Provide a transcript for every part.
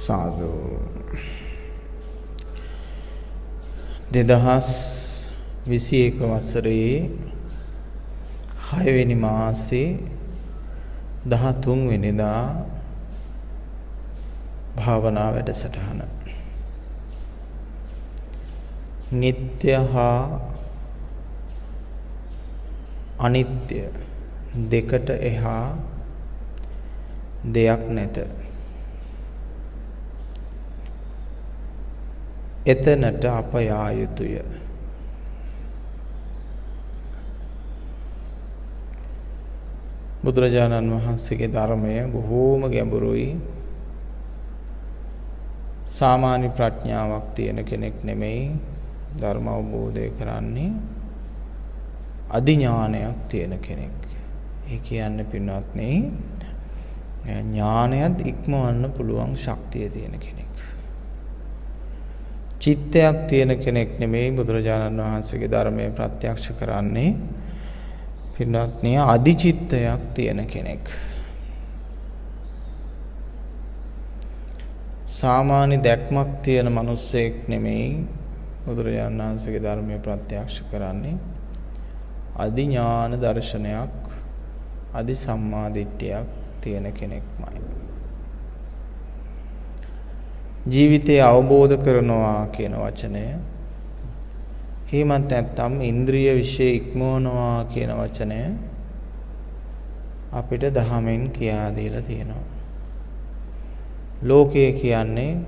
සාදු 2021 වසරේ 6 වෙනි මාසේ 13 වෙනිදා භාවනා වැඩසටහන නිත්‍ය හා අනිත්‍ය දෙකට එහා දෙයක් නැත. එතනට අප යා යුතුය. බුදුරජාණන් වහන්සේගේ ධර්මය බොහෝම ගැඹුරුයි. සාමාන්‍ය ප්‍රඥාවක් තියෙන කෙනෙක් නෙමෙයි ධර්ම අවබෝධය කරන්නේ. අධිඥානයක් තියෙන කෙනෙක්. ඒ කියන්නේ පින්වත්නි ඥානයත් ඉක්මවන්න පුළුවන් ශක්තිය තියෙන කෙනෙක්. චිත්තයක් තියෙන කෙනෙක් නෙමෙයි බුදුරජාණන් වහන්සේගේ ධර්මය ප්‍රත්‍යක්ෂ කරන්නේ. පින්වත්නි අධිචිත්තයක් තියෙන කෙනෙක්. සාමාන්‍ය දැක්මක් තියෙන මිනිස්සෙක් නෙමෙයි බුදුරජාණන් වහන්සේගේ ධර්මය ප්‍රත්‍යක්ෂ කරන්නේ. අධිඥාන දර්ශනයක් අධි සම්මාදිට්ඨියක් තියෙන කෙනෙක්මයි. ජීවිතය අවබෝධ කරනවා කියන වචනය එහෙමත් නැත්නම් ඉන්ද්‍රිය විශ්ේ ඉක්මවනවා කියන වචනය අපිට දහමෙන් කියා දීලා තියෙනවා. ලෝකය කියන්නේ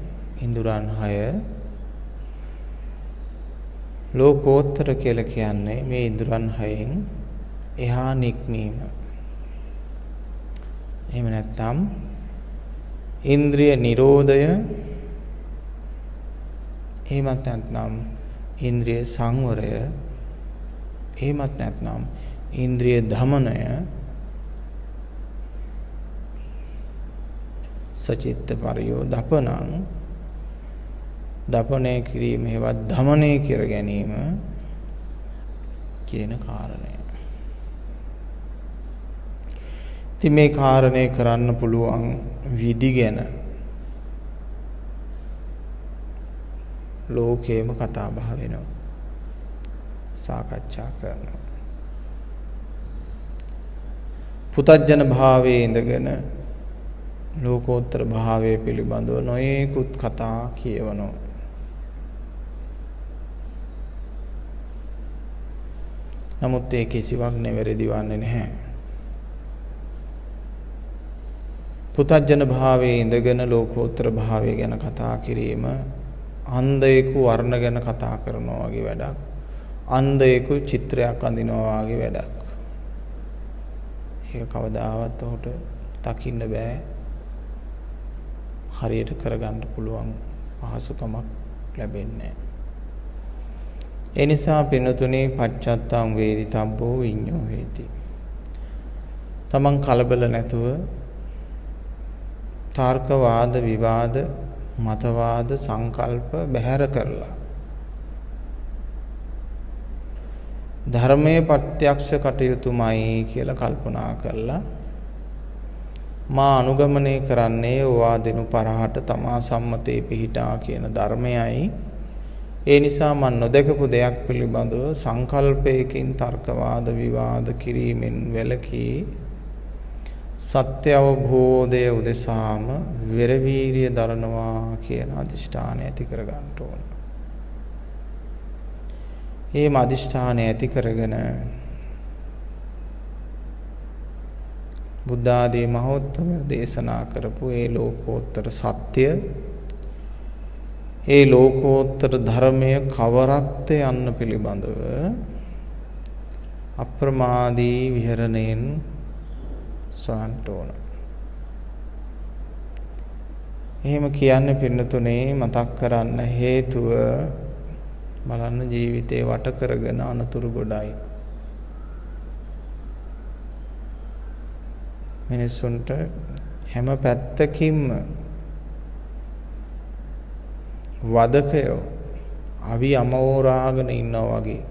ඉන්ද්‍රයන් 6. ලෝකෝත්තර කියලා කියන්නේ මේ ඉන්ද්‍රයන් 6න් එහා නික්මීම. එහෙම නැත්නම් ඉන්ද්‍රිය නිරෝධය එහෙමත් නැත්නම් ඉන්ද්‍රිය සංවරය එහෙමත් නැත්නම් ඉන්ද්‍රිය දමනය සචිත්ත පරියෝ දපනං දපනය කිරීම හේවත් දමනය කර ගැනීම කියන කාරණය. ඉතින් මේ කාරණේ කරන්න පුළුවන් විදි ගැන ලෝකේම කතා බහ වෙනවා. සාකච්ඡා කරනවා. පුතඥ භාවයේ ඉඳගෙන ලෝකෝත්තර භාවයේ පිළිබඳව නොයෙකුත් කතා කියවනවා. නමුත් ඒ කිසිවක් නිවැරදි වන්නේ නැහැ. පුතඥ භාවයේ ඉඳගෙන ලෝකෝත්තර භාවය ගැන කතා කිරීම අන්ධයෙකු වර්ණ ගැන කතා කරනවා වගේ වැඩක්. අන්ධයෙකු චිත්‍රයක් අඳිනවා වගේ වැඩක්. ඒක කවදාවත් ඔහුට දකින්න බෑ. හරියට කරගන්න පුළුවන් පහසුකමක් ලැබෙන්නේ නැහැ. ඒ නිසා පින්නතුනේ පච්චත්තං වේදිතබ්බෝ විඤ්ඤෝ හේති. තමන් කලබල නැතුව තර්ක වාද විවාද මතවාද සංකල්ප බැහැර කරලා ධර්මයේ ප්‍රත්‍යක්ෂ කටයුතුමයි කියලා කල්පනා කරලා මා අනුගමනය කරන්නේ ඕවා දෙනු පරහට තමා සම්මතේ පිහිටා කියන ධර්මයයි. ඒ නිසා මන් නොදකපු දෙයක් පිළිබඳව සංකල්පයකින් තර්ක වාද විවාද කිරීමෙන් වැළකී සත්‍ය අවබෝධය උදෙසාම විරවීර්ය දරනවා කියන අදිෂ්ඨානය ඇති කර ගන්න ඕන. මේ අදිෂ්ඨානය ඇති කරගෙන බුද්ධ ආදී මහෝත්තම දේශනා කරපු ඒ ලෝකෝත්තර සත්‍ය ඒ ලෝකෝත්තර ධර්මය කවරක්ද යන්න පිළිබඳව අප්‍රමාදී විහරණයෙන් සාන්තෝන. එහෙම කියන්නේ පින්නතුනේ මතක් කරන්න හේතුව බලන්න ජීවිතේ වට කරගෙන අනතුරු ගොඩයි. මිනිසුන්ට හැම පැත්තකින්ම වදකයෝ අවි අමෝරාගෙන ඉන්නවා වගේ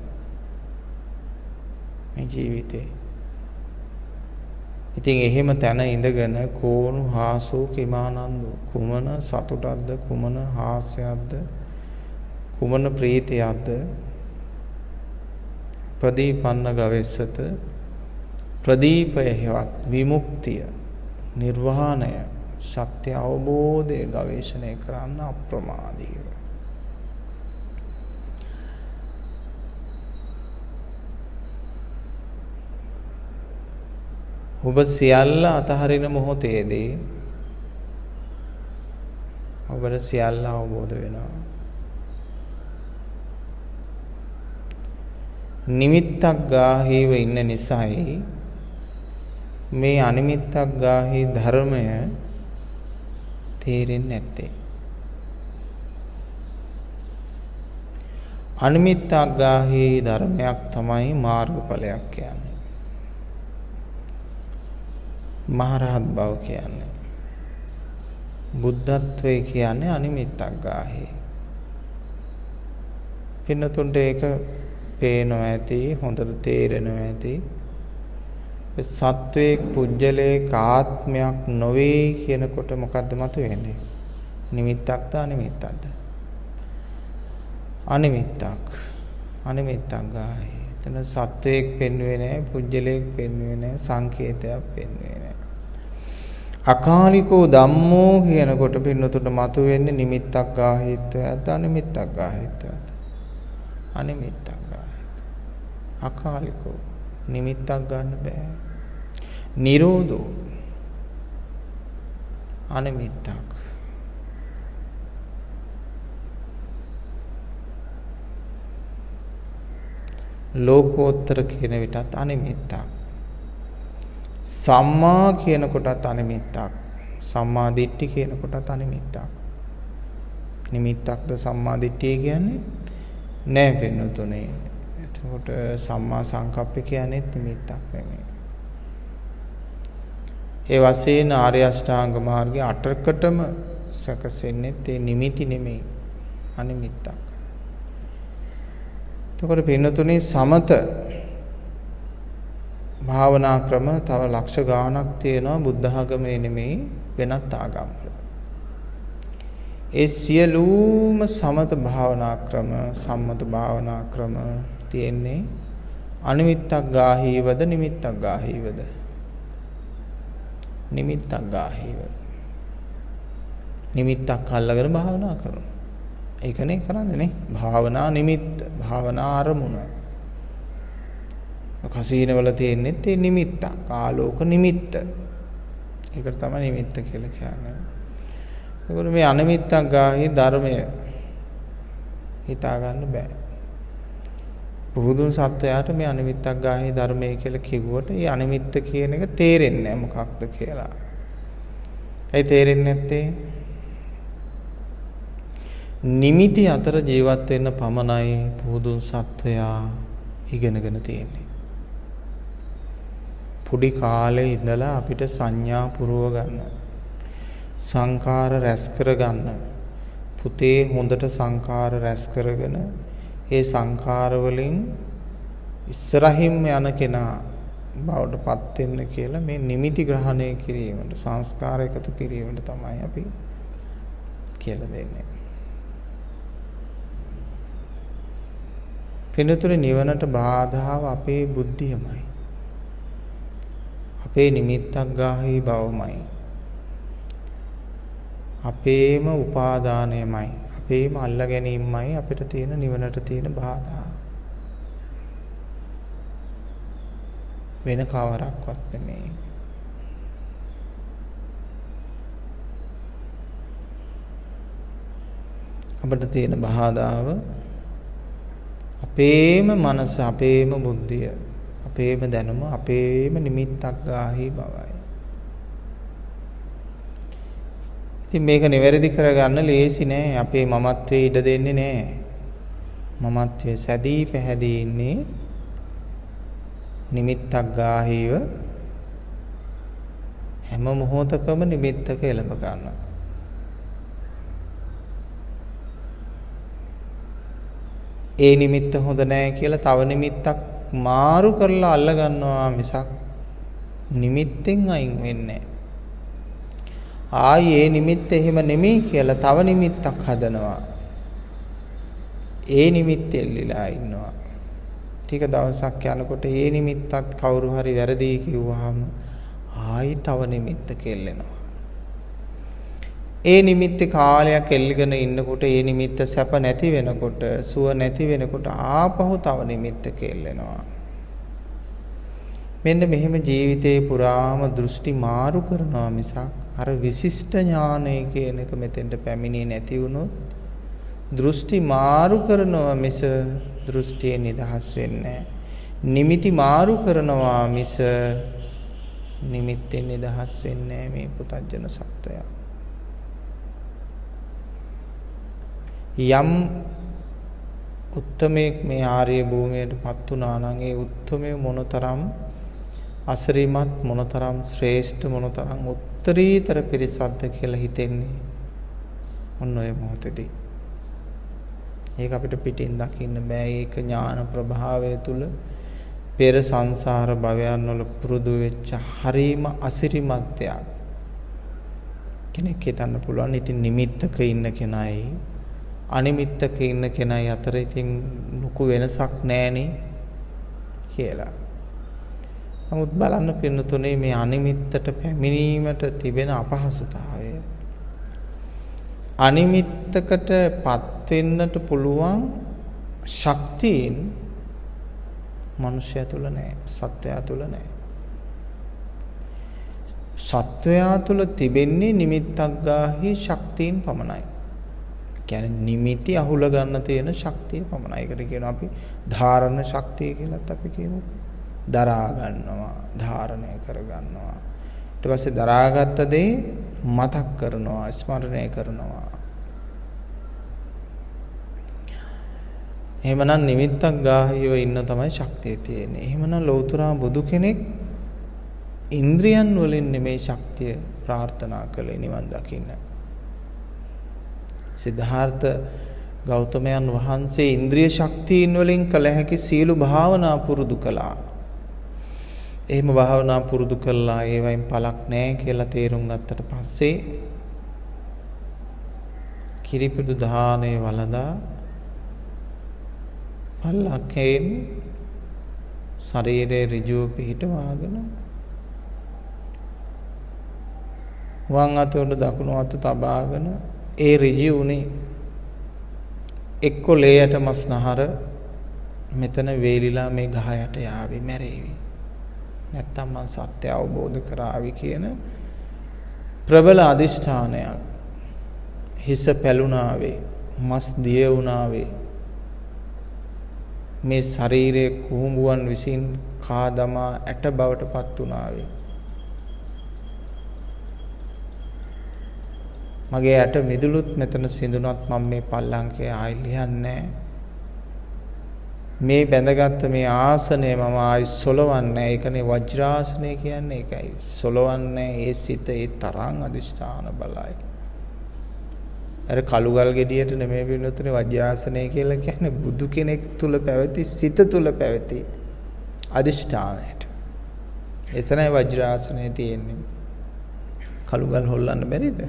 මේ ජීවිතේ ඉතින් එහෙම තැන ඉඳගෙන කෝණු හාසෝ කිමානන්දු කුමන සතුටක්ද කුමන හාස්‍යයක්ද කුමන ප්‍රීතියක්ද ප්‍රදීපන්න ගවෙස්සත ප්‍රදීපය හෙවත් විමුක්තිය නිර්වාණය සත්‍ය අවබෝධය ගවේෂණය කරන්න අප්‍රමාදීව ඔබ සියල්ල අතහරින මොහොතේදී ඔබට සියල්ල අවබෝධ වෙනවා. නිමිත්තක් ගාහීව ඉන්න නිසායි මේ අනිමිත්තක් ගාහී ධර්මය තේරෙන්නේ නැත්තේ. අනිමිත්තක් ගාහී ධර්මයක් තමයි මාර්ගඵලයක් කියන්නේ. මහරහත් බව කියන්නේ බුද්ධත්වය කියන්නේ අනිමිත්තක් ගාහේ. පින්නතුන්ට ඒක පේනවා ඇති හොඳට තේරෙනවා ඇති. සත්වයේ පුජ්‍යලේක ආත්මයක් නොවේ කියනකොට මොකද්ද මතුවෙන්නේ? නිමිත්තක්ද අනිමිත්තක්ද? අනිමිත්තක්. අනිමිත්තක් ගාහේ. එතන සත්වයක් පෙන්වෙන්නේ නැහැ, පුජ්‍යලේක පෙන්වෙන්නේ නැහැ, සංකේතයක් පෙන්වෙන්නේ නැහැ. අකාලිකෝ ධම්මෝ කියනකොට පින්නතුට මතුවෙන්නේ නිමිත්තක් ගාහීත්වයක්ද අනිමිත්තක් ගාහීත්වයක්ද? අනිමිත්තක් ගාහීත්වය. අකාලිකෝ නිමිත්තක් ගන්න බෑ. නිරෝධෝ අනිමිත්තක්. ලෝකෝත්තර කියන විටත් අනිමිත්තක්. සම්මා කියන කොටත් අනිමිත්තක්. සම්මා දිට්ඨි කියන කොටත් අනිමිත්තක්. නිමිත්තක්ද සම්මා දිට්ඨිය කියන්නේ? නෑ පින්නතුනේ. එතකොට සම්මා සංකප්ප කියන්නේ නිමිත්තක් නෙමෙයි. ඒ වශයෙන් ආර්ය අෂ්ටාංග මාර්ගයේ අටකටම සැකසෙන්නේ ඒ නිමිති නෙමෙයි අනිමිත්තක්. එතකොට පින්නතුනේ සමත භාවනා ක්‍රම තව ලක්ෂ ගාණක් තියෙනවා බුද්ධ ආගමේ නෙමෙයි වෙනත් ආගම්වල. ඒ සියලුම සමත භාවනා ක්‍රම සම්මත භාවනා ක්‍රම තියෙන්නේ අනිමිත්තක් ගාහීවද නිමිත්තක් ගාහීවද? නිමිත්තක් ගාහීව. නිමිත්තක් අල්ලගෙන භාවනා කරනවා. ඒකනේ කරන්නේ නේ. භාවනා නිමිත්ත, භාවනා අරමුණ. කසීනවල තියෙන්නේ ඒ නිමිත්ත, ආලෝක නිමිත්ත. ඒකට තමයි නිමිත්ත කියලා කියන්නේ. ඒකෝර මේ අනිමිත්තක් ගාහී ධර්මය හිතා ගන්න බෑ. පුදුන් සත්‍යයට මේ අනිමිත්තක් ගාහී ධර්මය කියලා කිව්වට ඒ අනිමිත්ත කියන එක තේරෙන්නේ නැහැ මොකක්ද කියලා. ඒ තේරෙන්නේ නැත්තේ නිමිති අතර ජීවත් වෙන්න පමණයි පුදුන් සත්වයා ඉගෙනගෙන තියෙන්නේ. පොඩි කාලේ ඉඳලා අපිට සංඥා පුරව ගන්න, සංකාර රැස් කර ගන්න. පුතේ හොඳට සංකාර රැස් කරගෙන ඒ සංකාර වලින් ඉස්සරහින්ම යන කෙනා බවට පත් වෙන්න කියලා මේ නිමිති ග්‍රහණය කිරීමට, සංස්කාර එකතු කිරීමට තමයි අපි කියලා දෙන්නේ. පිනතුනේ නිවනට බාධාව අපේ බුද්ධියමයි. අපේ නිමිත්තක් ගාහී බවමයි. අපේම උපාදානයමයි. අපේම අල්ල ගැනීමයි අපිට තියෙන නිවනට තියෙන බාධා. වෙන කවරක්වත් නෙමෙයි. අපිට තියෙන බාධාව අපේම මනස, අපේම බුද්ධිය, අපේම දැනුම, අපේම නිමිත්තක් ගාහී බවයි. ඉතින් මේක නිවැරදි කරගන්න ලේසි නෑ. අපේ මමත්වයේ ඉඩ දෙන්නේ නෑ. මමත්වයේ සැදී පැහැදී ඉන්නේ නිමිත්තක් ගාහීව හැම මොහොතකම නිමිත්තක එළඹ ගන්නවා. ඒ නිමිත්ත හොඳ නෑ කියලා තව නිමිත්තක් මාරු කරලා අල්ල ගන්නවා මිසක් නිමිත්තෙන් අයින් වෙන්නේ ආයේ නිමිත්ත එහෙම නෙමෙයි කියලා තව නිමිත්තක් හදනවා. ඒ නිමිත්ත එල්ලිලා ඉන්නවා. ටික දවසක් යනකොට ඒ නිමිත්තත් කවුරු හරි වැරදි කිව්වහම ආයි තව නිමිත්තක එල්ලෙනවා. ඒ නිමිත්තේ කාලයක් එල්ලගෙන ඉන්නකොට ඒ නිමිත්ත සැප නැති වෙනකොට සුව නැති වෙනකොට ආපහු තව නිමිත්තක එල්ලෙනවා. මෙන්න මෙහෙම ජීවිතේ පුරාම දෘෂ්ටි මාරු කරනවා මිසක් අර විශිෂ්ට ඥානය කියන එක මෙතෙන්ට පැමිණෙන්නේ නැති වුණොත් දෘෂ්ටි මාරු කරනවා මිස දෘෂ්ටියෙන් නිදහස් වෙන්නේ නිමිති මාරු කරනවා මිස නිමිත්තෙන් නිදහස් වෙන්නේ මේ පුතඥ සත්වයා. යම් උත්තමයෙක් මේ ආර්ය භූමියටපත් වුණා නම් ඒ උත්තමයේ මොනතරම් අසරිමත් මොනතරම් ශ්‍රේෂ්ඨ මොනතරම් උත්තරීතර පිරිසක්ද කියලා හිතෙන්නේ ඔන්න ඔය මොහොතේදී. ඒක අපිට පිටින් දකින්න බෑ. ඒක ඥාන ප්‍රභාවය තුල පෙර සංසාර භවයන් වල පුරුදු වෙච්ච හරීම අසිරිමත් දෙයක්. කෙනෙක් හිතන්න පුළුවන් ඉතින් නිමිත්තක ඉන්න කෙනයි අනිමිත්තක ඉන්න කෙනයි අතර ඉතින් ලොකු වෙනසක් නැහනේ කියලා. නමුත් බලන්න පින්නතුනේ මේ අනිමිත්තට පැමිණීමට තිබෙන අපහසුතාවය. අනිමිත්තකටපත් වෙන්නට පුළුවන් ශක්තියින් මනුෂ්‍යය තුල නැහැ, සත්වයා තුල නැහැ. සත්වයා තුල තිබෙන්නේ නිමිත්තක් ගාහි ශක්තියින් පමණයි. කියන්නේ නිමිති අහුල ගන්න තියෙන ශක්තිය පමණයි. ඒකට කියනවා අපි ධාරණ ශක්තිය කියලාත් අපි කියමු. දරා ගන්නවා, ධාරණය කර ගන්නවා. ඊට පස්සේ දරාගත්ත දේ මතක් කරනවා, ස්මරණය කරනවා. එහෙමනම් නිමිත්තක් ගාහිව ඉන්න තමයි ශක්තිය තියෙන්නේ. එහෙමනම් ලෞතර බුදු කෙනෙක් ඉන්ද්‍රියන් වලින් නෙමේ ශක්තිය ප්‍රාර්ථනා කළේ නිවන් දකින්න. සිද්ධාර්ථ ගෞතමයන් වහන්සේ ඉන්ද්‍රිය ශක්තියින් වලින් කළ හැකි සියලු භාවනා පුරුදු කළා. එහෙම භාවනා පුරුදු කළා ඒවයින් පළක් නැහැ කියලා තේරුම් ගත්තට පස්සේ කිරිපිඩු දානේ වළඳා පල්ලක්කෙන් ශරීරයේ ඍජුව පිහිටවාගෙන වම් අත උඩ දකුණු අත තබාගෙන ඒ ඍජු උනේ එක්ක ලේයට මස්නහර මෙතන වේලිලා මේ ගහ යට යාවි මැරේවි නැත්තම් මං සත්‍ය අවබෝධ කරાવી කියන ප්‍රබල අදිෂ්ඨානයක් හිස පැලුණාවේ මස් දිය වුණාවේ මේ ශරීරයේ කුහුඹුවන් විසින් කා දමා ඇට බවට පත් වුණාවේ මගේ ඇට මිදුලුත් මෙතන සිඳුනත් මම මේ පල්ලංකේ ආයි ලියන්නේ මේ බැඳගත්ත මේ ආසනය මම ආයි සොලවන්නේ ඒකනේ වජ්‍රාසනය කියන්නේ ඒකයි සොලවන්නේ ඒ සිත ඒ තරම් අදිෂ්ඨාන බලයි අර කළුගල් ගෙඩියට නෙමෙයි වෙනුතුනේ වජ්‍රාසනය කියලා කියන්නේ බුදු කෙනෙක් තුල පැවති සිත තුල පැවති අදිෂ්ඨානයට එතනයි වජ්‍රාසනය තියෙන්නේ කළුගල් හොල්ලන්න බැරිද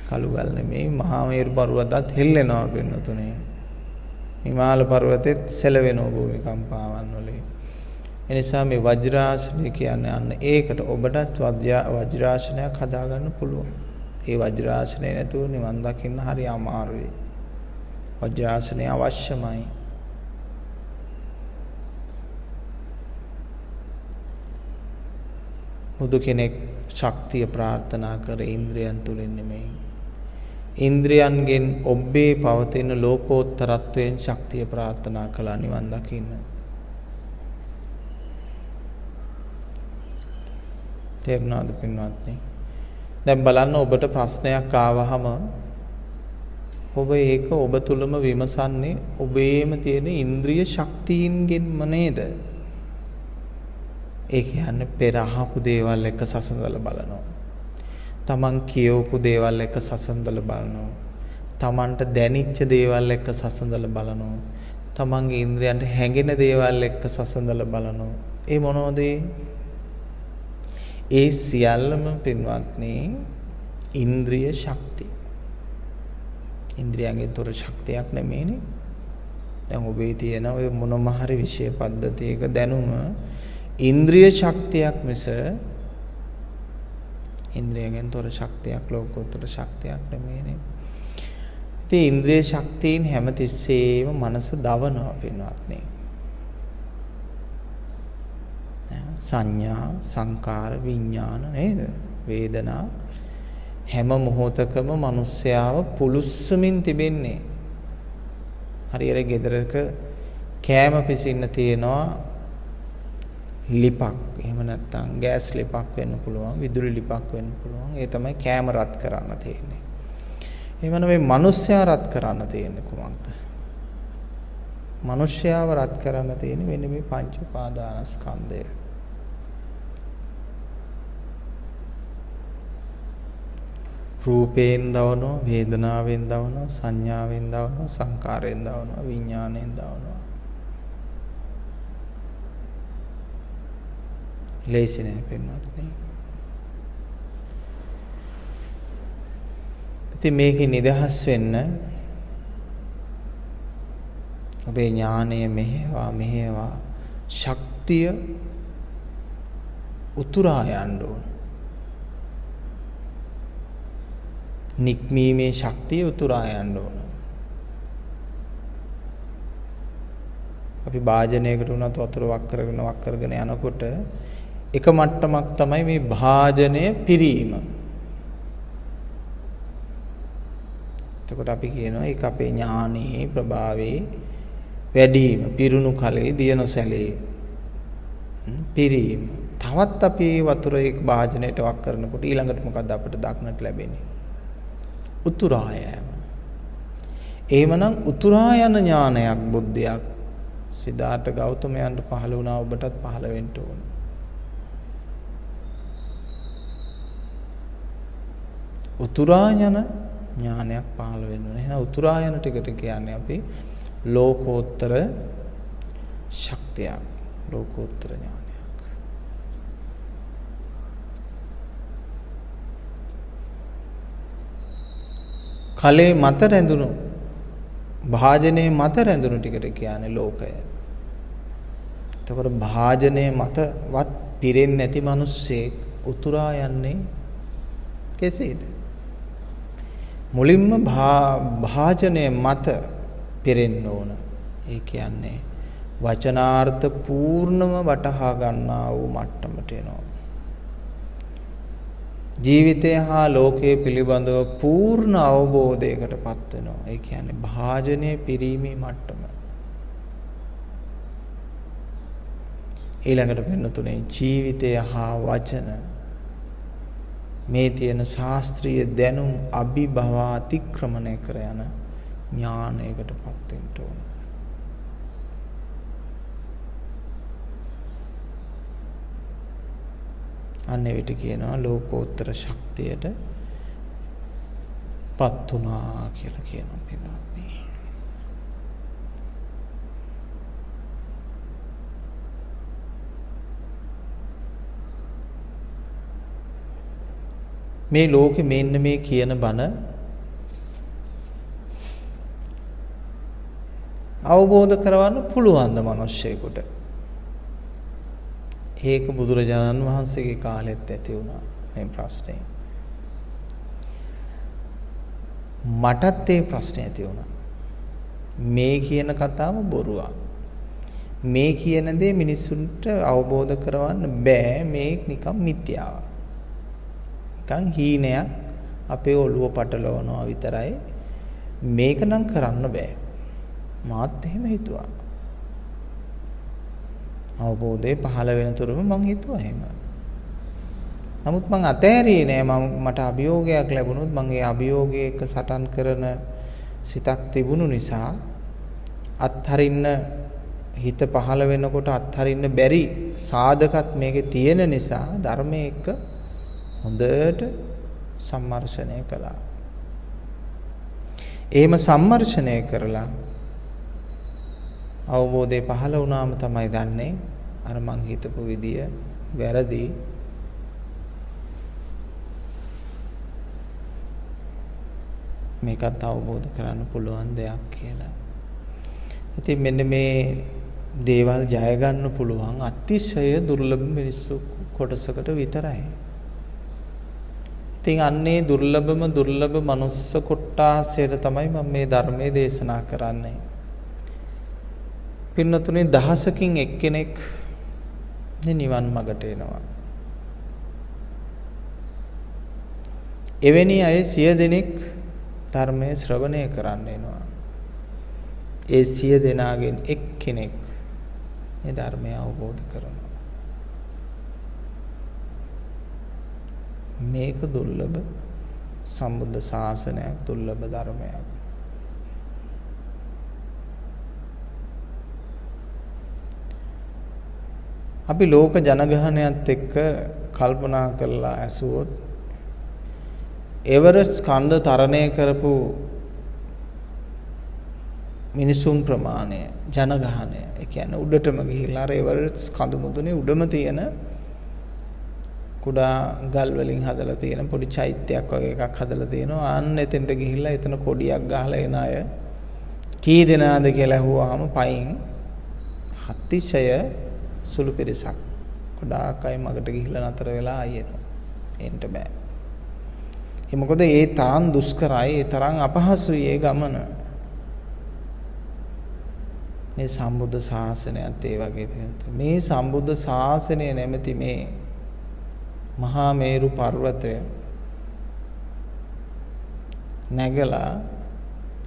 කළුගල් නෙමෙයි මහා මේරු පර්වතත් හෙල්ලෙනවා වෙනුතුනේ හිමාල පර්වතෙත් සැලවෙනවා භූමිකම්පාවන් වලින් එනිසා මේ වජ්‍රාසනය කියන්නේ අන්න ඒකට ඔබටත් වජ්‍රාසනයක් හදාගන්න පුළුවන් ඒ වජ්‍රාසනය නැතුව නිවන් දකින්න හරි අමාරුයි. වජ්‍රාසනය අවශ්‍යමයි. බුදු කෙනෙක් ශක්තිය ප්‍රාර්ථනා කර ඉන්ද්‍රයන් තුලින් නෙමෙයි. ඉන්ද්‍රයන්ගෙන් ඔබේ පවතින ලෝකෝත්තරත්වයෙන් ශක්තිය ප්‍රාර්ථනා කළා නිවන් දකින්න. තේරුණාද පින්වත්නි? දැන් බලන්න ඔබට ප්‍රශ්නයක් ආවහම ඔබ ඒක ඔබ තුලම විමසන්නේ ඔබේම තියෙන ඉන්ද්‍රිය ශක්තියින්ගෙන්ම නේද? ඒ කියන්නේ පෙර අහපු දේවල් එක සසඳලා බලනවා. තමන් කියවපු දේවල් එක සසඳලා බලනවා. තමන්ට දැනිච්ච දේවල් එක සසඳලා බලනවා. තමන්ගේ ඉන්ද්‍රියන්ට හැඟෙන දේවල් එක සසඳලා බලනවා. ඒ මොනවද? ඒ සියල්ලම පින්වත්නි ඉන්ද්‍රිය ශක්තිය. ඉන්ද්‍රියයන්ගෙන් තොර ශක්තියක් නෙමෙයිනේ. දැන් ඔබේ තියෙන ඔය මොනම හරි විෂය පද්ධතියක දැනුම ඉන්ද්‍රිය ශක්තියක් මිස ඉන්ද්‍රියයන්ගෙන් තොර ශක්තියක් ලෝකෝත්තර ශක්තියක් නෙමෙයිනේ. ඉතින් ඉන්ද්‍රිය ශක්තියින් හැමතිස්සෙම මනස දවනවා පින්වත්නි. සංඥා සංකාර විඥාන නේද? වේදනා හැම මොහොතකම මිනිස්යාව පුලුස්සමින් තිබෙන්නේ. හරියට ගෙදරක කෑම පිසින්න තියෙනවා ලිපක්. එහෙම නැත්නම් ගෑස් ලිපක් වෙන්න පුළුවන්, විදුලි ලිපක් වෙන්න පුළුවන්. ඒ තමයි කෑම රත් කරන්න තියෙන්නේ. එහෙම නෙවෙයි මිනිස්යා රත් කරන්න තියෙන්නේ කොහොමද? මිනිස්යාව රත් කරන්න තියෙන්නේ මෙන්න මේ පංච උපාදානස්කන්ධය. රූපයෙන් දවනවා, වේදනාවෙන් දවනවා, සංඥාවෙන් දවනවා, සංකාරයෙන් දවනවා, විඥාණයෙන් දවනවා. ලේසි නෑ පින්වත්නි. ඉතින් මේකේ නිදහස් වෙන්න ඔබේ ඥානය මෙහෙවා ශක්තිය උතුරා යන්න ඕන. නික්මීමේ ශක්තිය උතුරා යන්න ඕන. අපි භාජනයකට උනත් වතුර වක් කරගෙන යනකොට එක මට්ටමක් තමයි මේ භාජනය පිරීම. එතකොට අපි කියනවා ඒක අපේ ඥානයේ ප්‍රභාවයේ වැඩිම පිරුණු කලේ දිය නොසැලේ පිරීම. තවත් අපි වතුර එක් භාජනයට වක් කරනකොට ඊළඟට මොකද්ද අපිට දක්නට ලැබෙන්නේ? උතුරා යෑම. එහෙමනම් උතුරා යන ඥානයක් බුද්ධියක් සිද්ධාර්ථ ගෞතමයන්ට පහළ වුණා ඔබටත් පහළ වෙන්න ඕන. උතුරා යන ඥානයක් පහළ වෙන්න ඕන. එහෙනම් උතුරා යන ටිකට කියන්නේ අපි ලෝකෝත්තර ශක්තියක්, ලෝකෝත්තර ඥානයක්. කලේ මත රැඳුණු භාජනයේ මත රැඳුණු ටිකට කියන්නේ ලෝකය. එතකොට භාජනයේ මතවත් පිරෙන්නේ නැති මිනිස්සෙක් උතුරා යන්නේ කෙසේද? මුලින්ම භාජනයේ මත පිරෙන්න ඕන. ඒ කියන්නේ වචනාර්ථ පූර්ණව වටහා ගන්නා වූ මට්ටමට එනවා. ජීවිතය හා ලෝකයේ පිළිබඳව පූර්ණ අවබෝධයකට පත් වෙනවා. ඒ කියන්නේ භාජනයේ පිරීමේ මට්ටම. ඊළඟට වෙනතුනේ ජීවිතය හා වචන මේ තියෙන ශාස්ත්‍රීය දැනුම් අභිභව අතික්‍රමණය කර යන ඥානයකට පත් වෙන්න ඕන. අන්නේ විට කියනවා ලෝකෝත්තර ශක්තියට පත් වුණා කියලා කියනවා පින්වත්නි. මේ ලෝකෙ මෙන්න මේ කියන බණ අවබෝධ කරවන්න පුළුවන් ද මිනිස්සෙකුට? ඒක බුදුරජාණන් වහන්සේගේ කාලෙත් ඇති වුණා මේ ප්‍රශ්නේ. මටත් ඒ ප්‍රශ්නේ ඇති වුණා. මේ කියන කතාව බොරුවක්. මේ කියන දේ මිනිසුන්ට අවබෝධ කරවන්න බෑ. මේ නිකන් මිත්‍යාවක්. නිකන් හීනයක් අපේ ඔළුව පටලවනවා විතරයි. මේක නම් කරන්න බෑ. මාත් එහෙම හිතුවා. අවබෝධය පහළ වෙන තුරුම මං හිතුවා එහෙම. නමුත් මං අතෑරියේ නෑ. මට අභියෝගයක් ලැබුණොත් මං ඒ අභියෝගයේ එක සටන් කරන සිතක් තිබුණු නිසා අත්හරින්න හිත පහළ වෙනකොට අත්හරින්න බැරි සාධකත් මේකේ තියෙන නිසා ධර්මයේ එක හොඳට සම්මර්ෂණය කළා. එහෙම සම්මර්ෂණය කරලා අවබෝධය පහළ වුණාම තමයි දන්නේ අර මං හිතපු විදිය වැරදි. මේකත් අවබෝධ කරගන්න පුළුවන් දෙයක් කියලා. ඉතින් මෙන්න මේ දේවල් ජය ගන්න පුළුවන් අතිශය දුර්ලභ මිනිස්සු කොටසකට විතරයි. ඉතින් අන්නේ දුර්ලභ මනුස්ස කොට්ටාසයට තමයි මම මේ ධර්මයේ දේශනා කරන්නේ. පින්නතුනේ දහසකින් එක්කෙනෙක් නිවන් මඟට එනවා. එවැනි අය 100 දෙනෙක් ධර්මයේ ශ්‍රවණය කරන්න එනවා. ඒ 100 දෙනාගෙන් එක්කෙනෙක් මේ ධර්මය අවබෝධ කරනවා. මේක දුර්ලභ සම්බුද්ධ ශාසනයක්, දුර්ලභ ධර්මයක්. අපි ලෝක ජනගහනයත් එක්ක කල්පනා කරලා ඇසුවොත් එවරස්ට් කන්ද තරණය කරපු මිනිසුන් ප්‍රමාණය, ජනගහනය, ඒ කියන්නේ උඩටම ගිහිල්ලා අර එවරස්ට් කඳු මුදුනේ උඩම තියෙන කුඩා ගල් වලින් හදලා තියෙන පොඩි චෛත්‍යයක් වගේ එකක් හදලා තියෙනවා. අන්න එතෙන්ට ගිහිල්ලා එතන කොඩියක් ගහලා එන අය කී දෙනාද කියලා අහුවාම පයින් අතිශය සුළු පිරිසක්. ගොඩාක් අය මගට ගිහිල්ලා නතර වෙලා ආයෙනවා. එන්න බෑ. ඒ මොකද ඒ තරම් දුෂ්කරයි, ඒ තරම් අපහසුයි ඒ ගමන. මේ සම්බුද්ධ ශාසනයත් ඒ වගේ වෙනවා. මේ සම්බුද්ධ ශාසනය නැමැති මේ මහා මේරු පර්වතය නැගලා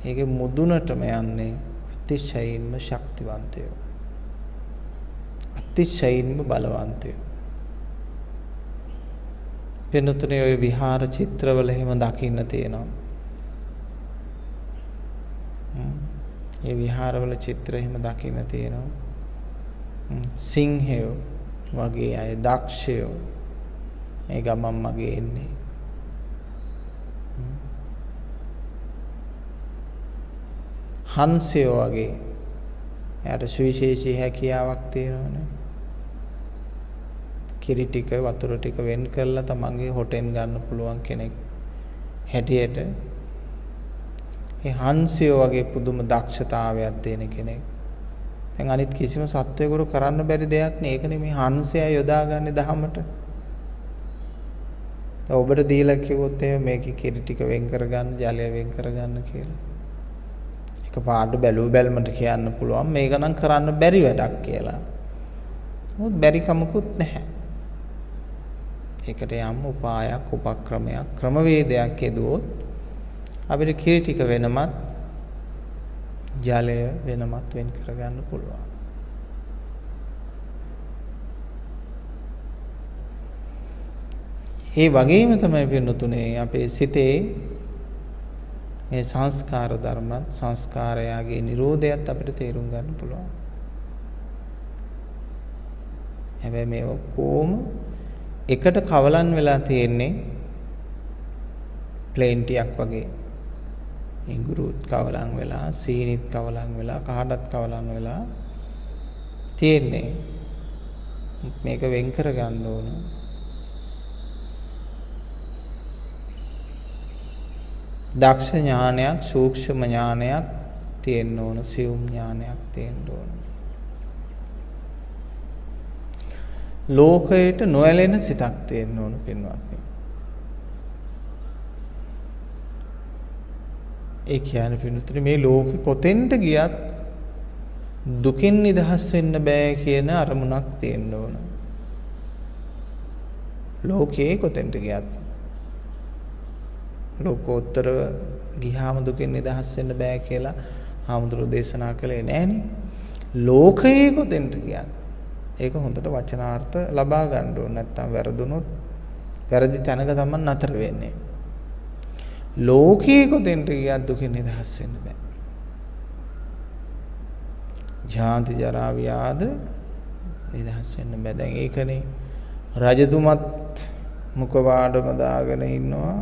ඒකේ මුදුනටම යන්නේ අතිශයින්ම ශක්තිවන්තයෝ, අතිශයින්ම බලවන්තයෝ. වෙනතුනේ ඔය විහාර චිත්‍රවල එහෙම දකින්න තියෙනවා. ඒ විහාරවල චිත්‍ර එහෙම දකින්න තියෙනවා. සිංහයෝ වගේ අය, දක්ෂයෝ මේ ගමන් මගේ එන්නේ. හංසයෝ වගේ එයාට සුවිශේෂී හැකියාවක් තියෙනවනේ. කිරි ටික වතුර ටික වෙන් කරලා තමන්ගේ හොටෙන් ගන්න පුළුවන් කෙනෙක් හැටියට ඒ හංසයෝ වගේ පුදුම දක්ෂතාවයක් තියෙන කෙනෙක්. දැන් අනිත් කිසිම සත්වයකට කරන්න බැරි දෙයක් නේ. ඒකනේ මේ හංසයා යොදාගන්නේ දහමට. ඔබට දීලා කිව්වොත් එහෙම මේකේ කිරි ටික වෙන් කරගන්න, ජලය වෙන් කරගන්න කියලා. එක පාඩ බැලුවමට කියන්න පුළුවන් මේක නම් කරන්න බැරි වැඩක් කියලා. මොකද බැරි කමකුත් නැහැ. ඒකට යම් උපායක්, උපක්‍රමයක්, ක්‍රමවේදයක් යෙදුවොත් අපිට කිරි ටික වෙනමත්, ජලය වෙනමත් වෙන් කරගන්න පුළුවන්. ඒ වගේම තමයි පින්නතුනේ අපේ සිතේ මේ සංස්කාර ධර්මත්, සංස්කාරයගේ නිරෝධයත් අපිට තේරුම් ගන්න පුළුවන්. හැබැයි මේ ඔක්කොම එකට කවලන් වෙලා තියෙන්නේ ප්ලේන් ටිකක් වගේ. ඉඟුරුත් කවලන් වෙලා, සීනිත් කවලන් වෙලා, කහඩත් කවලන් වෙලා තියෙන්නේ. මේක වෙන් කර ගන්න ඕන. දක්ෂ ඥානයක්, සූක්ෂම ඥානයක් තියෙන්න ඕන, සියුම් ඥානයක් තියෙන්න ඕන. ලෝකයට නොඇලෙන සිතක් තියෙන්න ඕන පින්වත්නි. ඒ කියන්නේ පින්වත්නි මේ ලෝකෙ කොතෙන්ට ගියත් දුකින් නිදහස් වෙන්න බෑ කියන අරමුණක් තියෙන්න ඕන. ලෝකේ කොතෙන්ට ගියත් ලෝකෝත්තර ගියාම දුකින් නිදහස් වෙන්න බෑ කියලා හාමුදුරුවෝ දේශනා කළේ නෑනේ. ලෝකයේ කොතෙන්ට ගියත් ඒක හොඳට වචනාර්ථ ලබා ගන්න ඕන. නැත්තම් වැරදුනොත් වැරදි තැනක තමයි නතර වෙන්නේ. ලෝකයේ කොතෙන්ට ගියත් දුකින් නිදහස් වෙන්න බෑ. ජාති ජරා ව්‍යාධ නිදහස් වෙන්න බෑ. දැන් ඒකනේ රජතුමත් මුඛවාඩම දාගෙන ඉන්නවා,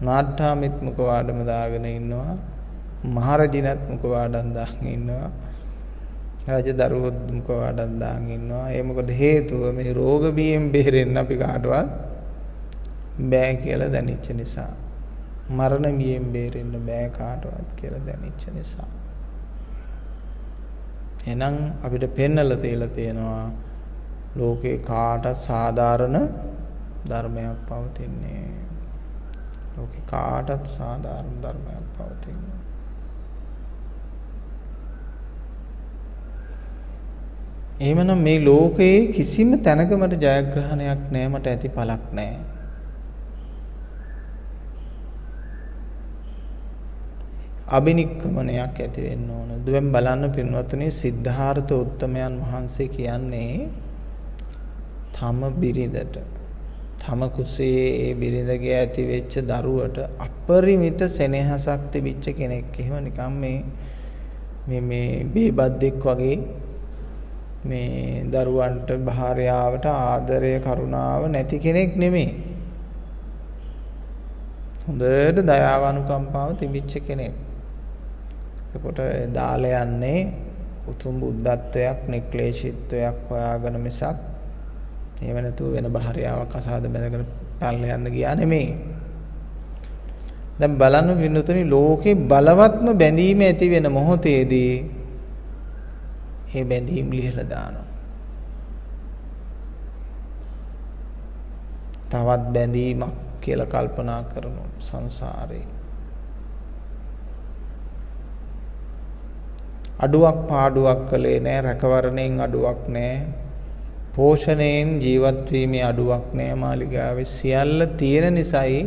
නාට්‍යාමිත් මුඛවාඩම දාගෙන ඉන්නවා, මහරජිනත් මුඛවාඩම් දාගෙන ඉන්නවා, රජදරුවොත් මුඛවාඩම් දාගෙන ඉන්නවා. ඒ මොකද හේතුව මේ රෝග බියෙන් බේරෙන්න අපි කාටවත් බෑ කියලා දැනෙච්ච නිසා. මරණ බියෙන් බේරෙන්න බෑ කාටවත් කියලා දැනෙච්ච නිසා. එහෙනම් අපිට පෙන්නලා තියලා තියෙනවා ලෝකේ කාටත් සාධාරණ ධර්මයක් පවතින්නේ. ලෝකේ කාටත් සාධාරණ ධර්මයක් පවතින්නේ. එහෙමනම් මේ ලෝකයේ කිසිම තැනක මට ජයග්‍රහණයක් නැහැ, මට ඇති පළක් නැහැ. අබිනික්කමනයක් ඇති වෙන්න ඕන. දැන් බලන්න පින්වත්නි, සිද්ධාර්ථ උත්තමයන් වහන්සේ කියන්නේ තම බිරිඳට, තම කුසේ ඒ බිරිඳගේ ඇති වෙච්ච දරුවට අපරිමිත සෙනෙහසක් තිබිච්ච කෙනෙක්. එහෙම නිකම් මේ බේබද්දෙක් වගේ මේ දරුවන්ට භාර්යාවට ආදරය කරුණාව නැති කෙනෙක් නෙමෙයි. හොඳට දයාව අනුකම්පාව තිබිච්ච කෙනෙක්. එතකොට දාලා යන්නේ උතුම් බුද්ධත්වයක්, නික්ලේශීත්වයක් හොයාගෙන මිසක් එහෙම නැතුව වෙන භාර්යාවක් අසාද බැඳගෙන පල්ල යන්න ගියා නෙමෙයි. දැන් බලන්න පින්නතුනි, ලෝකේ බලවත්ම බැඳීම ඇති වෙන මොහොතේදී ඒ බැඳීම් ලියලා දානවා. තවත් බැඳීමක් කියලා කල්පනා කරන සංසාරේ අඩුවක් පාඩුවක් කළේ නැහැ, රැකවරණයෙන් අඩුවක් නැහැ, පෝෂණයෙන් ජීවත් වීමේ අඩුවක් නැහැ. මාලිගාවේ සියල්ල තියෙන නිසායි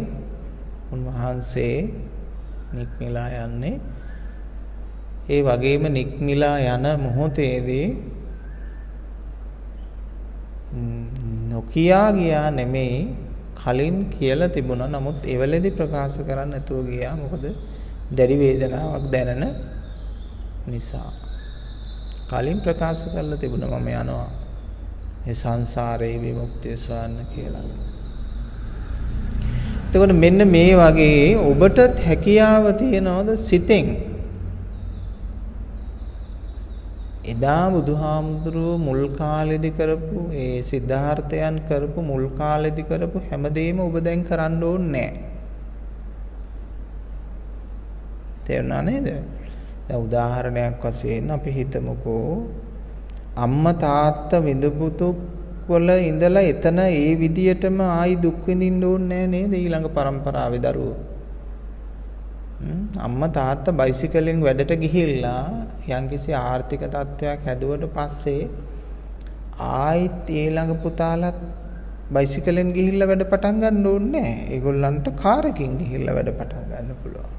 උන්වහන්සේ නික්මිලා යන්නේ. ඒ වගේම නික්මිලා යන මොහොතේදී නොකියා ගියා නෙමෙයි, කලින් කියලා තිබුණා. නමුත් එවලෙදි ප්‍රකාශ කරන්න නැතුව ගියා. මොකද දැඩි වේදනාවක් දැනෙන නිසා. කලින් ප්‍රකාශ කරලා තිබුණා මම යනවා මේ සංසාරේ විමුක්තිය සොයන්න කියලා. එතකොට මෙන්න මේ වගේ ඔබටත් හැකියාව තියනවද සිතෙන්? එදා බුදුහාමුදුරුවෝ මුල් කාලෙදි කරපු ඒ සිද්ධාර්ථයන් කරපු මුල් කාලෙදි කරපු හැමදේම ඔබ දැන් කරන්න ඕනේ නැහැ. තේරුණා නේද? දැන් උදාහරණයක් වශයෙන් අපි හිතමුකෝ, අම්මා තාත්තා විඳපුතු වල ඉඳලා එතන ඒ විදියටම ආයි දුක් විඳින්න ඕනේ නැහැ නේද ඊළඟ පරම්පරාවේ දරුවෝ? අම්මා තාත්තා බයිසිකලෙන් වැඩට ගිහිල්ලා යම්කිසි ආර්ථික තත්ත්වයක් හැදුවට පස්සේ ආයිත් ඊළඟ පුතාලත් බයිසිකලෙන් ගිහිල්ලා වැඩ පටන් ගන්න ඕනේ නැහැ. ඒගොල්ලන්ට කාර් එකකින් ගිහිල්ලා වැඩ පටන් ගන්න පුළුවන්.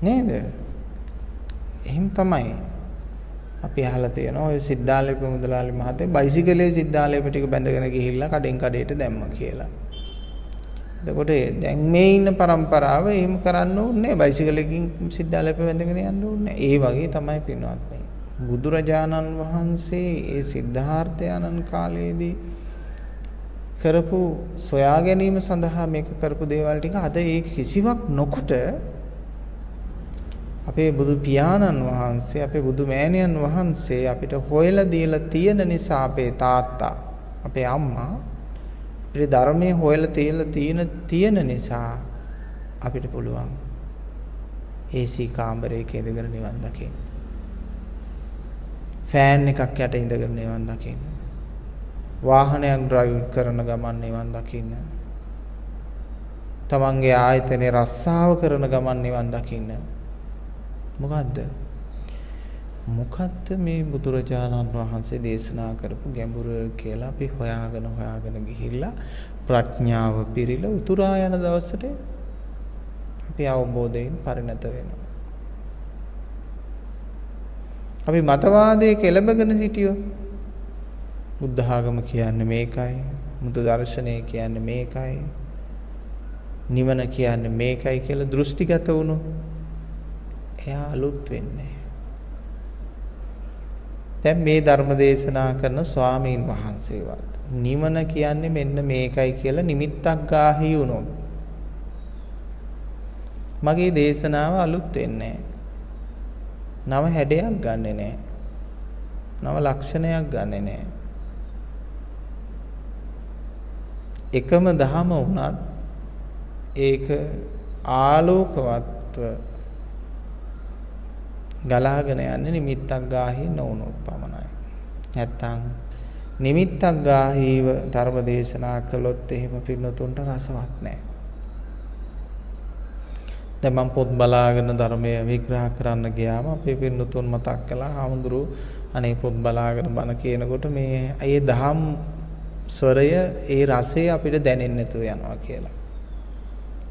නේද? එහෙම තමයි. අපි අහලා තියෙනවා ඔය සිද්ධාලේප මුදලාලි මහත්තයා බයිසිකලේ සිද්ධාලේප ටික බැඳගෙන ගිහිල්ලා කඩෙන් කඩේට දැම්මා කියලා. එතකොට දැන් මේ ඉන්න પરම්පරාව එහෙම කරන්න ඕනේ නැහැ. බයිසිකලකින් සිද්ධාලේප බැඳගෙන යන්න ඕනේ නැහැ. ඒ වගේ තමයි පින්වත්නි. බුදුරජාණන් වහන්සේ ඒ සිද්ධාර්ථයන්න් කාලයේදී කරපු සොයා ගැනීම සඳහා මේක කරපු දේවල් ටික අද ඒ කිසිවක් නොකොට අපේ බුදු පියාණන් වහන්සේ, අපේ බුදු මෑණියන් වහන්සේ අපිට හොයලා දීලා තියෙන නිසා, අපේ තාත්තා, අපේ අම්මා අපිට ධර්මයේ හොයලා තියෙන නිසා අපිට පුළුවන් AC කාමරයක ඉඳගෙන නිවන් දකින්න. ෆෑන් එකක් යට ඉඳගෙන නිවන් දකින්න. වාහනයක් ඩ්‍රයිව් කරන ගමන් නිවන් දකින්න. තමන්ගේ ආයතනේ රස්සාව කරන ගමන් නිවන් දකින්න. මොකද්ද මේ බුදුරජාණන් වහන්සේ දේශනා කරපු ගැඹුර කියලා අපි හොයාගෙන ගිහිල්ලා ප්‍රඥාව පිරිලා උතුරා යන දවසට අපි අවබෝධයෙන් පරිණත වෙනවා. අපි මතවාදයේ කෙලබගෙන හිටියෝ බුද්ධ ආගම කියන්නේ මේකයි, බුදු දර්ශනය කියන්නේ මේකයි, නිවන කියන්නේ මේකයි කියලා දෘෂ්ටිගත වුණු එයා අලුත් වෙන්නේ. දැන් මේ ධර්ම දේශනා කරන ස්වාමීන් වහන්සේවත් නිවන කියන්නේ මෙන්න මේකයි කියලා නිමිත්තක් ගාහි වුණොත් මගේ දේශනාව අලුත් වෙන්නේ නැහැ. නව හැඩයක් ගන්නෙ නැහැ. නව ලක්ෂණයක් ගන්නෙ නැහැ. එකම දහම වුණත් ඒක ආලෝකවත්ව ගලාගෙන යන්නේ නිමිත්තක් ගාහී නොවුනොත් පමණයි. නැත්තම් නිමිත්තක් ගාහීව ධර්ම දේශනා කළොත් එහෙම පින්නතුන්ට රසවත් නැහැ. දැන් මම පොත් බලාගෙන ධර්මය විග්‍රහ කරන්න ගියාම අපේ පින්නතුන් මතක් කළා හාමුදුරු අනේ පොත් බලාගෙන බණ කියනකොට මේ ඒ දහම් ස්වරය ඒ රසය අපිට දැනෙන්නේ නැතුව යනවා කියලා.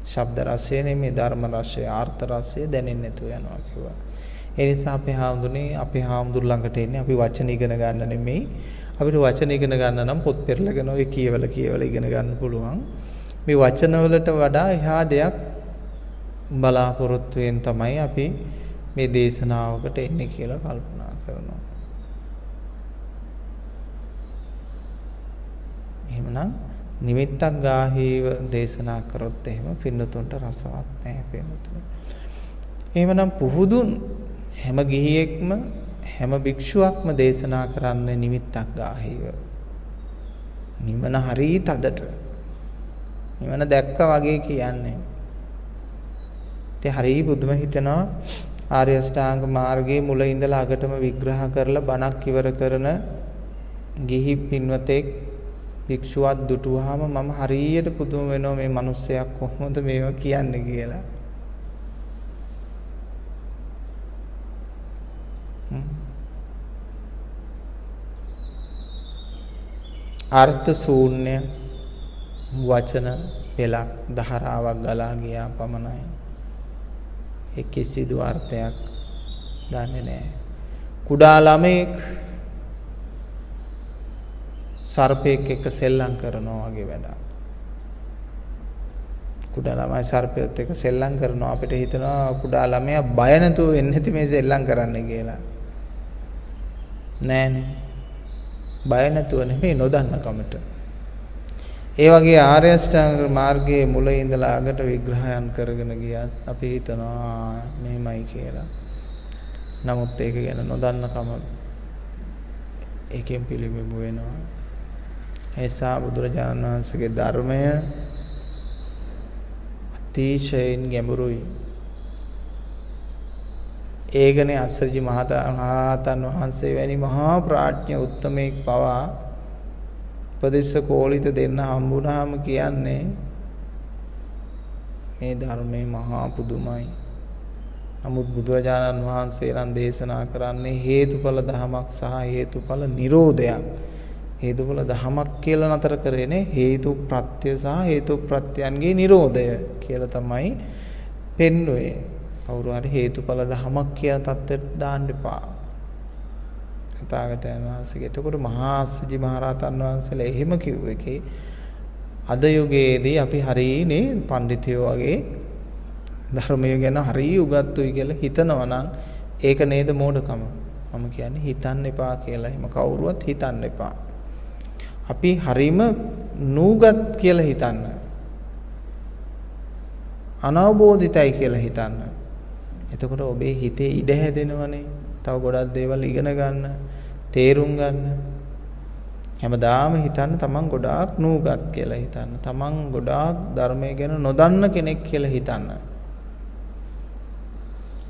ශබ්ද රසය නෙමෙයි ධර්ම රසය ආර්ථ රසය දැනෙන්නේ නැතුව යනවා කිව්වා. ඒ නිසා අපේ හාමුදුරු ළඟට එන්නේ අපි වචන ඉගෙන ගන්න නෙමෙයි. අපිට වචන ඉගෙන ගන්න නම් පොත් පෙරලගෙන ඔය කියවල ඉගෙන ගන්න පුළුවන්. මේ වචන වලට වඩා එහා දෙයක් බලාපොරොත්තුෙන් තමයි අපි මේ දේශනාවකට එන්නේ කියලා කල්පනා කරනවා. එහෙමනම් නිමිත්තක් ගාහීව දේශනා කරොත් එහෙම පින්නතුන්ට රසවත් නැහැ පින්නතුන්. එහෙමනම් පුහුදුන් හැම ගිහියෙක්ම හැම භික්ෂුවක්ම දේශනා කරන්නේ නිමිත්තක් ගාහීව. නිවන හරිය තදට. නිවන දැක්කා වගේ කියන්නේ. ඉතින් හරිය බුදුම හිතනවා ආර්ය අෂ්ටාංග මාර්ගයේ මුල ඉඳලා අගටම විග්‍රහ කරලා බණක් ඉවර කරන ගිහි පින්වතෙක් භික්ෂුවක් දුටුවාම මම හරියට පුදුම වෙනවා මේ මිනිස්සයා කොහොමද මේවා කියන්නේ කියලා. අර්ථ ශූන්‍ය වචන පෙළක් ධාරාවක් ගලා ගියා පමණයි. ඒ කිසිදු අර්ථයක් දන්නේ නැහැ. කුඩා ළමෙක් සර්පෙක් එක්ක සෙල්ලම් කරනවා වගේ වැඩක්. කුඩා ළමයි සර්පෙත් එක්ක සෙල්ලම් කරනවා අපිට හිතනවා කුඩා ළමයා බය නැතුව වෙන්නේ නැති මේ සෙල්ලම් කරන්නේ කියලා. නෑනේ. බය නැතුව නෙමෙයි නොදන්න කමට. ඒ වගේ ආර්ය අෂ්ටාංග මාර්ගයේ මුල ඉඳලා අගට විග්‍රහයන් කරගෙන ගියත් අපි හිතනවා මෙහෙමයි කියලා. නමුත් ඒක ගැන නොදන්න කම ඒකෙන් පිළිබිඹු වෙනවා. ඒසා බුදුරජාණන් වහන්සේගේ ධර්මය අතිශයින් ගැඹුරුයි. ඒකනේ අස්සජි මහරහතන් වහන්සේ වැනි මහා ප්‍රඥ උත්තමයෙක් පවා උපදේශ කෝලිත දෙන්න හම්බුනහම කියන්නේ මේ ධර්මයේ මහා පුදුමයි. නමුත් බුදුරජාණන් වහන්සේ නම් දේශනා කරන්නේ හේතුඵල ධමයක් සහ හේතුඵල නිරෝධයක්. හේතුඵල ධමයක් කියලා නතර කරේනේ හේතු ප්‍රත්‍ය සහ හේතු ප්‍රත්‍යයන්ගේ නිරෝධය කියලා තමයි පෙන්වුවේ. කවුරු හරි හේතුඵල ධමයක් කියන தත්ත්වයට දාන්න එපා. තථාගතයන් වහන්සේගේ. එතකොට මහා අස්සජි මහරහතන් වහන්සේලා එහෙම කිව්ව එකේ අද යුගයේදී අපි හරියනේ පඬිතුයෝ වගේ ධර්මය ගැන හරිය උගත්තුයි කියලා හිතනවා නම් ඒක නේද මෝඩකම. මම කියන්නේ හිතන්න එපා කියලා. එහෙම කවුරුවත් හිතන්න එපා. අපි හරීම නූගත් කියලා හිතන්න. අනවබෝධිතයි කියලා හිතන්න. එතකොට ඔබේ හිතේ ඉඩ හැදෙනවනේ. තව ගොඩක් දේවල් ඉගෙන ගන්න, තේරුම් ගන්න. හැමදාම හිතන්න තමන් ගොඩාක් නූගත් කියලා හිතන්න. තමන් ගොඩාක් ධර්මය ගැන නොදන්න කෙනෙක් කියලා හිතන්න.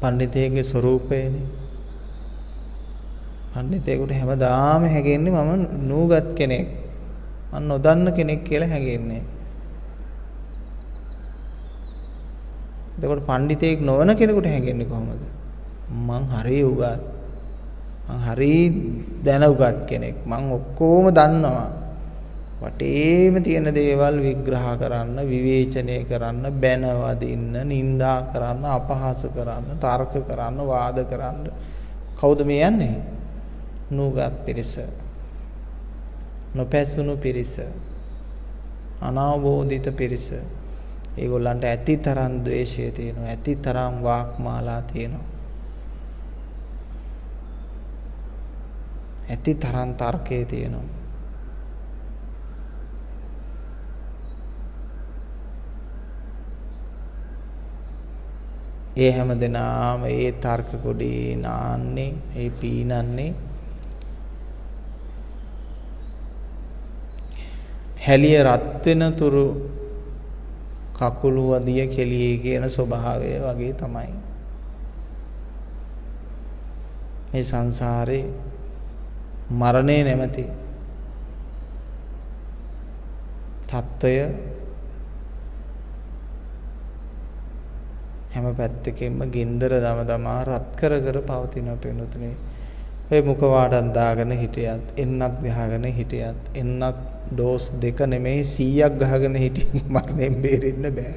පඬිතේගේ ස්වરૂපයනේ. පඬිතේකට හැමදාම හැගෙන්නේ මම නූගත් කෙනෙක්. මම නොදන්න කෙනෙක් කියලා හැගෙන්නේ. එතකොට පඬිතෙක් නොවන කෙනෙකුට හැගෙන්නේ කොහොමද? මං හරිය උගත්. මං හරිය දැනුගත් කෙනෙක්. මං ඔක්කොම දන්නවා. වටේම තියෙන දේවල් විග්‍රහ කරන්න, විවේචනය කරන්න, බැන වදින්න, නිඳා කරන්න, අපහාස කරන්න, තර්ක කරන්න, වාද කරන්න. කවුද මේ යන්නේ? නුගත් පිරිස. නොපැසුණු පිරිස. අනවබෝධිත පිරිස. ඒගොල්ලන්ට ඇති තරම් ද්වේෂය තියෙනවා. ඇති තරම් වාක්මාලා තියෙනවා. ඇති තරම් තර්කයේ තියෙනවා. ඒ හැම දෙනාම ඒ තර්ක කොටේ නාන්නේ, ඒ පීනන්නේ හැලිය රත් වෙන තුරු කකුළු වදිය කෙලියේ කියන ස්වභාවය වගේ තමයි. මේ සංසාරේ මරණය නැමැති තත්ත්වය හැම පැත්තකින්ම ගින්දර දමදමා රත් කර කර පවතින පෙනුතුනේ. ඔය මුඛවාඩම් දාගෙන හිටියත්, එන්නත් ගහගෙන හිටියත්, එන්නත් ඩෝස් 2 නෙමෙයි 100ක් ගහගෙන හිටියත් මරණයෙන් බේරෙන්න බෑ.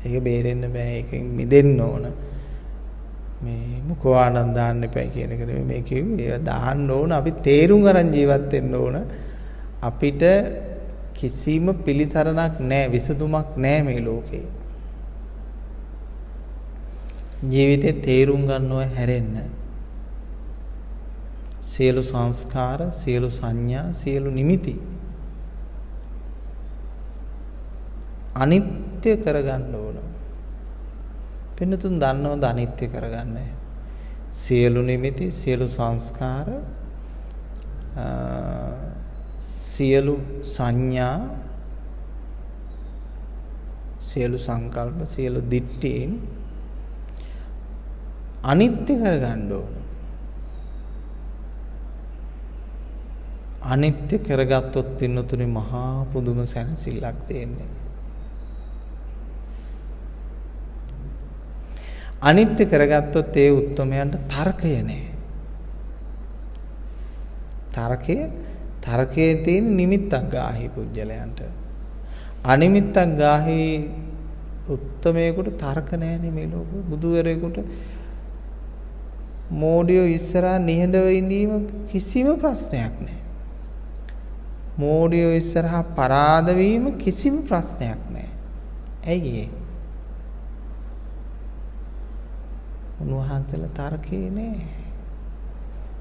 ඒක බේරෙන්න බෑ. ඒකෙන් මිදෙන්න ඕන. මේ මුඛවාඩම් දාන්න එපා කියන එක නෙමෙයි මේ කිව්වේ. ඒවා දාන්න ඕන. අපි තේරුම් අරන් ජීවත් වෙන්න ඕන. අපිට කිසිම පිළිසරණක් නැහැ, විසඳුමක් නැහැ මේ ලෝකේ. ජීවිතේ තේරුම් ගන්නව හැරෙන්න. සියලු සංස්කාර, සියලු සංඥා, සියලු නිමිති අනිත්‍ය කරගන්න ඕන. පින්නතුන් දන්නවද අනිත්‍ය කරගන්න? සියලු නිමිති, සියලු සංස්කාර, සියලු සංඥා, සියලු සංකල්ප, සියලු දිට්ඨීන් අනිත්‍ය කරගන්න ඕන. අනිත්‍ය කරගත්තොත් පින්නතුනේ මහා පුදුම සැනසෙල්ලක් තියෙන්නේ. අනිත්‍ය කරගත්තොත් ඒ උත්තමයන්ට තර්කය නැහැ. තර්කයේ තියෙන නිමිත්තක් ගාහි පුජ්‍යලයන්ට. අනිමිත්තක් ගාහි උත්තමයෙකුට තර්ක නැහැනේ මේ ලෝකෙ. බුදුවරයෙකුට මෝඩියෝ ඉස්සරහා නිහඬව ඉඳීම කිසිම ප්‍රශ්නයක් නැහැ. මෝඩියෝ ඉස්සරහා පරාද වීම කිසිම ප්‍රශ්නයක් නැහැ. ඇයි ඒ? උන්වහන්සේලා තර්කේ නැහැ.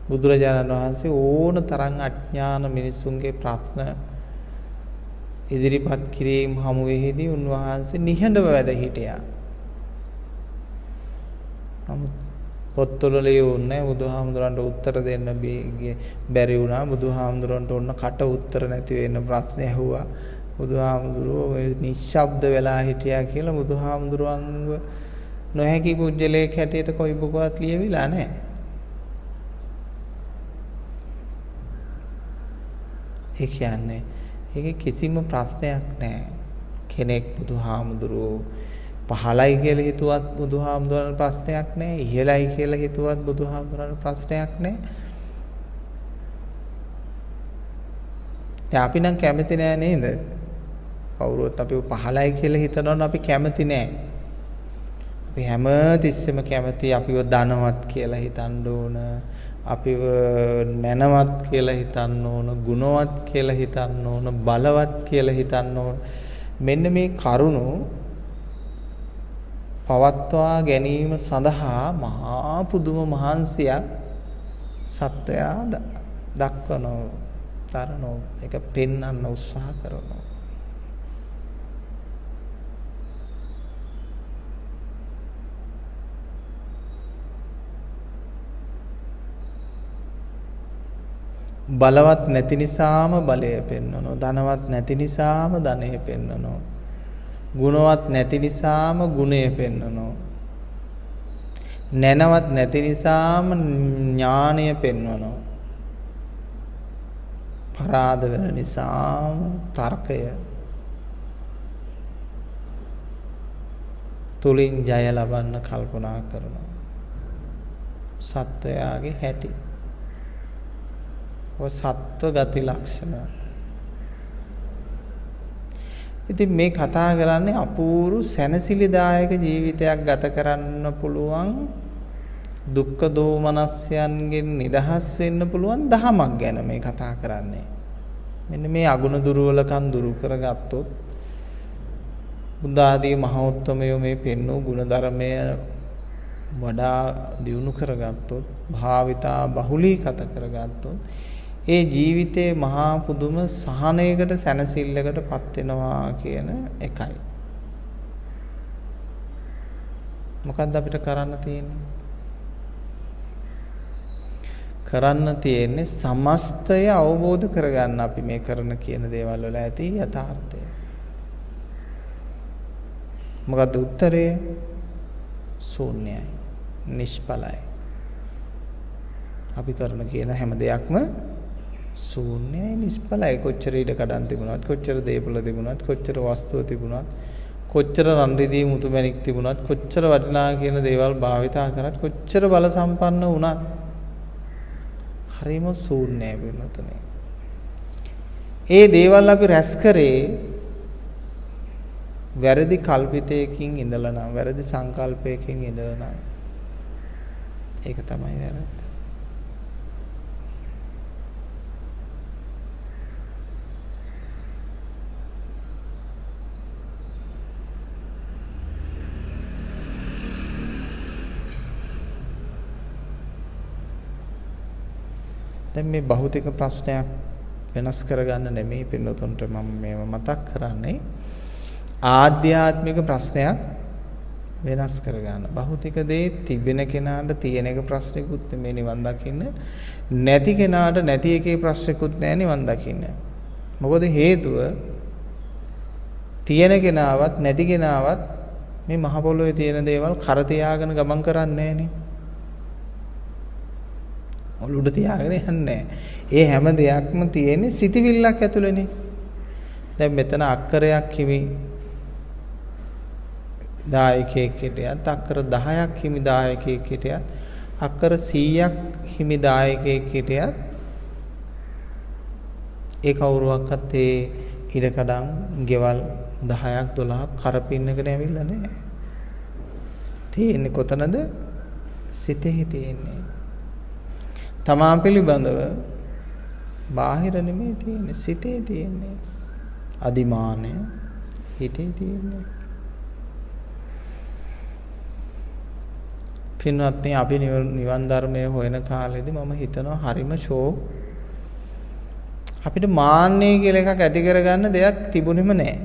බුදුරජාණන් වහන්සේ ඕන තරම් අඥාන මිනිසුන්ගේ ප්‍රශ්න ඉදිරිපත් කිරීම හමුවේදී උන්වහන්සේ නිහඬව වැඩ හිටියා. නමුත් පොත්වල ලියුන්නේ බුදුහාමුදුරන්ට උත්තර දෙන්න බැරි වුණා. බුදුහාමුදුරන්ට ඔන්න කට උත්තර නැති වෙන ප්‍රශ්න ඇහුවා. බුදුහාමුදුරුවෝ නිශ්ශබ්ද වෙලා හිටියා කියලා බුදුහාමුදුරුවන්ව නොහැකි පුජ්‍යලයක් හැටියට කොයි බොකවත් ලියවිලා නැහැ. ඒ කියන්නේ ඒකේ කිසිම ප්‍රශ්නයක් නැහැ. කෙනෙක් බුදුහාමුදුරුවෝ පහළයි කියලා හිතුවත් බුදුහාමුදුරන්ට ප්‍රශ්නයක් නැහැ. ඉහළයි කියලා හිතුවත් බුදුහාමුදුරන්ට ප්‍රශ්නයක් නැහැ. අපි නම් කැමති නෑ නේද? කවුරුත් අපිව පහළයි කියලා හිතනවනම් අපි කැමති නෑ. අපි හැම තිස්සෙම කැමති අපිව ධනවත් කියලා හිතන්න ඕන. අපිව නැනවත් කියලා හිතන්න ඕන. ගුණවත් කියලා හිතන්න ඕන. බලවත් කියලා හිතන්න ඕන. මෙන්න මේ කරුණු පවත්වා ගැනීම සඳහා මහා පුදුම මහන්සියක් සත්වයා දක්වනවා. තරනෝ ඒක පෙන්වන්න උත්සාහ කරනවා. බලවත් නැති නිසාම බලය පෙන්වනවා. ධනවත් නැති නිසාම ධනය පෙන්වනවා. ගුණවත් නැති නිසාම ගුණය පෙන්වනවා. නැනවත් නැති නිසාම ඥානය පෙන්වනවා. පරාද වෙන නිසාම තර්කය තුලින් ජය ලබන්න කල්පනා කරනවා. සත්වයාගේ හැටි. ඔය සත්ව ගති ලක්ෂණ. ඉතින් මේ කතා කරන්නේ අපූර්ව සැනසිලිදායක ජීවිතයක් ගත කරන්න පුළුවන්, දුක්ඛ දෝමනස්යන්ගෙන් නිදහස් වෙන්න පුළුවන් දහමක් ගැන මේ කතා කරන්නේ. මෙන්න මේ අගුණ දුර්වලකම් දුරු කරගත්තොත් බුද්ධ ආදී මහෞත්තමයෝ මේ පෙන්වූ ගුණ ධර්මය වඩා දියුණු කරගත්තොත්, භාවිතා බහුලීගත කරගත්තොත් ඒ ජීවිතේ මහා පුදුම සහනයකට සැනසෙල්ලකටපත් වෙනවා කියන එකයි. මොකක්ද අපිට කරන්න තියෙන්නේ? කරන්න තියෙන්නේ සමස්තය අවබෝධ කරගන්න අපි මේ කරන කියන දේවල් වල ඇති යථාර්ථය. මොකද්ද උත්තරය? ශූන්‍යයි, නිෂ්ඵලයි. අපි කරන කියන හැම දෙයක්ම ශූන්‍යයි, නිෂ්ඵලයි. කොච්චර ඉඩ කඩන් තිබුණත්, කොච්චර දේපල තිබුණත්, කොච්චර වස්තුව තිබුණත්, කොච්චර රන් රිදී මුතු මැණික් තිබුණත්, කොච්චර වටිනා කියන දේවල් භාවිතා කරත්, කොච්චර බල සම්පන්න වුණත් හරිම ශූන්‍යයි වෙනතුනේ. ඒ දේවල් අපි රැස් කරේ වැරදි කල්පිතයකින් ඉඳලා නම්, වැරදි සංකල්පයකින් ඉඳලා නම්. ඒක තමයි වැරද්ද. දැන් මේ භෞතික ප්‍රශ්නයක් වෙනස් කරගන්න නෙමෙයි පින්නතුන්ට මම මේව මතක් කරන්නේ. ආධ්‍යාත්මික ප්‍රශ්නයක් වෙනස් කරගන්න. භෞතික දේ තිබෙන කෙනාට තියෙන එක ප්‍රශ්නයකුත් නෙමෙයි නිවන් දකින්න. නැති කෙනාට නැති එකේ ප්‍රශ්නයකුත් නැහැ නිවන් දකින්න. මොකද හේතුව තියෙන කෙනාවත් නැති කෙනාවත් මේ මහ පොළොවේ තියෙන දේවල් කර තියාගෙන ගමන් කරන්නේ නැහනේ. ඔළුඩ තියාගෙන යන්නේ. ඒ හැම දෙයක්ම තියෙන්නේ සිතිවිල්ලක් ඇතුළේනේ. දැන් මෙතන අක්කරයක් හිමි දායකයෙක් හිටියත්, අක්කර 10ක් හිමි දායකයෙක් හිටියත්, අක්කර 100ක් හිමි දායකයෙක් හිටියත් ඒ කවුරුවක්වත් ඒ ඉඩකඩම් ගෙවල් 10ක් 12ක් කරපින්නගෙන ඇවිල්ලා නැහැ. තියෙන්නේ කොතනද? සිතේ තියෙන්නේ. තමා පිළිබඳව බාහිර නෙමෙයි තියෙන්නේ, සිතේ තියෙන්නේ. අදිමානය හිතේ තියෙන්නේ. පින්වත්නි, අපි නිවන් ධර්මයේ හොයන කාලෙදී මම හිතනවා හරිම ෂෝක්. අපිට මාන්නය කියලා එකක් ඇති කරගන්න දෙයක් තිබුණෙම නැහැ.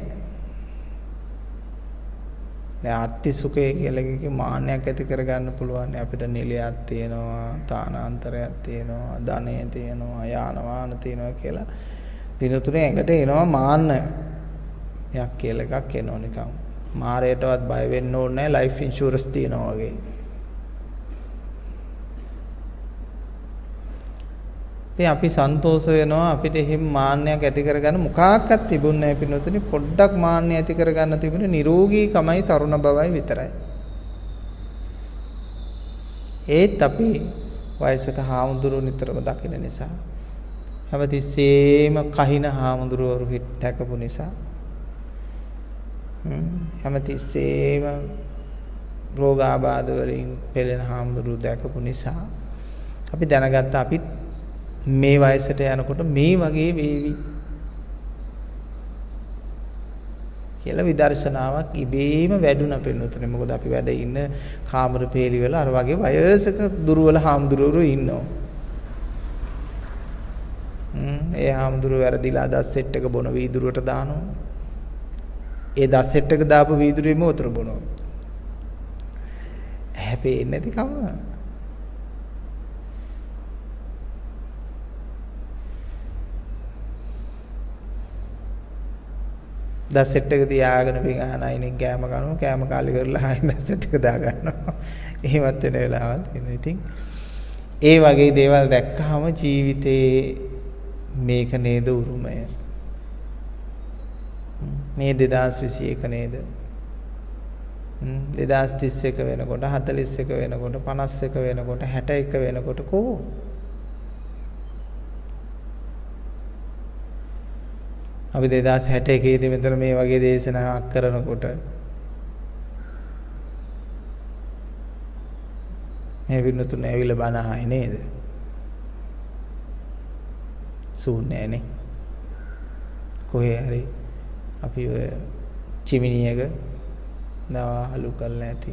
දැන් අත්ති සුඛය කියලා එකකින් මාන්නයක් ඇති කරගන්න පුළුවන්. අපිට නිලයක් තියෙනවා, තානාන්තරයක් තියෙනවා, ධනය තියෙනවා, යාන වාහන තියෙනවා කියලා දිනතුනේ ඇඟට එනවා මාන්නයක් කියලා එකක් එනවා නිකන්. මාරයටවත් බය වෙන්න ඕනේ නැහැ, ලයිෆ් ඉන්ෂුරන්ස් තියෙනවා වගේ. ඉතින් අපි සන්තෝෂ වෙනවා අපිට එහෙම මාන්නයක් ඇති කරගන්න මොකක්වත් තිබුණ නැහැ පින්නතුනි. පොඩ්ඩක් මාන්නය ඇති කරගන්න තිබුණේ නිරෝගීකමයි තරුණ බවයි විතරයි. ඒත් අපි වයසක හාමුදුරුවෝ නිතරම දකින නිසා, හැමතිස්සෙම කහින හාමුදුරුවෝ දැකපු නිසා, හැමතිස්සෙම රෝගාබාධ වලින් පෙළෙන හාමුදුරුවෝ දැකපු නිසා අපි දැනගත්ත අපිත් මේ වයසට යනකොට මේ වගේ වේවි කියලා විදර්ශනාවක් ඉබේම වැඩුණා පින්නතුනේ. මොකද අපි වැඩ ඉන්න කාමර පේලි වල අර වගේ වයසක දුර්වල හාමුදුරුවෝ ඉන්නවා. ඒ හාමුදුරුවෝ වැරදිලා දස් සෙට් එක බොන වීදුරුවට දානවා. ඒ දස් සෙට් එක දාපු වීදුරුවේම උතර බොනවා. හැපෙන්නේ නැති කම. දස් සෙට් එක තියාගෙන පිඟාන අයිනෙන් කෑම කනවා, කෑම කාලි කරලා ආයෙ දස් සෙට් එක දා ගන්නවා. එහෙමත් වෙන වෙලාවක් තියෙනවා. ඉතින් ඒ වගේ දේවල් දැක්කහම ජීවිතේ මේක නේද උරුමය. මේ 2021 නේද? 2031 වෙනකොට, 41 වෙනකොට, 51 වෙනකොට, 61 වෙනකොට කොහොම අපි 2061 දී මෙතන මේ වගේ දේශනාවක් කරනකොට මේ වින්නතුන් ඇවිල්ලා බණ අහයි නේද? ශූන්‍යනේ. කොහේ හරි අපි ඔය චිමිනියක දවාලු කරලා ඇති.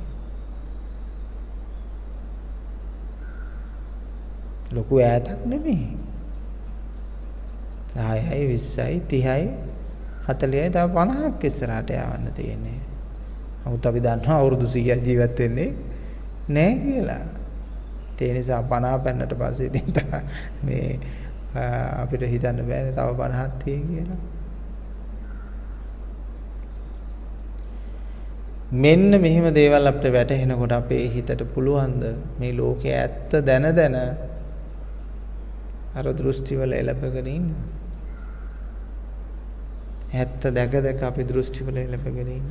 ලොකු ඈතක් නෙමෙයි. 10යි 20යි 30යි 40යි තව 50ක් ඉස්සරහට යවන්න තියෙන්නේ. නමුත් අපි දන්නවා අවුරුදු 100ක් ජීවත් වෙන්නේ නැහැ කියලා. ඒ නිසා 50 පෙන්නට පස්සේ ඉතින් මේ අපිට හිතන්න බෑනේ තව 50ක් තියෙයි කියලා. මෙන්න මෙහෙම දේවල් අපිට වැටහෙනකොට අපේ හිතට පුළුවන්ද මේ ලෝකයේ ඇත්ත දැන දැන අර දෘෂ්ටි වල එළඹගෙන ඉන්න? ඇත්ත දැක දැක අපි දෘෂ්ටි වල එළඹගෙන ඉන්න.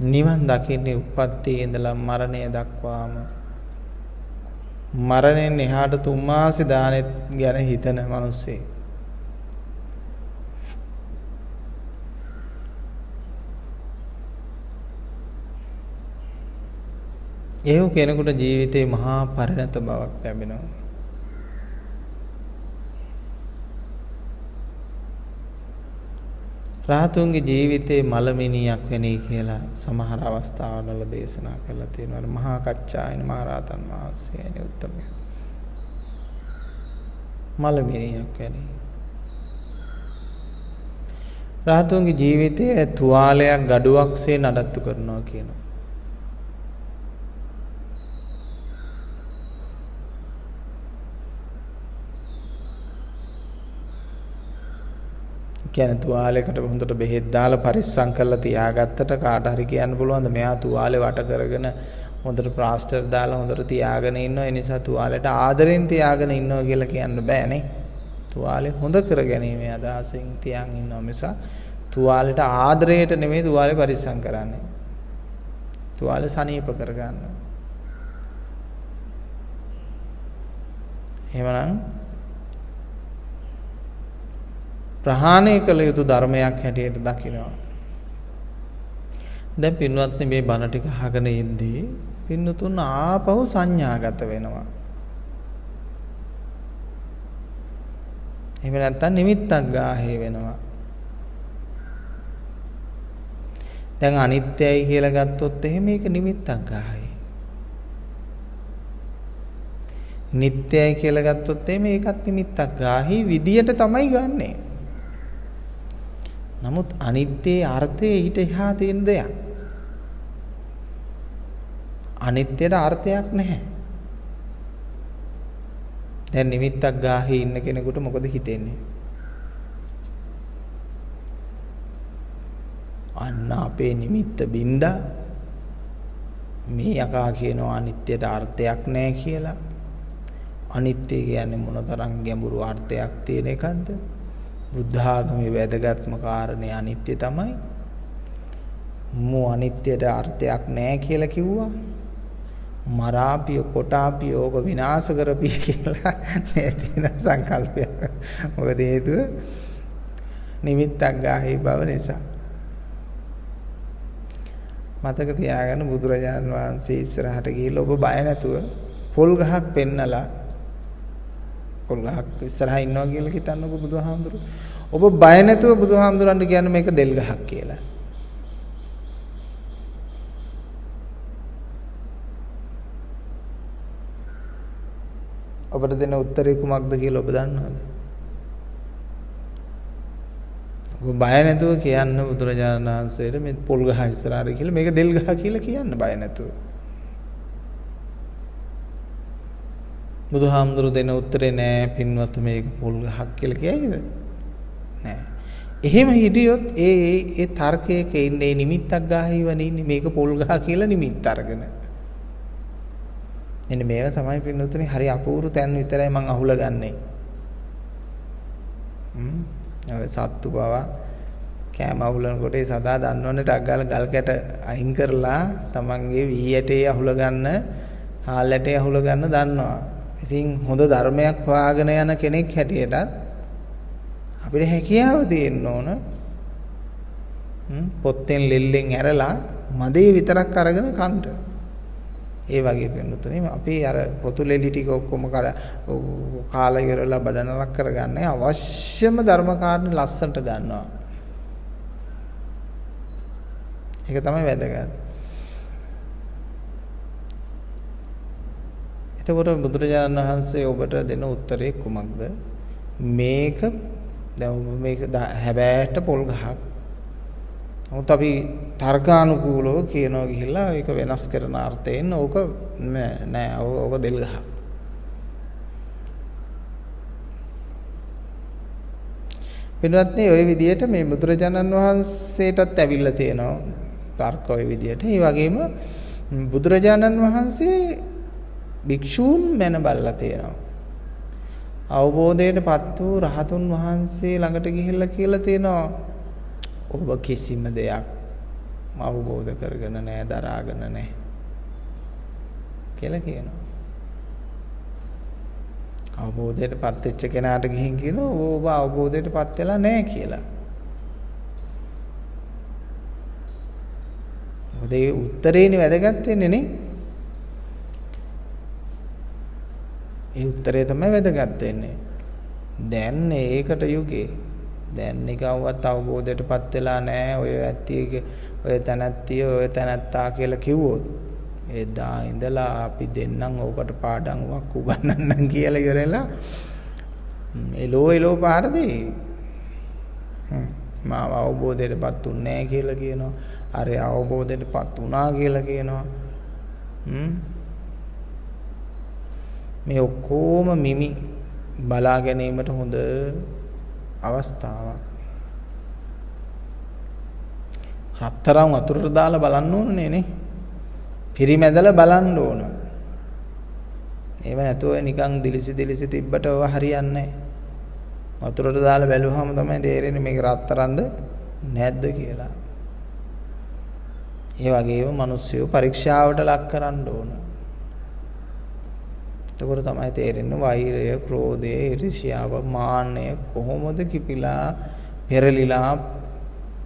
නිවන් දකින්නේ උප්පත්තියේ ඉඳලා මරණය දක්වාම. මරණයෙන් එහාට තුන් මාසේ දානෙත් ගැන හිතන මිනිස්සේ. ඒ කෙනෙකුට ජීවිතේ මහා පරිණත බවක් ලැබෙනවා. රාතුන්ගේ ජීවිතේ මලමිනියක් වෙන්නේ කියලා සමහර අවස්ථාවල දේශනා කරලා තියෙනවා. මහා කච්චායන මහ රහතන් වහන්සේනේ උත්තමයා. මලමිනියක් වෙන්නේ. රාතුන්ගේ ජීවිතයේ තුවාලයක් gaduwakසේ නඩත්තු කරනවා කියනවා. කියන්නේ තුවාලයකට හොඳට බෙහෙත් දාලා පරිස්සම් කරලා තියාගත්තට කාට හරි කියන්න පුළුවන්ද මෙයා තුවාලේ වට කරගෙන හොඳට ප්ලාස්ටර් දාලා හොඳට තියාගෙන ඉන්නවා. ඒ නිසා තුවාලෙට ආදරෙන් තියාගෙන ඉන්නවා කියලා කියන්න බෑනේ. තුවාලේ හොඳ කරගැනීමේ අදහසින් තියන් ඉන්නවා මිස තුවාලෙට ආදරයට නෙමෙයි තුවාලේ පරිස්සම් කරන්නේ. තුවාලේ සනීප කරගන්න. එහෙමනම් ප්‍රහාණය කළ යුතු ධර්මයක් හැටියට දකිනවා. දැන් පින්වත්නි මේ බණ ටික අහගෙන ඉඳී පින්නතුන් ආපහු සංඥාගත වෙනවා. එහෙම නැත්නම් නිමිත්තක් ගාහේ වෙනවා. දැන් අනිත්‍යයි කියලා ගත්තොත් එහෙම මේක නිමිත්තක් ගාහේ. නිට්ටයයි කියලා ගත්තොත් එහෙම ඒකත් නිමිත්තක් ගාහේ විදියට තමයි ගන්නෙ. නමුත් අනිත්‍යයේ අර්ථය ඊට එහා තියෙන දෙයක්. අනිත්‍යයට අර්ථයක් නැහැ. දැන් නිමිත්තක් ගාහේ ඉන්න කෙනෙකුට මොකද හිතෙන්නේ? අන්න අපේ නිමිත්ත බින්දා මේ යකා කියනවා අනිත්‍යයට අර්ථයක් නැහැ කියලා. අනිත්‍ය කියන්නේ මොනතරම් ගැඹුරු අර්ථයක් තියෙන එකක්ද? බුද්ධ ආගමේ වැදගත්ම කාරණේ අනිත්‍ය තමයි. අනිත්‍යයට අර්ථයක් නැහැ කියලා කිව්වා. මරාපිය කොටාපිය ඕක විනාශ කරපිය කියලා මේ තියෙන සංකල්පය. මොකද හේතුව නිමිත්තක් ගාහේ බව නිසා. මතක තියාගන්න බුදුරජාණන් වහන්සේ ඉස්සරහට ගිහිල්ලා ඔබ බය නැතුව පොල් ගහක් පෙන්නලා පොල් ගහක් ඉස්සරහා ඉන්නවා කියලා හිතන්නකෝ බුදුහාමුදුරු. ඔබ බය නැතුව බුදුහාමුදුරන්ට කියන්න මේක දෙල් ගහක් කියලා. ඔබට දෙන උත්තරේ කුමක්ද කියලා ඔබ දන්නවද? ඔබ බය නැතුව කියන්න බුදුරජාණන් වහන්සේට මේ පොල් ගහ ඉස්සරහට කියලා මේක දෙල් ගහ කියලා කියන්න බය නැතුව. බුදුහාමුදුරු දෙන උත්තරේ නෑ පින්වත් මේක පොල් ගහක් කියලා කියයිද? නෑ. එහෙම හිටියොත් ඒ තර්කයක ඉන්නේ නිමිත්තක් ගාහිවනේ ඉන්නේ මේක පොල් ගහ කියලා නිමිත්ත අරගෙන. මෙන්න මේක තමයි පින්වතුනි හරි අපූර්ව තැන් විතරයි මම අහුලා ගන්නෙ. සත්තු බව කෑම අහුලනකොට ඒ සදා දන්නවනේ ටක් ගාලා ගල් කැට අයින් කරලා තමන්ගේ වී ඇටේ අහුලා ගන්න, හාල් ඇටේ අහුලා ගන්න දන්නවා. ඉතින් හොඳ ධර්මයක් හොයාගෙන යන කෙනෙක් හැටියටත් අපිට හැකියාව තියෙන්න ඕන. පොත්තෙන් ලෙල්ලෙන් ඇරලා මදේ විතරක් අරගෙන කන්න. ඒ වගේ වෙනුතුනේ අපි අර පොතු ලෙලි ටික ඔක්කොම කාලා ඉවරලා බඩනරක් කරගන්නේ අවශ්‍යම ධර්ම කාරණේ ලස්සනට ගන්නවා. ඒක තමයි වැදගත්. එතකොට බුදුරජාණන් වහන්සේ ඔබට දෙන උත්තරේ කුමක්ද? මේක දැන් මේක හැබෑට පොල් ගහක්. නමුත් අපි තර්කානුකූලව කියනවා ගිහිල්ලා ඒක වෙනස් කරන අර්ථයෙන් ඕක නෑ ඕක දෙල් ගහ. පින්වත්නි ওই විදිහට මේ බුදුරජාණන් වහන්සේටත් ඇවිල්ලා තියෙනවා තර්ක ওই විදිහට. ඒ වගේම බුදුරජාණන් වහන්සේ භික්ෂූන් මැන බල්ලා තියෙනවා. අවබෝධයටපත් වූ රහතුන් වහන්සේ ළඟට ගිහිල්ලා කියලා තියෙනවා ඔබ කිසිම දෙයක් අවබෝධ කරගෙන නැහැ, දරාගෙන නැහැ කියලා කියනවා. අවබෝධයටපත් වෙච්ච කෙනාට ගිහින් කියනවා ඔබ අවබෝධයටපත් වෙලා නැහැ කියලා. මොකද ඒ උත්තරේනේ වැදගත් වෙන්නේ නේ. ඒ උත්තරේ තමයි වැදගත් වෙන්නේ. දැන් ඒකට යුගේ දැන් නිකවවත් අවබෝධයටපත් වෙලා නැහැ ඔය ඇත්තියගේ ඔය තනත්තිය ඔය තනත්තා කියලා කිව්වොත් එදා ඉඳලා අපි දෙන්නම් ඕකට පාඩම්වක් උගන්වන්නම් කියලා ඉවරලා එලෝ පාර දෙයි. මාව අවබෝධයටපත් උන්නේ නැහැ කියලා කියනවා. අර අවබෝධයටපත් වුණා කියලා කියනවා. මේ ඔක්කොම මිමි බලා ගැනීමට හොඳ අවස්ථාවක්. රත්තරන් වතුරට දාලා බලන්න ඕනේ නේ. පිරිමැදලා බලන්න ඕන. ඒව නැතුව නිකන් දිලිසි තිබ්බට ඔය හරියන්නේ නැහැ. වතුරට දාලා බැලුවාම තමයි තේරෙන්නේ මේක රත්තරන්ද නැද්ද කියලා. ඒ වගේම මිනිස්සු පරීක්ෂාවට ලක් කරන්න ඕන. එතකොට තමයි තේරෙන්නේ වෛරය, ක්‍රෝධය, ඊර්ෂ්‍යාව, මාන්නය කොහොමද කිපිලා, පෙරලිලා,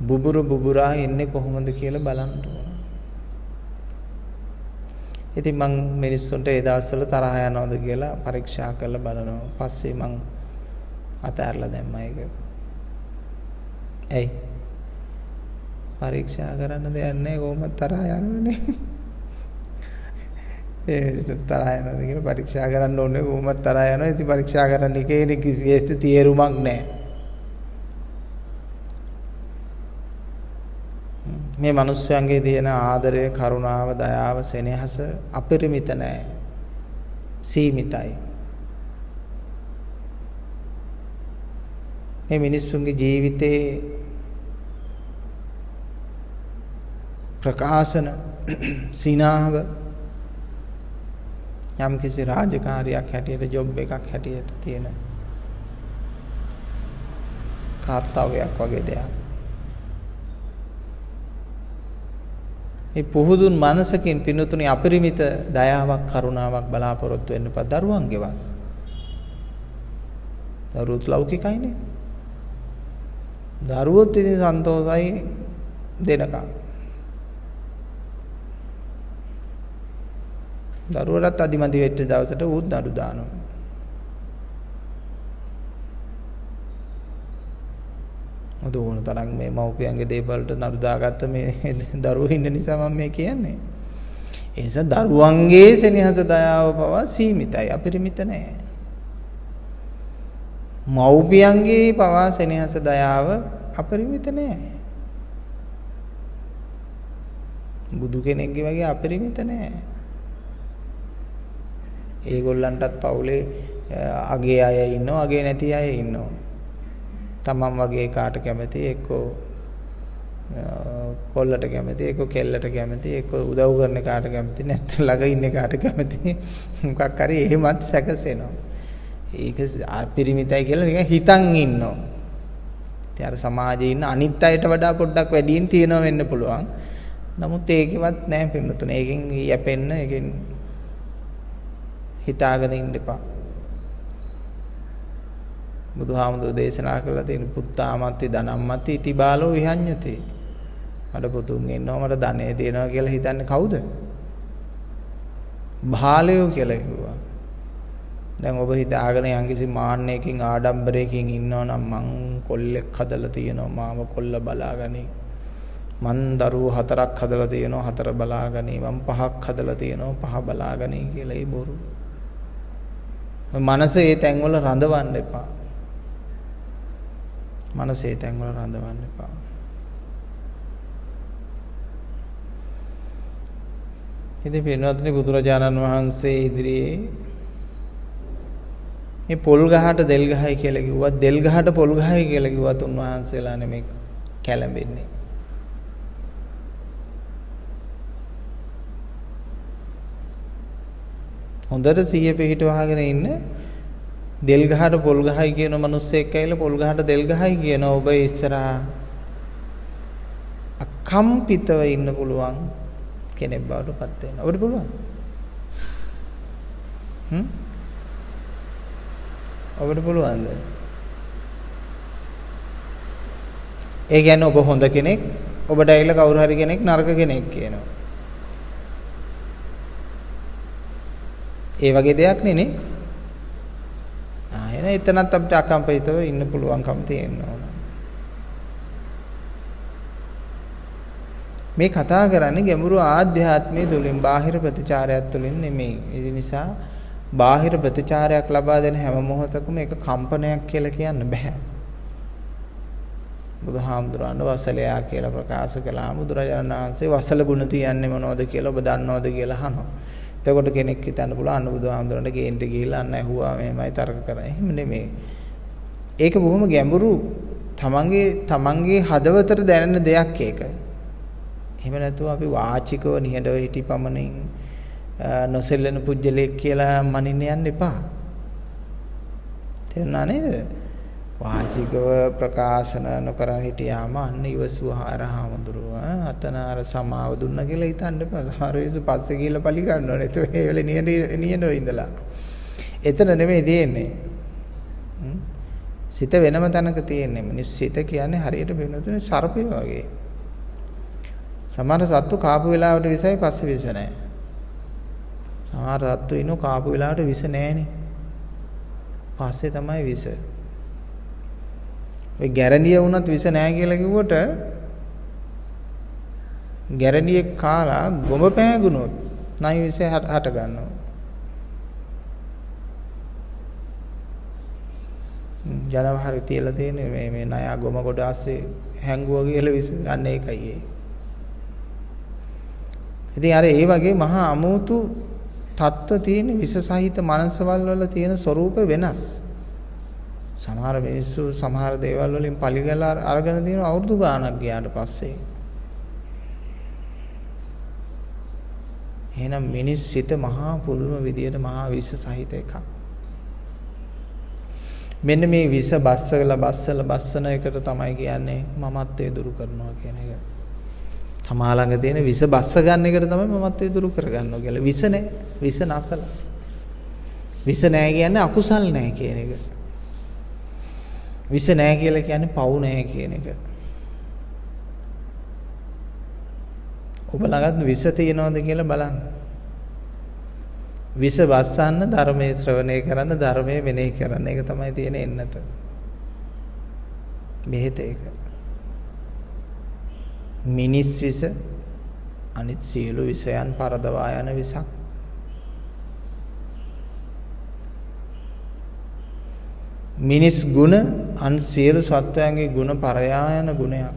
බුබුරා එන්නේ කොහොමද කියලා බලන්න ඕන. ඉතින් මං මිනිස්සුන්ට ඒ දවස්වල තරහ යනවද කියලා පරීක්ෂා කරලා බලනවා. පස්සේ මං අතහැරලා දැම්මා ඒක. ඇයි? පරීක්ෂා කරන්න දෙයක් නැහැ කොහොමද තරහ යනවනේ. තරහ යනවාද කියලා පරීක්ෂා කරන්න ඕනේ කොහොමද තරහ යනවා. ඉතින් පරීක්ෂා කරන්න එකේ කිසිසේත් තීරුමක් නැහැ. මේ මිනිස්යන්ගේ තියෙන ආදරය, කරුණාව, දයාව, සෙනෙහස අපරිමිත නැහැ. සීමිතයි. මේ මිනිස්සුන්ගේ ජීවිතේ ප්‍රකාශන සිනාව යම් කිසි රාජකාරියක් හැටියට ජොබ් එකක් හැටියට තියෙන කාර්යයක් වගේ දෙයක්. මේ පුහුදුන් මනසකින් පිනුතුනි අපරිමිත දයාවක් කරුණාවක් බලාපොරොත්තු වෙන්න පද දරුවන්ගේවත්. දරුවොත් ලෞකිකයිනේ. දරුවොත් ඉතින් සන්තෝෂයි දෙනකම්. දරුවටත් අදිමදි වෙච්ච දවසට ඌත් නඩු දානවා. මොකද ඕන තරම් මේ මව්පියන්ගේ දේපලට නඩු දාගත්ත මේ දරුවෝ ඉන්න නිසා මම මේ කියන්නේ. ඒ නිසා දරුවන්ගේ සෙනෙහස දයාව පවා සීමිතයි, අපරිමිත නැහැ. මව්පියන්ගේ පවා සෙනෙහස දයාව අපරිමිත නැහැ. බුදු කෙනෙක්ගේ වගේ අපරිමිත නැහැ. ඒගොල්ලන්ටත් පවුලේ අගේ අය ඉන්නවා, අගේ නැති අය ඉන්නවා. තමන් වගේ කාට කැමති, එක්කෝ කොල්ලට කැමති, එක්කෝ කෙල්ලට කැමති, එක්කෝ උදව් කරන කාට කැමති, නැත්නම් ළඟ ඉන්න කාට කැමති. මොකක් හරි එහෙමත් සැකසෙනවා. ඒක අපරිමිතයි කියලා නිකන් හිතන් ඉන්නවා. ඉතින් අර සමාජයේ ඉන්න අනිත් අයට වඩා පොඩ්ඩක් වැඩියෙන් තියෙනවා වෙන්න පුළුවන්. නමුත් ඒකෙවත් නැහැ පින්නතුනේ. ඒකෙන් යැපෙන්න, ඒකෙන් හිතාගෙන ඉන්න එපා. බුදුහාමුදුරේ දේශනා කළා තියෙන පුත්තාමත්ති ධනම්මත්ති ඉති බාලෝ විහඤ්ඤති. මට පුතුන් ඉන්නවා, මට ධනෙ තියෙනවා කියලා හිතන්නේ කවුද? බාලයෝ කියලා කිව්වා. දැන් ඔබ හිතාගෙන යම්කිසි මාන්නයකින් ආඩම්බරයකින් ඉන්නවා නම් මං කොල්ලෙක් හදලා තියෙනවා, මාව කොල්ල බලාගනි. මං දරුවෝ 4ක් හදලා තියෙනවා, 4 බලාගනි. මං 5ක් හදලා තියෙනවා, 5 බලාගනි කියලා ඒ බොරු. මනස ඒ තැන්වල රඳවන්න එපා. මනසේ තැන්වල රඳවන්න එපා. ඉතින් පින්වත්නි බුදුරජාණන් වහන්සේ ඉදිරියේ මේ පොල් ගහට දෙල් ගහයි කියලා කිව්වත් දෙල් ගහට පොල් ගහයි කියලා කිව්වත් උන්වහන්සේලා නෙමෙයි කැළඹෙන්නේ. හොඳට සිහිය පිහිටවාගෙන ඉන්න දෙල් ගහට පොල් ගහයි කියන මිනිස්සෙක් ඇවිල්ලා පොල් ගහට දෙල් ගහයි කියන ඔබ ඉස්සරහා අකම්පිතව ඉන්න පුළුවන් කෙනෙක් බවට පත් වෙනවා. ඔබට පුළුවන්? ඔබට පුළුවන්ද? ඒ කියන්නේ ඔබ හොඳ කෙනෙක්, ඔබට ඇවිල්ලා කවුරු හරි කෙනෙක් නරක කෙනෙක් කියනවා. ඒ වගේ දෙයක් නෙනේ. එහෙනම් එතනත් අපිට අකම්පිතව ඉන්න පුළුවන්කම තියෙනවා. මේ කතා කරන්නේ ගැඹුරු ආධ්‍යාත්මයේ තුලින් බාහිර ප්‍රතිචාරයක් තුලින් නෙමෙයි. ඒ නිසා බාහිර ප්‍රතිචාරයක් ලබා දෙන හැම මොහොතකම ඒක කම්පනයක් කියලා කියන්න බෑ. බුදුහාමුදුරන් වසලයා කියලා ප්‍රකාශ කළා. බුදුරජාණන් වහන්සේ වසල ගුණ තියන්නේ මොනවද කියලා ඔබ දන්නවද කියලා අහනවා. එතකොට කෙනෙක් හිතන්න පුළුවන් අන්න බුදුහාමුදුරන්ට ගේන්ද ගිහිල්ලා අන්න ඇහුවා මෙහෙමයි තර්ක කරා. එහෙම නෙමෙයි. ඒක බොහොම ගැඹුරු තමන්ගේ හදවතට දැනෙන දෙයක් ඒක. එහෙම නැතුව අපි වාචිකව නිහඬව හිටි පමණින් නොසෙල්ලෙන පුජ්‍යලෙක් කියලා මනින්න යන්න එපා. තේරුණා නේද? වාචිකව ප්‍රකාශන නොකර හිටියාම අන්න ඉවසුවාර හාමුදුරුව අතන අර සමාව දුන්න කියලා හිතන්න එපා. සමහර විට පස්සේ ගිහලා පලි ගන්න ඕනේ. ඒක ඒ වෙලේ නියඬව ඉඳලා. එතන නෙමෙයි තියෙන්නේ. සිත වෙනම තැනක තියෙන්නේ. මිනිස් සිත කියන්නේ හරියට වෙනතුනේ සර්පය වගේ. සමහර සත්තු කාපු වෙලාවට විසයි පස්සේ විස නැහැ. සමහර සත්තු ඉන්නෝ කාපු වෙලාවට විස නැහැනේ. පස්සේ තමයි විස. ඔය ගැරන්ඩිය වුණත් විස නැහැ කියලා කිව්වට ගැරන්ඩියෙක් කාලා ගොඹ පෑගුණොත් නයි විස හට ගන්නවා. ජනවහරි තියලා තියෙන මේ ණය ගොම කොට ASCII හැංගුවා කියලා විස ගන්න එකයි ඒ. ඉතින් අර ඒ වගේ මහා අමුතු තත්ත්ව තියෙන විස සහිත මනසවල් වල තියෙන ස්වરૂප වෙනස්. සමහර මිනිස්සු සමහර දේවල් වලින් පලිගලා අරගෙන තියෙන අවුරුදු ගාණක් ගියාට පස්සේ. එහෙනම් මිනිස් සිත මහා පුදුම විදියට මහා විස සහිත එකක්. මෙන්න මේ විස බස්සන එකට තමයි කියන්නේ මමත්වයේ දුරු කරනවා කියන එක. තමා ළඟ තියෙන විස බස්ස ගන්න එකට තමයි මමත්වයේ දුරු කරගන්නවා කියලා. විස නැහැ. විස නැසල. විස නැහැ කියන්නේ අකුසල් නැහැ කියන එක. විස නැහැ කියලා කියන්නේ පව් නැහැ කියන එක. ඔබ ළඟත් විස තියෙනවද කියලා බලන්න. විස බස්සන්න ධර්මයේ ශ්‍රවණය කරන්න ධර්මයේ මෙනෙහි කරන්න. ඒක තමයි තියෙන එන්නත. බෙහෙත ඒක. මිනිස් විස අනිත් සියලු විසයන් පරදවා යන විසක්. මිනිස් ගුණ අන් සියලු සත්වයන්ගේ ගුණ පරයා යන ගුණයක්.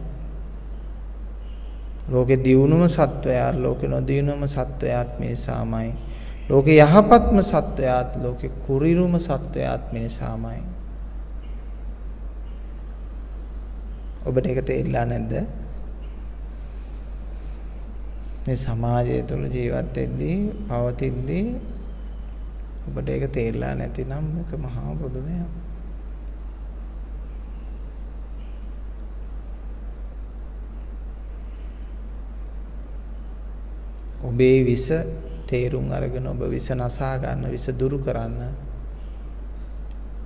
ලෝකේ දියුණුම සත්වයා ලෝකේ නොදියුණුම සත්වයාත් මේ සාමයි. ලෝකේ යහපත්ම සත්වයාත් ලෝකේ කුරිරුම සත්වයාත් මේ සාමයි. ඔබට ඒක තේරිලා නැද්ද? මේ සමාජය තුළ ජීවත් වෙද්දී පවතිද්දී ඔබට ඒක තේරිලා නැතිනම් මේක මහා පුදුමයක්. ඔබේ විස තේරුම් අරගෙන ඔබ විස නසා ගන්න විස දුරු කරන්න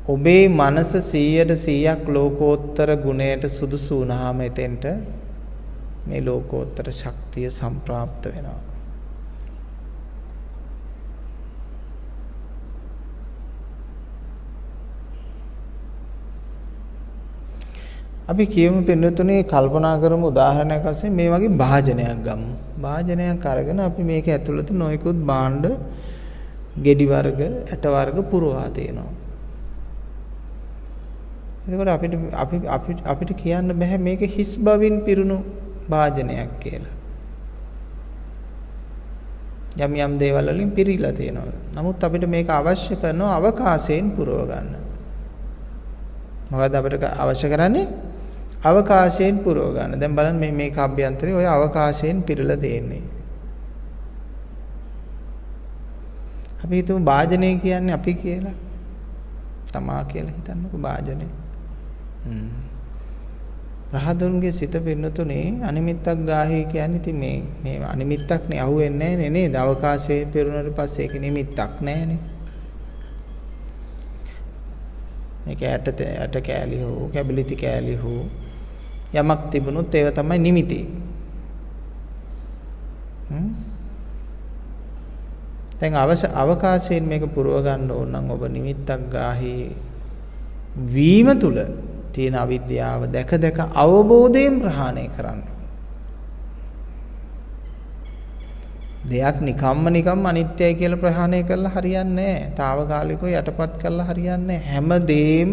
ඔබේ මනස 100% ලෝකෝත්තර ගුණයට සුදුසු වුණාම එතෙන්ට මේ ලෝකෝත්තර ශක්තිය සම්ප්‍රාප්ත වෙනවා. අපි කියමු පින්නතුනේ කල්පනා කරමු උදාහරණයක් වශයෙන් මේ වගේ භාජනයක් ගමු. භාජනයක් අරගෙන අපි මේක ඇතුළත නොයෙකුත් භාණ්ඩ ගෙඩි වර්ග, ඇට වර්ග පුරවා තියෙනවා. එතකොට අපිට කියන්න බෑ මේක හිස් බවින් පිරුණු භාජනයක් කියලා. යම් යම් දේවල් වලින් පිරීලා තියෙනවා. නමුත් අපිට මේක අවශ්‍ය කරන අවකාශයෙන් පුරව ගන්න. මොකද අපිට අවශ්‍ය කරන්නේ අවකාශයෙන් පුරව ගන්න. දැන් බලන්න මේක අභ්‍යන්තරේ ඔය අවකාශයෙන් පිරලා තියෙන්නේ. අපි හිතමු වාජනය කියන්නේ අපි කියලා. තමා කියලා හිතන්නකෝ වාජනය. රහතුන්ගේ සිත පින්නතුනේ අනිමිත්තක් ගාහේ කියන්නේ ඉතින් මේ අනිමිත්තක් නේ අහුවෙන්නේ නැහැ නේද? අවකාශයේ පිරුණාට පස්සේ ඒක නිමිත්තක් නැහැනේ. මේක ඇට කෑලි හෝ කැබිලිටි කෑලි හෝ යමක් තිබුණොත් ඒව තමයි නිමිති. දැන් අවකාශයෙන් මේක පුරව ගන්න ඕන නම් ඔබ නිමිත්තක් ගාහේ වීම තුල තියෙන අවිද්‍යාව දැක දැක අවබෝධයෙන් ප්‍රහාණය කරන්න. දෙයක් නිකම්ම අනිත්‍යයි කියලා ප්‍රහාණය කරලා හරියන්නේ නැහැ. తాවකාලිකව යටපත් කරලා හරියන්නේ නැහැ. හැමදේම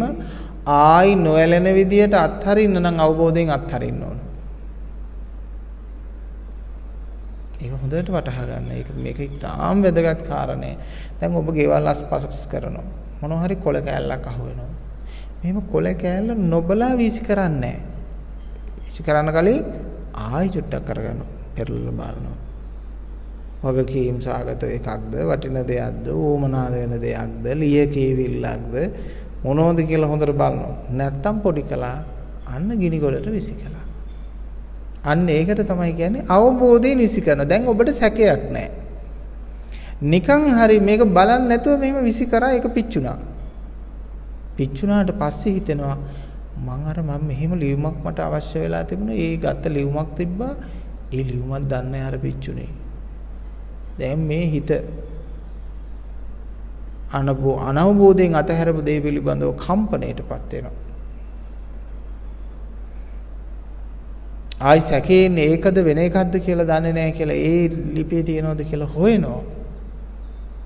ආයි නොයැලෙන විදියට අත්හරින්න නම් අවබෝධයෙන් අත්හරින්න ඕන. ඒක හොඳට වටහා ගන්න. මේක ඉතාම වැදගත් කාරණේ. දැන් ඔබ ගෙවල් අස්පස් කරනවා. මොනවා හරි කොළ කෑල්ලක් අහු වෙනවා. මෙහෙම කොළ කෑල්ල නොබලා වීසි කරන්නේ නැහැ. වීසි කරන්න කලින් ආයි චුට්ටක් කරගන්න. පෙරලලා බලනවා. වගකීම් සාගත එකක්ද වටින දෙයක්ද ඕමනා වෙන දෙයක්ද ලිය කීවිල්ලක්ද මොනවද කියලා හොඳට බලනවා. නැත්තම් පොඩි කළා අන්න ගිනි ගොඩට විසි කළා. අන්න ඒකට තමයි කියන්නේ අවබෝධයෙන් විසි කරනවා. දැන් ඔබට සැකයක් නැහැ. නිකන් හරි මේක බලන්න නැතුව මෙහෙම විසි කරා ඒක පිච්චුණා. පිච්චුණාට පස්සේ හිතෙනවා මම මෙහෙම ලියුමක් මට අවශ්‍ය වෙලා තිබුණා. ඒ ගත්ත ලියුමක් තිබ්බා. ඒ ලියුමක් දන්නේ අර පිච්චුනේ. දැන් මේ හිත අනවබෝධයෙන් අතහැරපු දේ පිළිබඳව කම්පණයටපත් වෙනවා. ආයි සැකේන ඒකද වෙන එකක්ද කියලා දන්නේ නැහැ කියලා ඒ ලිපියේ තියනවද කියලා හොයනවා.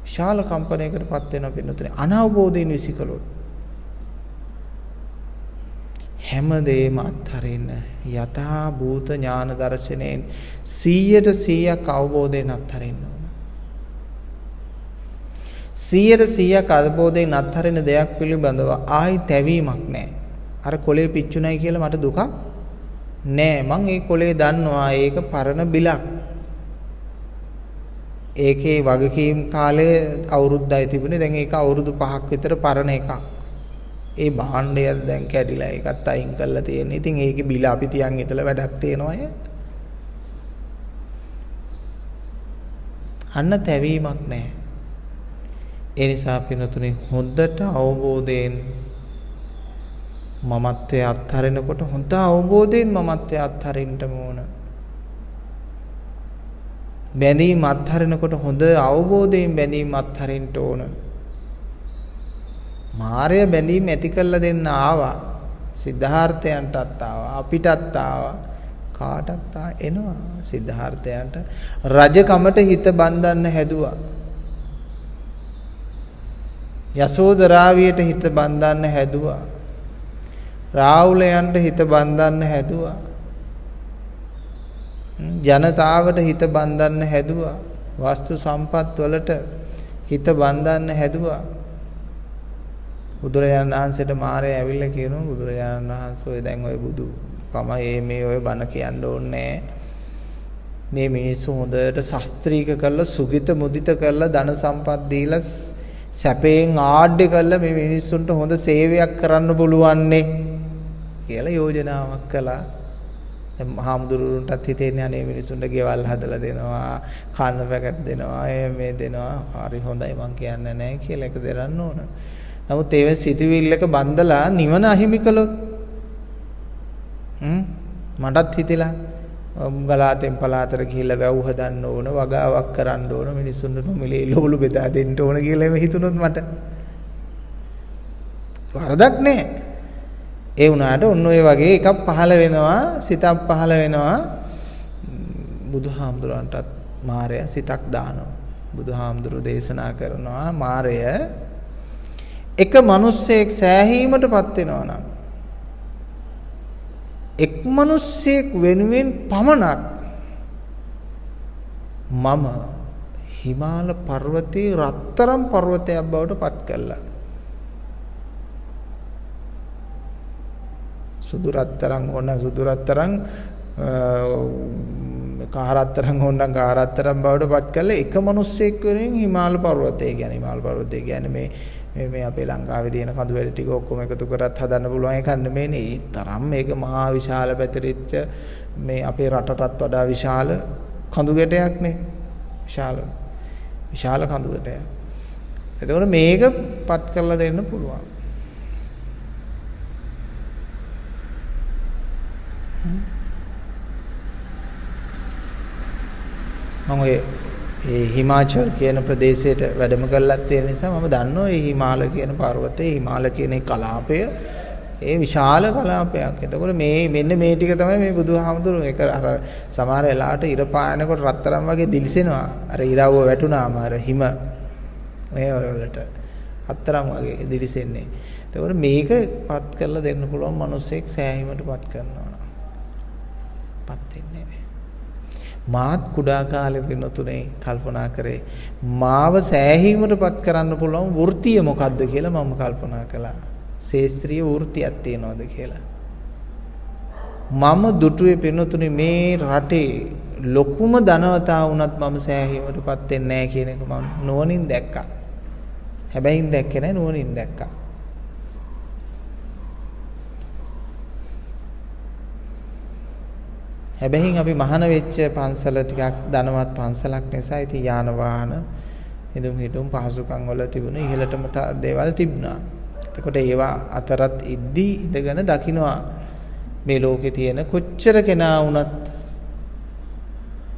විශාල කම්පණයකටපත් වෙනවා පින්නතුනේ අනවබෝධයෙන් විසිකලොත්. හැමදේම අත්හරින්න යථා භූත ඥාන දර්ශනයෙන් 100% අවබෝධයෙන් අත්හරින්න ඕන. 100% අවබෝධයෙන් අත්හරින දෙයක් පිළිබඳව ආයි තැවීමක් නැහැ. අර කොලේ පිච්චුණයි කියලා මට දුකක් නෑ. මං ඒ කොලේ දන්නවා ඒක පරණ බිලක්. ඒකේ වගකීම් කාලය අවුරුද්දයි තිබුණේ. දැන් ඒක අවුරුදු 5ක් විතර පරණ එකක්. ඒ භාණ්ඩය දැන් කැඩිලා ඒකත් අයින් කරලා තියෙන. ඉතින් ඒකේ බිල අපි තියන් ඉතලා වැඩක් තියෙනවා අය. අන්න තැවීමක් නැහැ. ඒ නිසා පිනතුනේ හොඳට අවබෝධයෙන් මමත්වයේ අත්හරිනකොට හොඳ අවබෝධයෙන් මමත්වයේ අත්හරින්න ඕන. බැඳීම් අත්හරිනකොට හොඳ අවබෝධයෙන් බැඳීම් අත්හරින්න ඕන. මාරය බැඳීම් ඇති කරලා දෙන්න ආවා. සිද්ධාර්ථයන්ටත් ආවා, අපිටත් ආවා, කාටත් එනවා. සිද්ධාර්ථයන්ට රජකමට හිත බඳින්න හැදුවා. යසෝදරාවියට හිත බඳින්න හැදුවා. රාහුලයන්ට හිත බඳින්න හැදුවා. ජනතාවට හිත බඳින්න හැදුවා. වස්තු සම්පත් වලට හිත බඳින්න හැදුවා. බුදුරජාණන් වහන්සේට මාරය ඇවිල්ලා කියනවා බුදුරජාණන් වහන්සේ ඔය දැන් ඔය බුදු කම මේ ඔය බණ කියන්න ඕනේ මේ මිනිස්සු හොඳට ශාස්ත්‍රීක කරලා සුගිත මුදිත කරලා ධන සම්පත් දීලා සැපයෙන් ආඩ්‍ය කරලා මේ මිනිස්සුන්ට හොඳ සේවයක් කරන්න පුළුවන්නේ කියලා යෝජනාවක් කළා. දැන් හාමුදුරුවන්ටත් හිතෙන්නේ අනේ මිනිස්සුන්ට ගෙවල් හදලා දෙනවා, කන්න පැකට් දෙනවා, මේ දෙනවා. හරි හොඳයි මං කියන්නේ නැහැ කියලා ඒක දෙරන්න ඕන. නමුත් ඒ සිතුවිල්ලක බන්දලා නිවන අහිමි කළොත් මටත් හිතෙලා ගලාතෙන් පලාතට ගිහිල්ලා වැව් හදන්න ඕන, වගාවක් කරන්න ඕන, මිනිස්සුන්ට නොමිලේ ලෝලු බෙදා දෙන්න ඕන කියලා එමෙ හිතුනොත් මට වරදක් නෑ. ඒ වුණාට ඔන්න ඔය වගේ එකක් පහළ වෙනවා, සිතක් පහළ වෙනවා. බුදුහාමුදුරන්ටත් මාරය සිතක් දානවා. බුදුහාමුදුරු දේශනා කරනවා මාරය එක මිනිස්සෙක් සෑහීමටපත් වෙනවා නම් එක් මිනිස්සෙක් වෙනුවෙන් පමණක් මම හිමාල පර්වතයේ රත්තරන් පර්වතයක් බවට පත් කළා. සුදු රත්තරන් ඕන සුදු රත්තරන් කාරත්තරන් ඕන කාරත්තරන් බවට පත් කළා. එක මිනිස්සෙක් වෙනින් හිමාල පර්වතය කියන්නේ හිමාල පර්වතය කියන්නේ මේ අපේ ලංකාවේ තියෙන කඳු වැලි ටික ඔක්කොම එකතු කරත් හදන්න පුළුවන් එකක් නෙමෙයිනේ. ඒ තරම් මේක මහා විශාල පැතිරිච්ච මේ අපේ රටටත් වඩා විශාල කඳු ගැටයක් නේ. විශාල කඳු ගැටයක්. එතකොට මේක පත් කරලා දෙන්න පුළුවන්. මම ඒ හිමාචල් කියන ප්‍රදේශයට වැඩම කළත් තියෙන නිසා මම දන්නවා මේ හිමාල කියන පර්වතයේ හිමාල කියන කලාපය ඒ විශාල කලාපයක්. එතකොට මෙන්න මේ ටික තමයි මේ බුදුහාමුදුරුවෝ ඒක අර සමහර වෙලාවට ඉර පායනකොට රත්තරන් වගේ දිලිසෙනවා. අර ඉරවුව වැටුනාම අර හිම මේ වලට රත්තරන් වගේ දිලිසෙන්නේ. එතකොට මේක පත් කරලා දෙන්න පුළුවන් මිනිස්සෙක් සෑහීමට පත් කරනවා. පත් වෙන්නේ නැහැ. මාත් කුඩා කාලේ වෙනතුනේ කල්පනා කරේ මාව සෑහීමට පත් කරන්න පුළුවන් වෘත්තිය මොකක්ද කියලා මම කල්පනා කළා. ශාස්ත්‍රීය වෘත්තියක් තියනවාද කියලා. මම දුටුවේ පින්නතුනේ මේ රටේ ලොකුම ධනවතා වුණත් මම සෑහීමටපත් වෙන්නේ නැහැ කියන එක මම නුවණින් දැක්කා. හැබැයි දැක්කේ නැහැ නුවණින් දැක්කා. හැබැයි අපි මහාන වෙච්ච පන්සල ටිකක් ධනවත් පන්සලක් නිසා ඉතින් යාන වාහන ඉදුම් හිටුම් පහසුකම් වල තිබුණ ඉහළටම දේවල් තිබුණා. එතකොට ඒවා අතරත් ඉද්දී ඉඳගෙන දකින්නවා මේ ලෝකේ තියෙන කොච්චර කෙනා වුණත්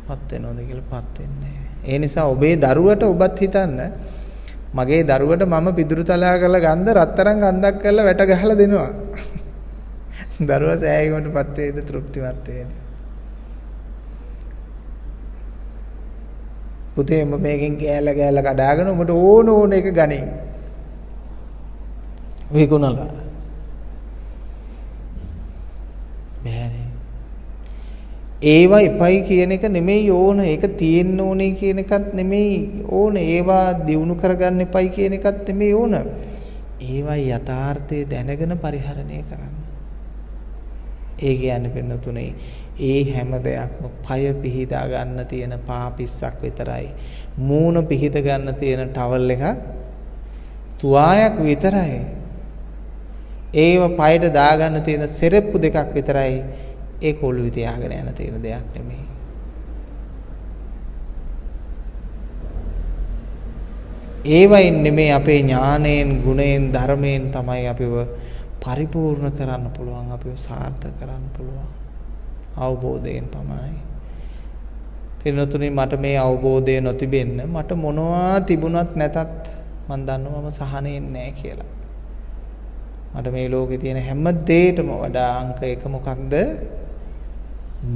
පත් වෙනවද කියලා පත් වෙන්නේ නැහැ. ඒ නිසා ඔබේ දරුවට ඔබත් හිතන්න මගේ දරුවට මම පිදුරු තලා කරලා ගන්ද රත්තරන් ගන්දක් කරලා වැට ගහලා දෙනවා. දරුවා සෑහීමටපත් වේද තෘප්තිමත් වේද? පුතේ උඹ මේකෙන් ගෑල කඩාගෙන උඹට ඕන එක ගනින්. විකුණලා බෑනේ. ඒවා එපයි කියන එක නෙමෙයි ඕන. ඒක තියෙන්න ඕනේ කියන එකත් නෙමෙයි ඕන. ඒවා දියුණු කරගන්න එපයි කියන එකත් නෙමෙයි ඕන. ඒවා යථාර්ථය දැනගෙන පරිහරණය කරන්න. ඒ කියන්නේ පින්නතුනේ ඒ හැම දෙයක්ම පය පිහිදා ගන්න තියෙන පාපිස්සක් විතරයි. මූණ පිහිද ගන්න තියෙන ටවල් එක තුවායක් විතරයි. ඒව පයට දාගන්න තියෙන සෙරෙප්පු දෙකක් විතරයි. ඒක ඔළුවේ තියාගෙන යන තියෙන දෙයක් නෙමෙයි. ඒවයින් නෙමෙයි අපේ ඥාණයෙන්, ගුණයෙන්, ධර්මයෙන් තමයි අපිව පරිපූර්ණ කරන්න පුළුවන්, අපිව සාර්ථක කරන්න පුළුවන්. අවබෝධයෙන් තමයි. පින්නතුනි මට මේ අවබෝධය නොතිබෙන්න මට මොනවා තිබුණත් නැතත් මම දන්නවා මම සහනෙන්නේ නැහැ කියලා. මට මේ ලෝකේ තියෙන හැම දෙයකටම වඩා අංක එක මොකක්ද?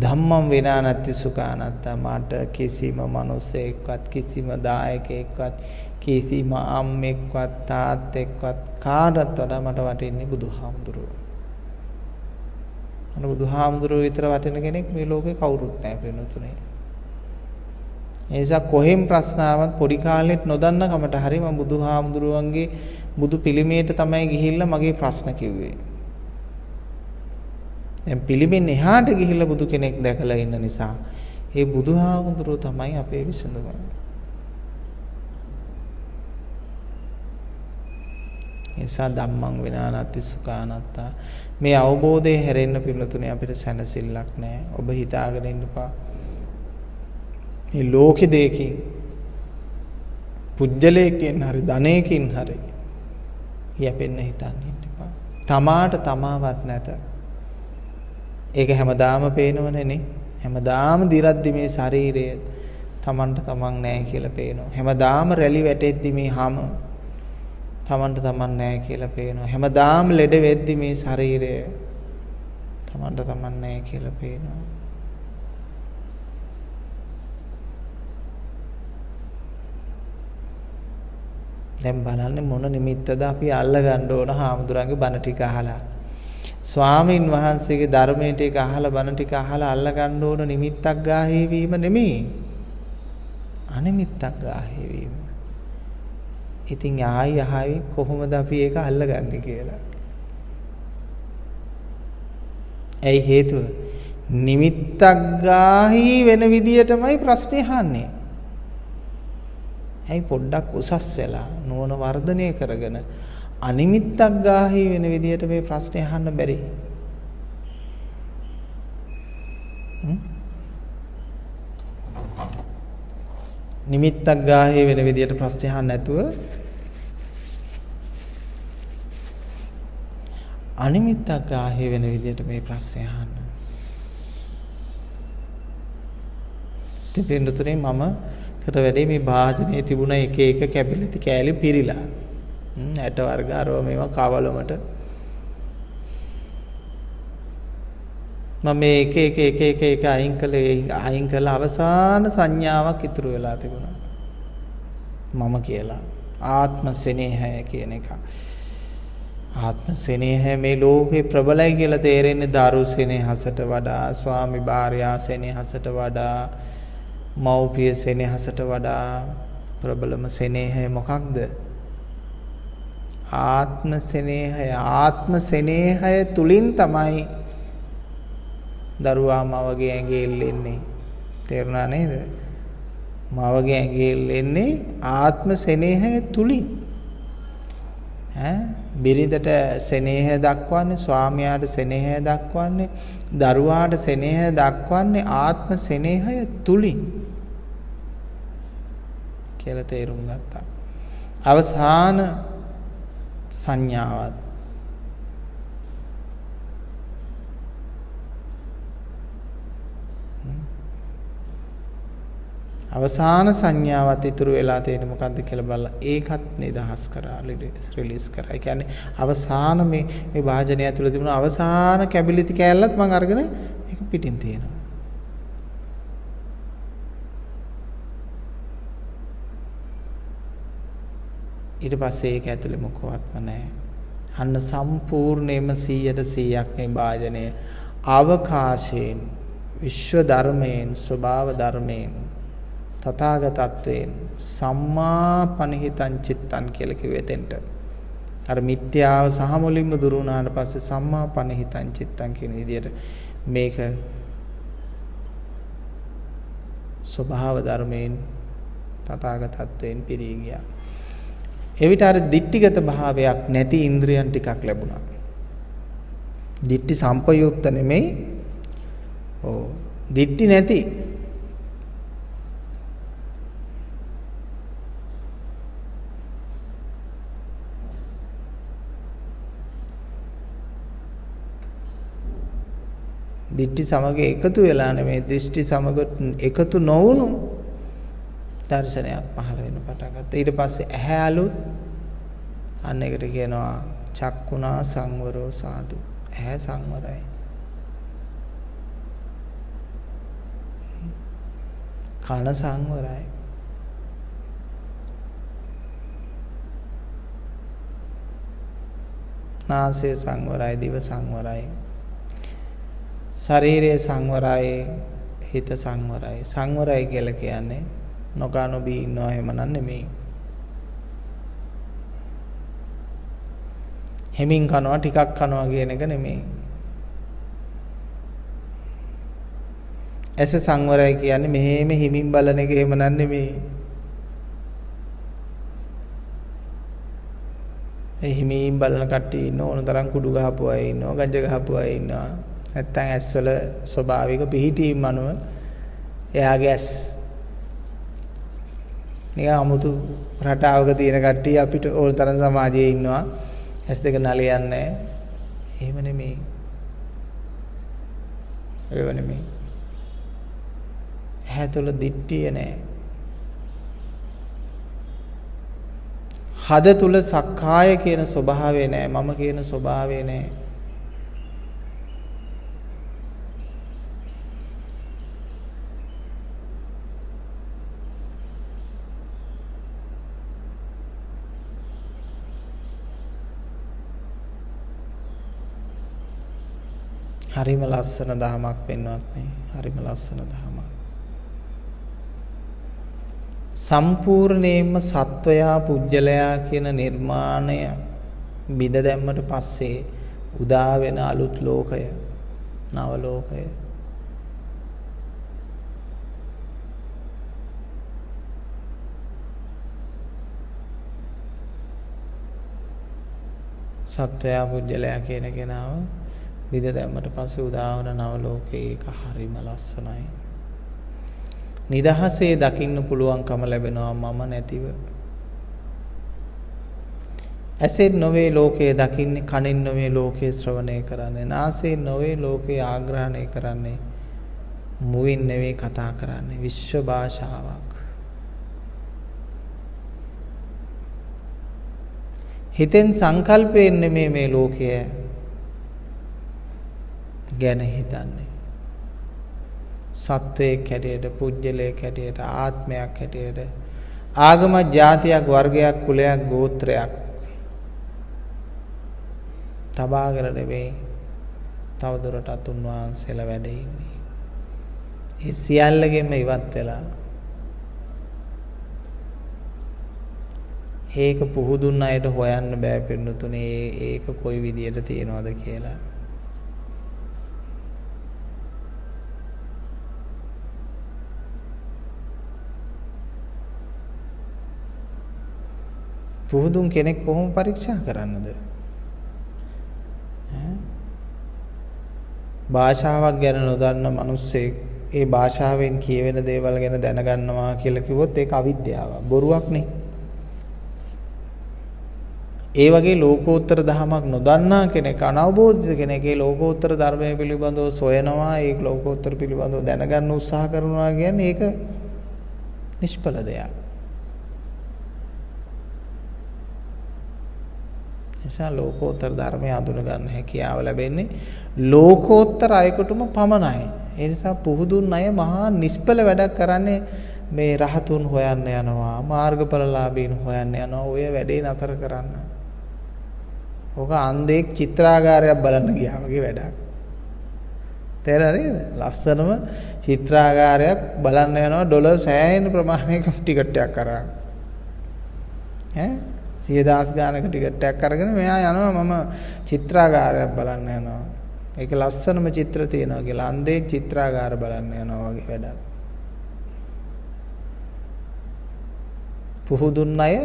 ධම්මං විනානත්ති සුඛානත්ත. මට කිසිම මිනිසෙක්වත් කිසිම දායකයෙක්වත් කිසිම අම්මෙක්වත් තාත්තෙක්වත් කාටවත් වඩා මට වටින්නේ බුදුහාමුදුරුවෝ. අර බුදුහාමුදුරුවෝ විතර වටින කෙනෙක් මේ ලෝකේ කවුරුත් නැහැ වෙනතුනේ. ඒ නිසා කොහෙන් ප්‍රශ්න ආවත් පොඩි කාලෙත් නොදන්න කමට හරි මම බුදුහාමුදුරුවන්ගේ බුදු පිළිමයට තමයි ගිහිල්ලා මගේ ප්‍රශ්න කිව්වේ. දැන් පිළිමෙන් එහාට ගිහිල්ලා බුදු කෙනෙක් දැකලා ඉන්න නිසා ඒ බුදුහාමුදුරුවෝ තමයි අපේ විසඳුම. එසා ධම්මං විනානත්ති සුඛානත්තා. මේ අවබෝධය හැරෙන්න පිළිතුනේ අපිට සැනසෙල්ලක් නැහැ. ඔබ හිතාගෙන ඉන්න එපා. මේ ලෝකෙ දෙකකින් පුජ්‍යලයකින් හරි ධනයකින් හරි යැපෙන්න හිතන්න ඉන්න එපා. තමාට තමාවත් නැත. ඒක හැමදාම පේනවනේ නේ. හැමදාම දිරද්දි මේ ශරීරය තමන්ට තමන් නැහැ කියලා පේනවා. හැමදාම රැලි වැටෙද්දි මේ හැම තමන්ට තමන් නැහැ කියලා පේනවා. හැමදාම ලෙඩ වෙද්දි මේ ශරීරය තමන්ට තමන් නැහැ කියලා පේනවා. දැන් බලන්න මොන නිමිත්තද අපි අල්ල ගන්න ඕන හාමුදුරන්ගේ බණ ටික අහලා. ස්වාමින් වහන්සේගේ ධර්මයේ ටික අහලා බණ ටික අහලා අල්ල ගන්න ඕන නිමිත්තක් ගාහේ වීම නෙමෙයි. අනිමිත්තක් ගාහේ වීම. ඉතින් ආයි කොහොමද අපි ඒක අල්ලගන්නේ කියලා. ඇයි හේතුව? නිමිත්තක් ගාහි වෙන විදියටමයි ප්‍රශ්නේ අහන්නේ. ඇයි පොඩ්ඩක් උසස් වෙලා නුවණ වර්ධනය කරගෙන අනිමිත්තක් ගාහි වෙන විදියට මේ ප්‍රශ්නේ අහන්න බැරි? නිමිත්තක් ගාහි වෙන විදියට ප්‍රශ්නේ අහන්න නැතුව අනිමිත්තක් ගාහි වෙන විදියට මේ ප්‍රශ්නේ අහන්න. තිබෙන්නතුනේ මම කර වැඩේ මේ භාජනයේ තිබුණ එක කැබිලිටි කෑලි පිරීලා. ඇට වර්ග අරව මේවා කවලමට මම මේ එක අයින් කළ අවසාන සංඥාවක් ඉතුරු වෙලා තිබුණා. මම කියලා ආත්ම සෙනෙහය කියන එක. ආත්ම සෙනෙහය මේ ලෝකේ ප්‍රබලයි කියලා තේරෙන්නේ දරු සෙනෙහසට වඩා, ස්වාමි භාර්යා සෙනෙහසට වඩා, මව්පිය සෙනෙහසට වඩා ප්‍රබලම සෙනෙහය මොකක්ද? ආත්ම සෙනෙහය. ආත්ම සෙනෙහය තුලින් තමයි දරුවා මවගේ ඇඟේ එල්ලෙන්නේ. තේරුණා නේද? මවගේ ඇඟේ එල්ලෙන්නේ ආත්ම සෙනෙහය තුලින්. බිරිඳට සෙනෙහය දක්වන්නේ, ස්වාමියාට සෙනෙහය දක්වන්නේ, දරුවාට සෙනෙහය දක්වන්නේ ආත්ම සෙනෙහය තුලින් කියලා තේරුම් ගත්තා. අවසාන සංඥාවත් අවසාන සංඥාවත් ඉතුරු වෙලා තියෙන මොකද්ද කියලා බලලා ඒකත් නිදහස් කරා, රිලීස් කරා. ඒ කියන්නේ අවසාන මේ වාජනය ඇතුළේ තිබුණ අවසාන කැබිලිටි කෑල්ලත් මම අරගෙන ඒක පිටින් තියෙනවා. ඊට පස්සේ ඒක ඇතුළේ මොකවත්ම නැහැ. අන්න සම්පූර්ණයෙන්ම 100% මේ වාජනය අවකාශයෙන්, විශ්ව ධර්මයෙන්, ස්වභාව ධර්මයෙන්, තථාගතත්වයෙන් සම්මා පනිහිතං චිත්තං කියලා කිව්වේ එතෙන්ට. අර මිත්‍යාව සහ මුලින්ම දුරු වුණාට පස්සේ සම්මා පනිහිතං චිත්තං කියන විදිහට මේක ස්වභාව ධර්මයෙන් තථාගතත්වයෙන් පිරී ගියා. එවිට අර දිට්ඨිගත භාවයක් නැති ඉන්ද්‍රියන් ටිකක් ලැබුණා. දිට්ඨි සම්පයුක්ත නෙමෙයි. දිට්ඨි නැති. දිට්ඨි සමග එකතු වෙලා නෙමෙයි, දෘෂ්ටි සමග එකතු නොවුණු දර්ශනයක් පහළ වෙන පටන් ගත්තා. ඊට පස්සේ ඇහැ අලුත් අන්න එකට කියනවා චක්කුණා සංවරෝ සාදු. ඇහැ සංවරයි. කන සංවරයි. නාසය සංවරයි, දිව සංවරයි. ශරීරය සංවරයි, හිත සංවරයි. සංවරයි කියලා කියන්නේ නොකා නොබී ඉන්නවා එහෙම නෙමෙයි. හැමින් කනවා ටිකක් කනවා කියන එක නෙමෙයි. ඇස සංවරයි කියන්නේ මෙහෙම හිමින් බලන එක එහෙම නෙමෙයි. ඒ හිමින් බලන කට්ටිය ඉන්න ඕන තරම් කුඩු ගහපු අය ඉන්නවා, ගංජා ගහපු අය ඉන්නවා. නැත්තම් ඇස්වල ස්වභාවික පිහිටීම් අනුව එයාගේ ඇස් නිකන් 아무තු රටාවක තියෙන කට්ටිය අපිට ඕන තරම් සමාජයේ ඉන්නවා. ඇස් දෙක නලියන්නේ. එහෙම නෙමෙයි. ඒව නෙමෙයි. ඇතුළ දිට්ඨිය නැහැ. හද තුල සක්කාය කියන ස්වභාවය නැහැ. මම කියන ස්වභාවය නැහැ. හරිම ලස්සන දහමක් වෙන්නවත් නේ. හරිම ලස්සන දහමක්. සම්පූර්ණයෙන්ම සත්වයා පුජ්‍යලයා කියන නිර්මාණය බිඳ දැම්මට පස්සේ උදා වෙන අලුත් ලෝකය, නව ලෝකය. සත්වයා පුජ්‍යලයා කියන කෙනාව බිඳ දැම්මට පස්සේ උදා වන නව ලෝකේ ඒක හරිම ලස්සනයි. නිදහසේ දකින්න පුළුවන්කම ලැබෙනවා මම නැතිව. ඇසෙන් නොවේ ලෝකයේ දකින්නේ, කනෙන් නොවේ ලෝකයේ ශ්‍රවණය කරන්නේ, නාසයෙන් නොවේ ලෝකයේ ආග්‍රහණය කරන්නේ, මුවින් නෙවෙයි කතා කරන්නේ. විශ්ව භාෂාවක්. හිතෙන් සංකල්පයෙන් නෙමෙයි මේ ලෝකය ගැන හිතන්නේ. සත්වයක් හැටියට, පුජ්‍යලයක් හැටියට, ආත්මයක් හැටියට, ආගමක්, ජාතියක්, වර්ගයක්, කුලයක්, ගෝත්‍රයක් තබාගෙන නෙමෙයි තවදුරටත් උන්වහන්සේලා වැඩ ඉන්නේ. ඒ සියල්ලගෙම ඉවත් වෙලා ඒක පුහුදුන් අයට හොයන්න බෑ පින්නතුනේ ඒක කොයි විදියට තියනවද කියලා. පුහුදුන් කෙනෙක් කොහොම පරීක්ෂා කරන්නද? භාෂාවක් ගැන නොදන්න මිනිස්සෙක් ඒ භාෂාවෙන් කියවෙන දේවල් ගැන දැනගන්නවා කියලා කිව්වොත් ඒක අවිද්‍යාවක්, බොරුවක් නේ. ඒ වගේ ලෝකෝත්තර ධර්මයක් නොදන්නා කෙනෙක්, අනවබෝධිත කෙනෙක් ඒ ලෝකෝත්තර ධර්මයේ පිළිබඳව සොයනවා, ඒ ලෝකෝත්තර පිළිබඳව දැනගන්න උත්සාහ කරනවා කියන්නේ ඒක නිෂ්ඵල දෙයක්. නිසා ලෝකෝත්තර ධර්මය අඳුන ගන්න හැකියාව ලැබෙන්නේ ලෝකෝත්තර අයකටම පමණයි. ඒ නිසා පුහුදුන් අය මහා නිෂ්ඵල වැඩක් කරන්නේ මේ රහතුන් හොයන්න යනවා, මාර්ගඵලලාභීන් හොයන්න යනවා. ඔය වැඩේ නතර කරන්න. ඕක අන්ධෙක් චිත්‍රාගාරයක් බලන්න ගියා වගේ වැඩක්. තේරෙනවද? ලස්සනම චිත්‍රාගාරයක් බලන්න යනවා ඩොලර් සෑහෙන ප්‍රමාණයක ටිකට් එකක් අරන්. 100,000 ගානක ටිකට් එකක් අරගෙන මෙයා යනවා මම චිත්‍රාගාරයක් බලන්න යනවා. ඒක ලස්සනම චිත්‍ර තියෙනවා කියලා අන්ධෙක් චිත්‍රාගාර බලන්න යනවා වගේ වැඩක්. පුහුදුන් අය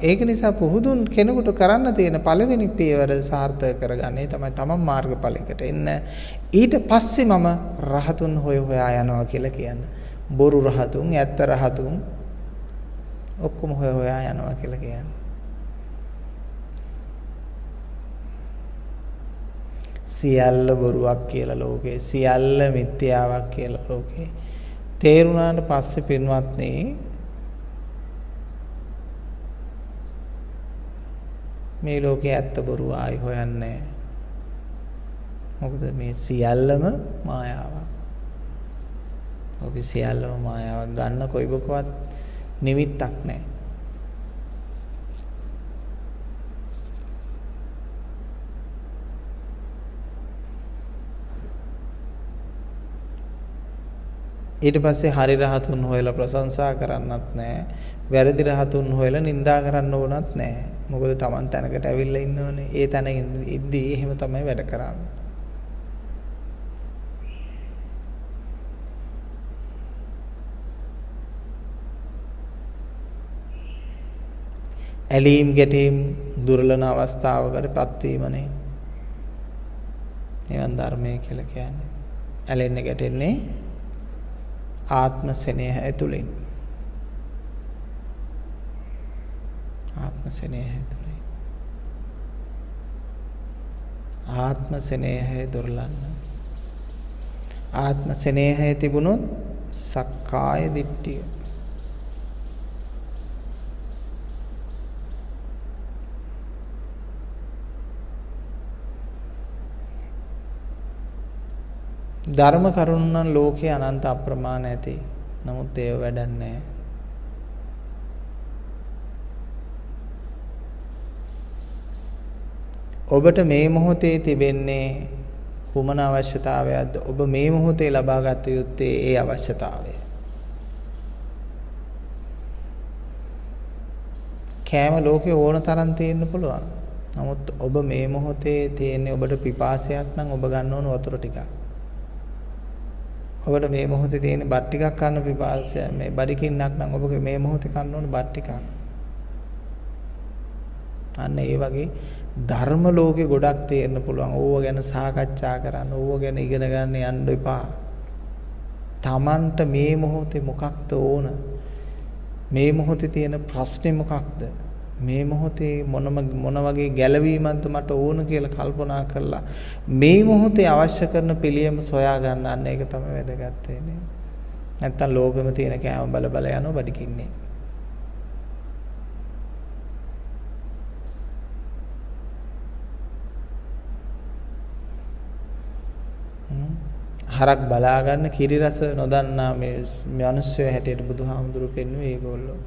ඒක නිසා පුහුදුන් කෙනෙකුට කරන්න තියෙන පළවෙනි පියවර සාර්ථක කරගන්නේ තමයි තමන් මාර්ගඵලයකට එන්න. ඊට පස්සේ මම රහතුන් හොයා යනවා කියලා කියන්නේ. බොරු රහතුන්, ඇත්ත රහතුන් ඔක්කොම හොයා යනවා කියලා කියන්නේ. සියල්ල බොරුවක් කියලා ලෝකේ, සියල්ල මිත්‍යාවක් කියලා ලෝකේ තේරුණාට පස්සේ පින්වත්නි මේ ලෝකේ ඇත්ත බොරු ආයි හොයන්නේ. මොකද මේ සියල්ලම මායාවක්. ඔකේ සියල්ලම මායාවක්. ගන්න කොයිබකවත් නිමිත්තක් නැහැ. ඊට පස්සේ හරි රහතුන් හොයලා ප්‍රශංසා කරන්නත් නැහැ. වැරදි රහතුන් හොයලා නිඳා කරන්න ඕනත් නැහැ. මොකද Taman තැනකට ඇවිල්ලා ඉන්නෝනේ. ඒ තැන ඉද්දී එහෙම තමයි වැඩ කරන්නේ. ඇලීම් ගැටීම් දුර්ලභ අවස්ථාවකටපත් වීමනේ නිවන් ධර්මය කියලා කියන්නේ. ඇලෙන්නේ ගැටෙන්නේ ආත්ම ස්නේහය ඇතුළෙන්. ආත්ම ස්නේහය ඇතුළෙන්. ආත්ම ස්නේහය දුර්ලභ. ආත්ම ස්නේහය තිබුණොත් සක්කාය දිට්ඨිය. ධර්ම කරුණ නම් ලෝකේ අනන්ත අප්‍රමාණ ඇති. නමුත් ඒව වැඩක් නැහැ. ඔබට මේ මොහොතේ තිබෙන්නේ කුමන අවශ්‍යතාවයක්ද? ඔබ මේ මොහොතේ ලබා ගත යුත්තේ ඒ අවශ්‍යතාවය. කෑම ලෝකේ ඕන තරම් තියෙන්න පුළුවන්. නමුත් ඔබ මේ මොහොතේ තියෙන්නේ ඔබට පිපාසයක් නම් ඔබ ගන්න ඕන වතුර ටිකක්. ඔබට මේ මොහොතේ තියෙන බත් ටිකක් කන්න පිපාසය මේ බඩකින්නක් නම් ඔබ මේ මොහොතේ කන්න ඕන බත් ටිකක්. අන්න ඒ වගේ ධර්ම ලෝකේ ගොඩක් තියෙන්න පුළුවන්. ඕව ගැන සාකච්ඡා කරන්න, ඕව ගැන ඉගෙන ගන්න යන්න එපා. Tamanට මේ මොහොතේ මොකක්ද ඕන? මේ මොහොතේ තියෙන ප්‍රශ්නේ මොකක්ද? මේ මොහොතේ මොන වගේ ගැළවීමක්ද මට ඕන කියලා කල්පනා කරලා මේ මොහොතේ අවශ්‍ය කරන පිළියම සොයා ගන්න. අන්න ඒක තමයි වැදගත් වෙන්නේ. නැත්තම් ලෝකෙම තියෙන කෑම බල බල යනවා බඩකින්නේ. හරක් බලා ගන්න කිරි රස නොදන්නා මේ මිනිස්සු හැටියට බුදුහාමුදුරු පෙන්වුවේ ඒගොල්ලෝ.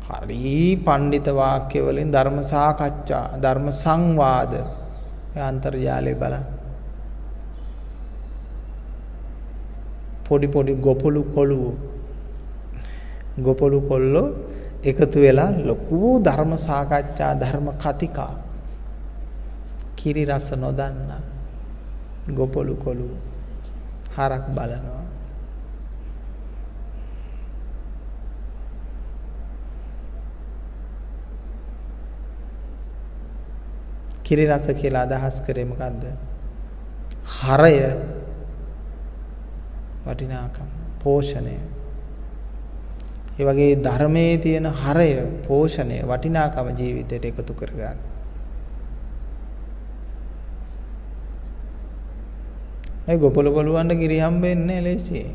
හරි පඬිත වාක්‍ය වලින් ධර්ම සාකච්ඡා, ධර්ම සංවාද අන්තර්ජාලේ බලන්න. පොඩි පොඩි ගොපළු කොල්ලෝ එකතු වෙලා ලොකු ධර්ම සාකච්ඡා, ධර්ම කතිකා කිරි රස නොදන්නා ගොපළු කොළු හරක් බලනවා. කිරි රස කියලා අදහස් කරේ මොකද්ද? හරය, වටිනාකම, පෝෂණය. ඒ වගේ ධර්මයේ තියෙන හරය, පෝෂණය, වටිනාකම ජීවිතයට එකතු කරගන්න. ඒ ගොපළු කොළුවන්ට කිරි හම්බෙන්නේ ලේසියි.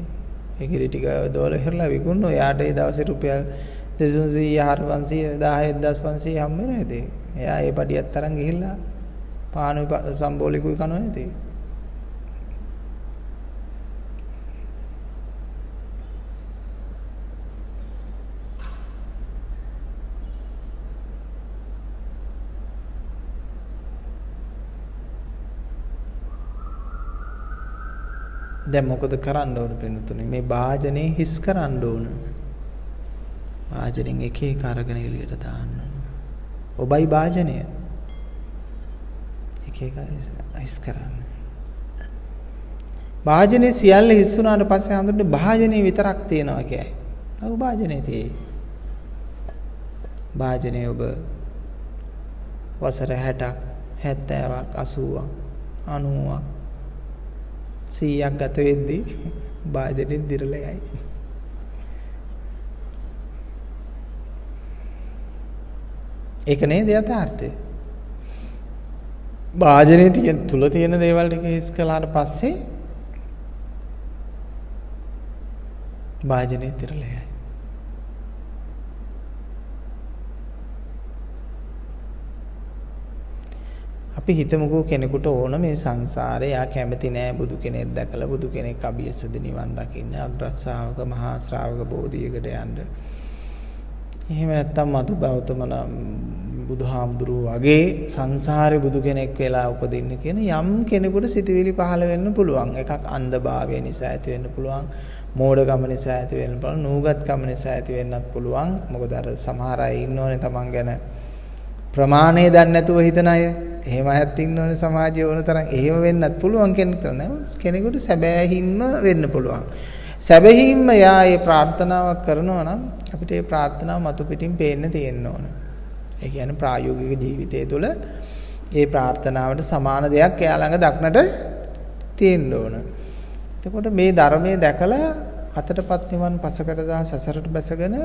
ඒ කිරි ටික දෝල හිරලා විකුණනවා. යාට ඒ දවසේ රුපියල් 200 400 1000 1500 හම්බ වෙනවා ඉතින්. එයා ඒ පඩියත් තරම් ගිහිල්ලා පානු සම්බෝලිකුයි කනවා ඉතින්. දැන් මොකද කරන්න ඕන පින්තුනේ? මේ භාජනේ හිස් කරන්න ඕන. භාජනෙන් එක එක අරගෙන එළියට දාන්න ඕන. ඔබයි භාජනය එක එක හිස් කරන්න. භාජනේ සියල්ල හිස් වුණාට පස්සේ හඳුනන්නේ භාජනේ විතරක් තියෙනවා කියයි. ඔව් භාජනේ තියෙයි. භාජනේ ඔබ වසර 60ක් 70ක් 80ක් 90ක් 100ක් ගත වෙද්දී භාජනේ දිරලා යයි. ඒක නේද යථාර්ථය. භාජනේ තුල තියෙන දේවල් ටික හිස් කළාට පස්සේ භාජනේ දිරලා යයි. අපි හිතමුකෝ කෙනෙකුට ඕන මේ සංසාරේ යා කැමති නෑ බුදු කෙනෙක් දැකලා බුදු කෙනෙක් අභියසද නිවන් දකින්න අග්‍ර ශ්‍රාවක මහා ශ්‍රාවක බෝධියකට යන්න. එහෙම නැත්තම් මතු ගෞතමන බුදුහාමුදුරුවෝ වගේ සංසාරේ බුදු කෙනෙක් වෙලා උපදින්න කියන යම් කෙනෙකුට සිතවිලි පහළ වෙන්න පුළුවන්. එකක් අන්ධභාවය නිසා ඇති වෙන්න පුළුවන්, මෝඩකම නිසා ඇති වෙන්න පුළුවන්, නූගත්කම නිසා ඇති වෙන්නත් පුළුවන්. මොකද අර සමහර අය ඉන්නෝනේ තමන් ගැන ප්‍රමාණය දන්නේ නැතුව හිතන අය. එහෙම අයත් ඉන්නෝනේ සමාජයේ ඕන තරම්. එහෙම වෙන්නත් පුළුවන් කෙනෙකුට සැබෑහින්ම වෙන්න පුළුවන්. සැබෑහින්ම යා ඒ ප්‍රාර්ථනාවක් කරනවා නම් අපිට ඒ ප්‍රාර්ථනාව මතු පිටින් පේන්න තියෙන්න ඕන. ඒ කියන්නේ ප්‍රායෝගික ජීවිතය තුළ ඒ ප්‍රාර්ථනාවට සමාන දෙයක් එයා ළඟ දක්නට තියෙන්න ඕන. එතකොට මේ ධර්මයේ දැකලා අතටපත් නිවන් පසකට දා සසරට බැසගෙන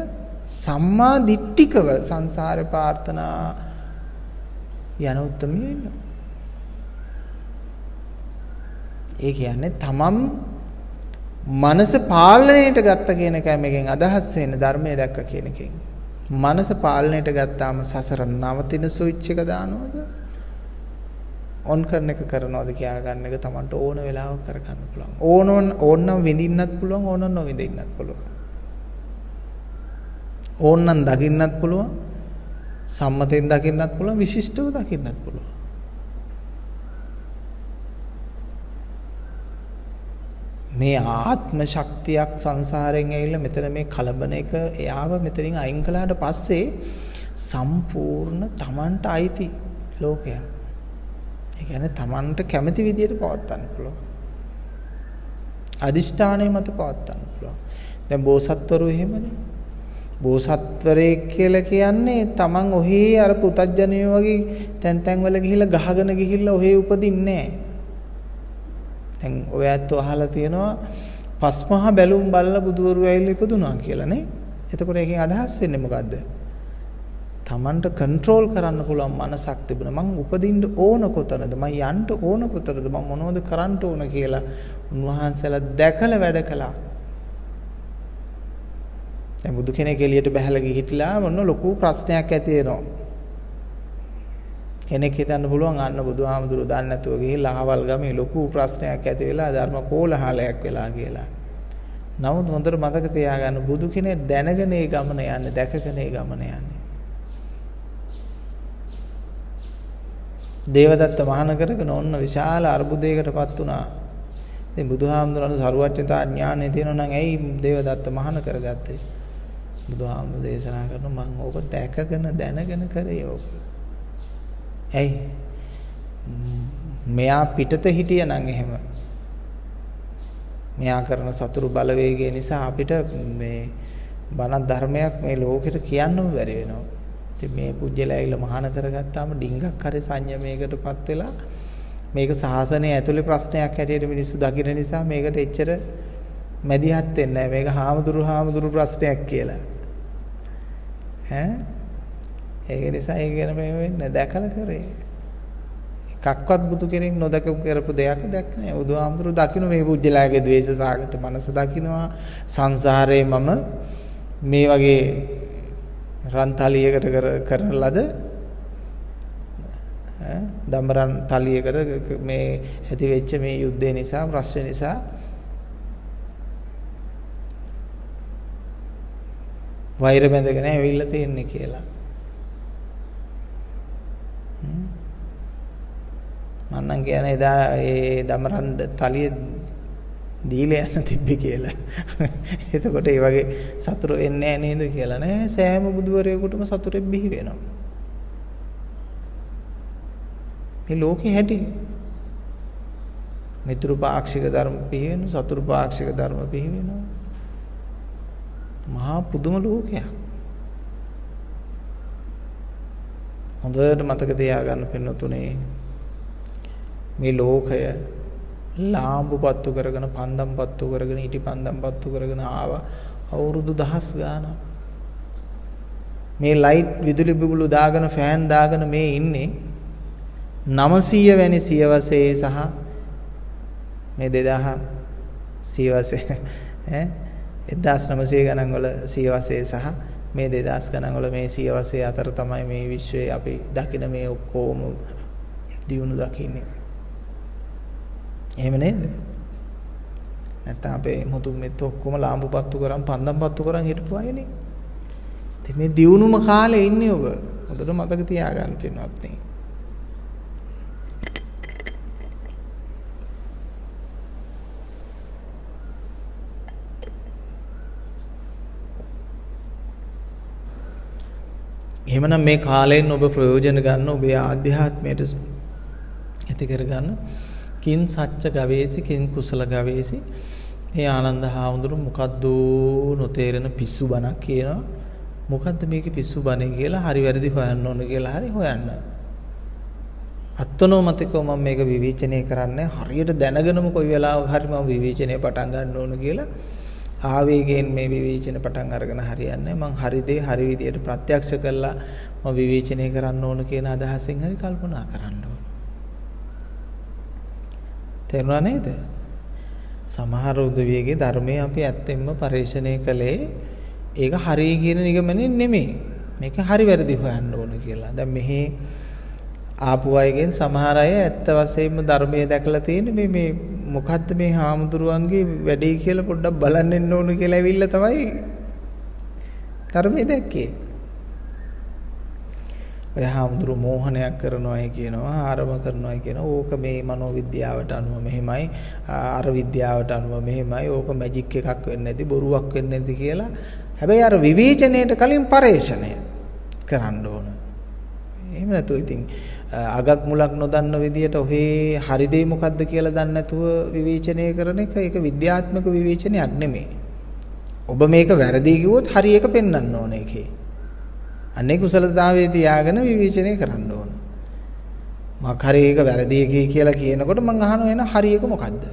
සම්මා දිට්ඨිකව සංසාරේ ප්‍රාර්ථනා යන උත්තරමිය ඉන්නවා. ඒ කියන්නේ තමම් මනස පාලනයට ගත්ත කියන එකයි මේකෙන් අදහස් වෙන්නේ ධර්මයේ දැක්ක කියන එකෙන්. මනස පාලනයට ගත්තාම සසර නවතින ස්විච් එක දානවද? ඔන් කරන එක කරනවද කියා ගන්න එක තමන්ට ඕන වෙලාවක කරගන්න පුළුවන්. ඕනනම් විඳින්නත් පුළුවන්, ඕනනම් නොවිඳින්නත් පුළුවන්. ඕනනම් දකින්නත් පුළුවන්, සම්මතෙන් දකින්නත් පුළුවන්, විශිෂ්ටව දකින්නත් පුළුවන්. මේ ආත්ම ශක්තියක් සංසාරයෙන් ඇවිල්ලා මෙතන මේ කලබන එක එයාව මෙතනින් අයින් කළාට පස්සේ සම්පූර්ණ Tamanට අයිති ලෝකයක්. ඒ කියන්නේ Tamanට කැමති විදියට පවත්වන්න පුළුවන්. අදිෂ්ඨානය මත පවත්වන්න පුළුවන්. දැන් බෝසත්වරු එහෙමනේ. බෝසත්වරයෙක් කියලා කියන්නේ Taman ඔහේ අර පුතඥයෝ වගේ තැන් වල ගිහිල්ලා ගහගෙන ගිහිල්ලා ඔහේ උපදින්නේ නැහැ. දැන් ඔයත් අහලා තියෙනවා පස්මහා බැලුම් බල්ලා බුදුවරු ඇවිල්ලා ඉපදුනා කියලා නේ. එතකොට ඒකෙන් අදහස් වෙන්නේ මොකද්ද? Tamanට කන්ට්‍රෝල් කරන්න පුළුවන් මනසක් තිබුණා. මං උපදින්න ඕන කොතනද? මං යන්න ඕන කොතනද? මං මොනවද කරන්න ඕන කියලා උන්වහන්සේලා දැකලා වැඩ කළා. දැන් බුදු කෙනෙක් එළියට බහැලා ගිහිట్లా මොන ලොකු ප්‍රශ්නයක් ඇති වෙනවා. කෙනෙක් හිතන්න පුළුවන් අන්න බුදුහාමුදුරුවෝ දන්නේ නැතුව ගිහිල්ලා අහවල් ගමේ ලොකු ප්‍රශ්නයක් ඇති වෙලා ධර්ම කෝලහලයක් වෙලා කියලා. නමුත් හොඳට මතක තියාගන්න බුදු කෙනෙක් දැනගෙන ඒ ගමන යන්නේ, දැකගෙන ඒ ගමන යන්නේ. දේවදත්ත මහාන කරගෙන ඔන්න විශාල අර්බුදයකටපත් වුණා. ඉතින් බුදුහාමුදුරන්ගේ සරුවච්චතා ඥානෙ තියෙනවා නම් ඇයි දේවදත්ත මහාන කරගත්තේ? බුදුහාමුදුර දේශනා කරනවා මම ඕක දැකගෙන දැනගෙන කරේ ඕක. ඇයි? මෙයා පිටත හිටියනම් එහෙම. මෙයා කරන සතුරු බලවේගය නිසා අපිට මේ බණ ධර්මයක් මේ ලෝකෙට කියන්නම බැරි වෙනවා. ඉතින් මේ පුජ්‍යලයා ඇවිල්ලා මහාන කරගත්තාම ඩිංගක් හරි සංයමයකටපත් වෙලා මේක සාසනය ඇතුලේ ප්‍රශ්නයක් හැටියට මිනිස්සු දකින නිසා මේකට එච්චර මැදිහත් වෙන්නේ නැහැ. මේක හාමුදුරු ප්‍රශ්නයක් කියලා. ඒක නිසා ඒක ගැන මේ වෙන්නේ දැකලා කරේ. එකක්වත් බුදු කෙනෙක් නොදකපු කරපු දෙයක් දැක්කේ නෑ. බුදුහාමුදුරු දකින්න මේ පුජ්‍යලයාගේ ද්වේෂ සාගත මනස දකින්නවා. සංසාරේ මම මේ වගේ රන්තලියකට කරන ලද දම්බරන් තලියකට මේ ඇති වෙච්ච මේ යුද්ධය නිසා ප්‍රශ්න නිසා වෛර බැඳගෙන ඇවිල්ලා තියෙන්නේ කියලා. මන්නම් කියන්නේ එදා ඒ දම්බරන් තලිය දීලා යන්න තිබ්බේ කියලා. එතකොට ඒ වගේ සතුරු එන්නේ නැහැ නේද කියලා නෑ. සෑම බුදුවරයෙකුටම සතුරෙක් බිහි වෙනවා. මේ ලෝකේ හැටි. මිතුරු පාක්ෂික ධර්ම බිහි වෙනවා, සතුරු පාක්ෂික ධර්ම බිහි වෙනවා. මහා පුදුම ලෝකයක්. හොඳට මතක තියාගන්න පින්නතුනේ මේ ලෝකය ලාම්බු පත්තු කරගෙන පන්දම් පත්තු කරගෙන ඉටි පන්දම් පත්තු කරගෙන ආවා අවුරුදු දහස් ගානක්. මේ ලයිට් විදුලි බුබුලු දාගෙන ෆෑන් දාගෙන මේ ඉන්නේ 900 වැනි සියවසේ සහ මේ 2000 සියවසේ 1900 ගණන් වල සියවසේ සහ මේ 2000 ගණන් වල මේ සියවසේ අතර තමයි මේ විශ්වයේ අපි දකින මේ ඔක්කොම දියුණු දකින්නේ. එහෙම නේද? නැත්නම් අපේ මුතුන් මෙත් ඔක්කොම ලාම්බු පත්තු කරන් පන්දම් පත්තු කරන් හිටපු අයනේ. ඉතින් මේ දියුණුම කාලේ ඉන්නේ ඔබ. හොඳට මතක තියාගන්න පින්වත්නි. එහෙමනම් මේ කාලයෙන් ඔබ ප්‍රයෝජන ගන්න, ඔබේ ආධ්‍යාත්මයට ඇති කරගන්න. කින් සච්ච ගවේසි කින් කුසල ගවේසි. මේ ආනන්ද හාමුදුරුවෝ මොකද්ද නොතේරෙන පිස්සු බණක් කියනවා. මොකද්ද මේකේ පිස්සු බණේ කියලා හරි වැරදි හොයන්න ඕන කියලා හරි හොයන්න. අත්නෝමතිකව මම මේක විවේචනය කරන්නේ හරියට දැනගෙනම කොයි වෙලාවක හරි මම විවේචනය පටන් ගන්න ඕන කියලා ආවේගයෙන් මේ විවේචන පටන් අරගෙන හරියන්නේ. මං හරි දේ හරි විදියට ප්‍රත්‍යක්ෂ කළා මම විවේචනය කරන්න ඕන කියන අදහසෙන් හරි කල්පනා කරන්න ඕන. තේරුණා නේද? සමහර උදවියගේ ධර්මයේ අපි ඇත්තෙන්ම පරිශ්‍රණය කළේ ඒක හරි කියන නිගමනේ නෙමෙයි. මේක හරි වැරදි හොයන්න ඕන කියලා. දැන් මෙහි ආපු අයගෙන් සමහර අය ඇත්ත වශයෙන්ම ධර්මයේ දැකලා තියෙන මේ මොකද්ද මේ හාමුදුරුවන්ගේ වැඩේ කියලා පොඩ්ඩක් බලන්න එන්න ඕන කියලා ඇවිල්ලා තමයි ධර්මයේ දැක්කේ. ඔය හාමුදුරුවෝ මෝහනයක් කරනවායි කියනවා, ආරම කරනවායි කියනවා. ඕක මේ මනෝවිද්‍යාවට අනුව මෙහෙමයි, අර විද්‍යාවට අනුව මෙහෙමයි. ඕක මැජික් එකක් වෙන්නේ නැති, බොරුවක් වෙන්නේ නැති කියලා. හැබැයි අර විවේචනයේට කලින් පරේෂණය. කරන්න ඕන. එහෙම නැතුව ඉතින් අගක් මුලක් නොදන්න විදියට ඔහේ හරි දේ මොකද්ද කියලා දන්නේ නැතුව විවේචනය කරන එක ඒක විද්‍යාත්මක විවේචනයක් නෙමෙයි. ඔබ මේක වැරදි කිව්වොත් හරි එක පෙන්වන්න ඕන ඒකේ. අනේ කුසලතාවයේ තියාගෙන විවේචනය කරන්න ඕන. මක් හරි එක වැරදි එකයි කියලා කියනකොට මං අහනවා එන හරි එක මොකද්ද?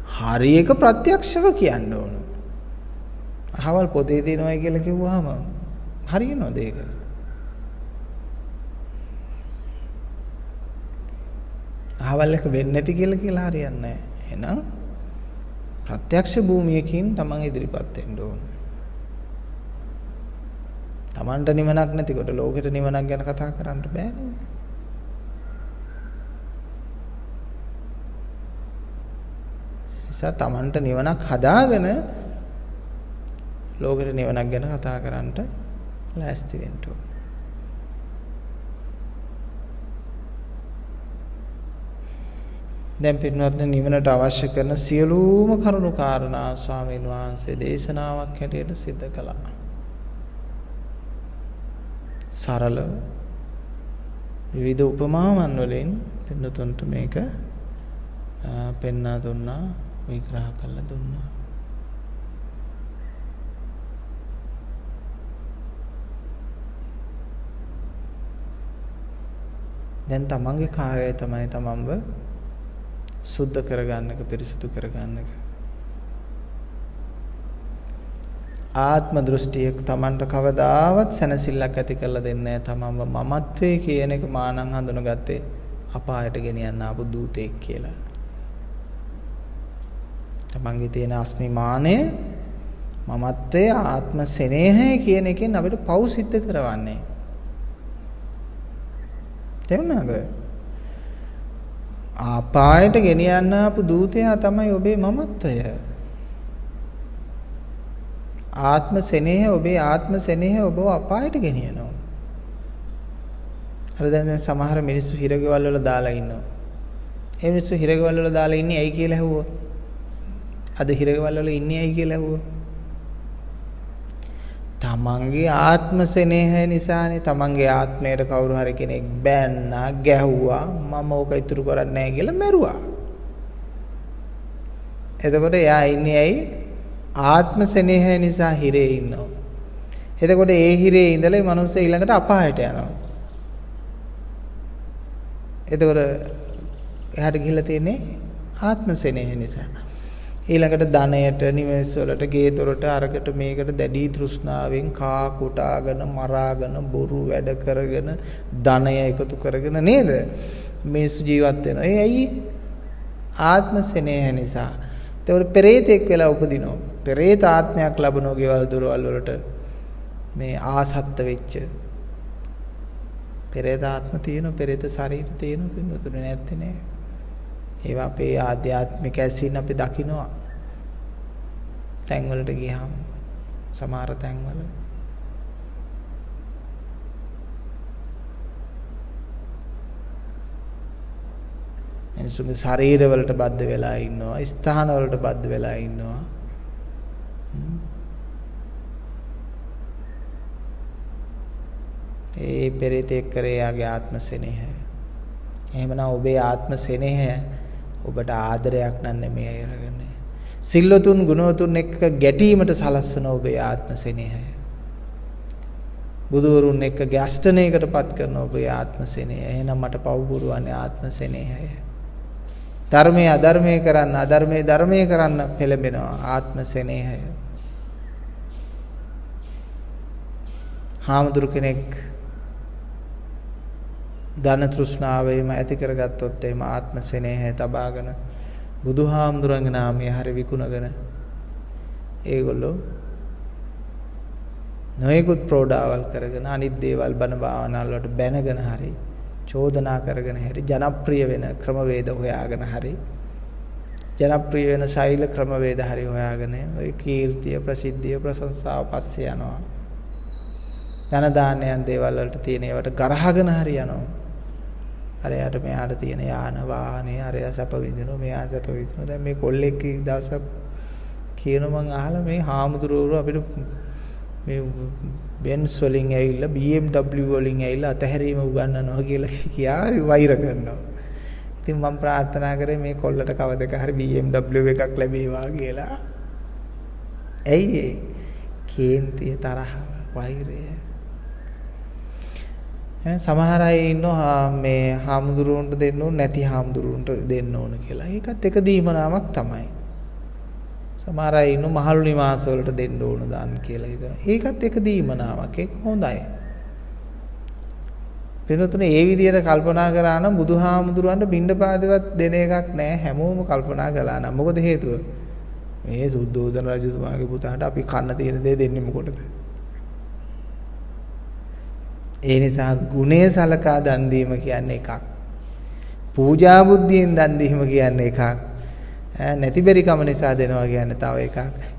හරි එක ප්‍රත්‍යක්ෂව කියන්න ඕන. අහවල් පොතේ තියෙනවා කියලා කිව්වහම හරියනවද ඒක? අහවල් එක වෙන්නේ නැති කියලා හරියන්නේ නැහැ. එහෙනම් ප්‍රත්‍යක්ෂ භූමියකින් තමන් ඉදිරිපත් වෙන්න ඕන. තමන්ට නිවනක් නැතිකොට ලෝකෙට නිවනක් ගැන කතා කරන්න බෑ නේද? නිසා තමන්ට නිවනක් හදාගෙන ලෝකෙට නිවනක් ගැන කතා කරන්න ලෑස්ති වෙන්න ඕන. දැන් පින්වත්නි නිවනට අවශ්‍ය කරන සියලුම කරුණු කාරණා ස්වාමීන් වහන්සේ දේශනාවක් හැටියට සිද්ධ කළා. සරල විවිධ උපමාවන් වලින් පින්නතුන්ට මේක පෙන්වා දුන්නා, විග්‍රහ කරලා දුන්නා. දැන් තමන්ගේ කාර්යය තමයි තමන්ව සුද්ධ කරගන්න එක, පිරිසුදු කරගන්න එක. ආත්ම දෘෂ්ටිය තමන්ට කවදාවත් සැනසෙල්ලක් ඇති කරලා දෙන්නේ නැහැ. තමන්ව මමත්වයේ කියන එක මානං හඳුනගත්තේ අපායට ගෙනියන්න ආපු දූතෙක් කියලා. තමන්ගේ තියෙන අස්මිමානය, මමත්වයේ ආත්ම සෙනෙහය කියන එකෙන් අපිට පව් සිද්ධ කරවන්නේ. තේරුණාද? අපායට ගෙනියන්න ආපු දූතයා තමයි ඔබේ මමත්වය. ආත්ම සෙනෙහ, ඔබේ ආත්ම සෙනෙහ ඔබව අපායට ගෙනියනවා. අර දැන් සමහර මිනිස්සු හිරගෙවල් වල දාලා ඉන්නවා. ඒ මිනිස්සු හිරගෙවල් වල දාලා ඉන්නේ ඇයි කියලා ඇහුවොත්, අද හිරගෙවල් වල ඉන්නේ ඇයි කියලා ඇහුවොත්, තමන්ගේ ආත්ම සෙනෙහය නිසානේ. තමන්ගේ ආත්මයට කවුරු හරි කෙනෙක් බෑන්නා, ගැහුවා, මම ඕක ඉතුරු කරන්නේ නැහැ කියලා මැරුවා. එතකොට එයා ඉන්නේ ඇයි? ආත්ම සෙනෙහය නිසා හිරේ ඉන්නවා. එතකොට ඒ හිරේ ඉඳලා මේ මිනිස්සු ඊළඟට අපායට යනවා. එතකොට එහාට ගිහිල්ලා තියෙන්නේ ආත්ම සෙනෙහය නිසා. ඊළඟට ධනයට, නිවෙස් වලට, ගේ දොරට, අරකට මේකට දැඩි තෘෂ්ණාවෙන් කා කුටාගෙන, මරාගෙන, බොරු වැඩ කරගෙන, ධනය එකතු කරගෙන නේද මිනිස්සු ජීවත් වෙනවා. ඒ ඇයි? ආත්ම සෙනෙහය නිසා. ඒතකොට පෙරේතෙක් වෙලා උපදිනවා. පෙරේත ආත්මයක් ලැබනවා ගෙවල් දොරවල් වලට මේ ආසත්ත වෙච්ච. පෙරේත ආත්ම තියෙනවා, පෙරේත ශරීර තියෙනවා, පින්නතුනේ නැත්තේ නේ. ඒවා අපේ ආධ්‍යාත්මික ඇසින් අපි දකිනවා. තැන්වලට ගියාම සමහර තැන්වල මිනිසුන්ගේ ශරීරවලට බද්ධ වෙලා ඉන්නවා, ස්ථානවලට බද්ධ වෙලා ඉන්නවා. ඒ පෙරේතෙක් කරේ යාගේ ආත්ම සෙනෙහය. එහෙමනම් ඔබේ ආත්ම සෙනෙහය ඔබට ආදරයක් නෙමෙයි අරගන්නේ. සිල්වතුන් ගුණවතුන් එක්ක ගැටීමට සලස්වන ඔබේ ආත්ම සෙනෙහය. බුදුවරුන් එක්ක ගැස්ටණයකටපත් කරන ඔබේ ආත්ම සෙනෙහය. එහෙනම් මට පව් පුරවන්නේ ආත්ම සෙනෙහය. ධර්මයේ අධර්මයේ කරන්න, අධර්මයේ ධර්මයේ කරන්න පෙළඹෙනවා ආත්ම සෙනෙහය. හාමුදුරු කෙනෙක් ධන තෘෂ්ණාවෙම ඇති කරගත්තොත් එimhe ආත්ම සෙනෙහය තබාගෙන බුදුහාමුදුරන්ගේ නාමය හරි විකුණගෙන ඒගොල්ලෝ නොයෙකුත් ප්‍රෝඩාවල් කරගෙන අනිත් දේවල් බණ භාවනාවල් වලට බැනගෙන හරි චෝදනා කරගෙන හරි ජනප්‍රිය වෙන ක්‍රමවේද හොයාගෙන හරි ජනප්‍රිය වෙන ශෛල ක්‍රමවේද හරි හොයාගෙන ඔය කීර්තිය, ප්‍රසිද්ධිය, ප්‍රශංසාව පස්සේ යනවා. ධන දානයන් දේවල් වලට තියෙන ඒවට ගරහගෙන හරි යනවා. අරයට මෙයාට තියෙන යාන වාහනේ අරය සැප විඳිනවා, මෙයා සැප විඳිනවා. දැන් මේ කොල්ලෙක් දවසක් කියන මං අහලා මේ හාමුදුරුවෝ අපිට මේ Benz වලින් ඇවිල්ලා BMW වලින් ඇවිල්ලා අතහැරීම උගන්වනවා කියලා කියා වෛර කරනවා. ඉතින් මම ප්‍රාර්ථනා කරේ මේ කොල්ලට කවදක හරි BMW එකක් ලැබේවා කියලා. ඇයි ඒ? කේන්තිය, තරහ, වෛරය. සමහර අය ඉන්නවා මේ හාමුදුරුවන්ට දෙන්න ඕන නැති හාමුදුරුවන්ට දෙන්න ඕන කියලා. ඒකත් එක දීමනාවක් තමයි. සමහර අය ඉන්න මහලු නිවාස වලට දෙන්න ඕන දාන්න කියලා හිතනවා. ඒකත් එක දීමනාවක්. ඒක හොඳයි. වෙනතුනේ ඒ විදිහට කල්පනා කරා නම් බුදුහාමුදුරුවන්ට බිණ්ඩපාතවත් දෙන එකක් නැහැ. හැමෝම කල්පනා කළා නම් මොකද හේතුව? මේ සුද්ධෝදන රජතුමාගේ පුතාට අපි කන්න තියෙන දේ දෙන්නේ මොකටද? ඒ නිසා ගුණය සලකා දන් දීම කියන්නේ එකක්. පූජා බුද්ධියෙන් දන් දීම කියන්නේ එකක්. නැති බැරි කම නිසා දෙනවා කියන්නේ තව එකක්.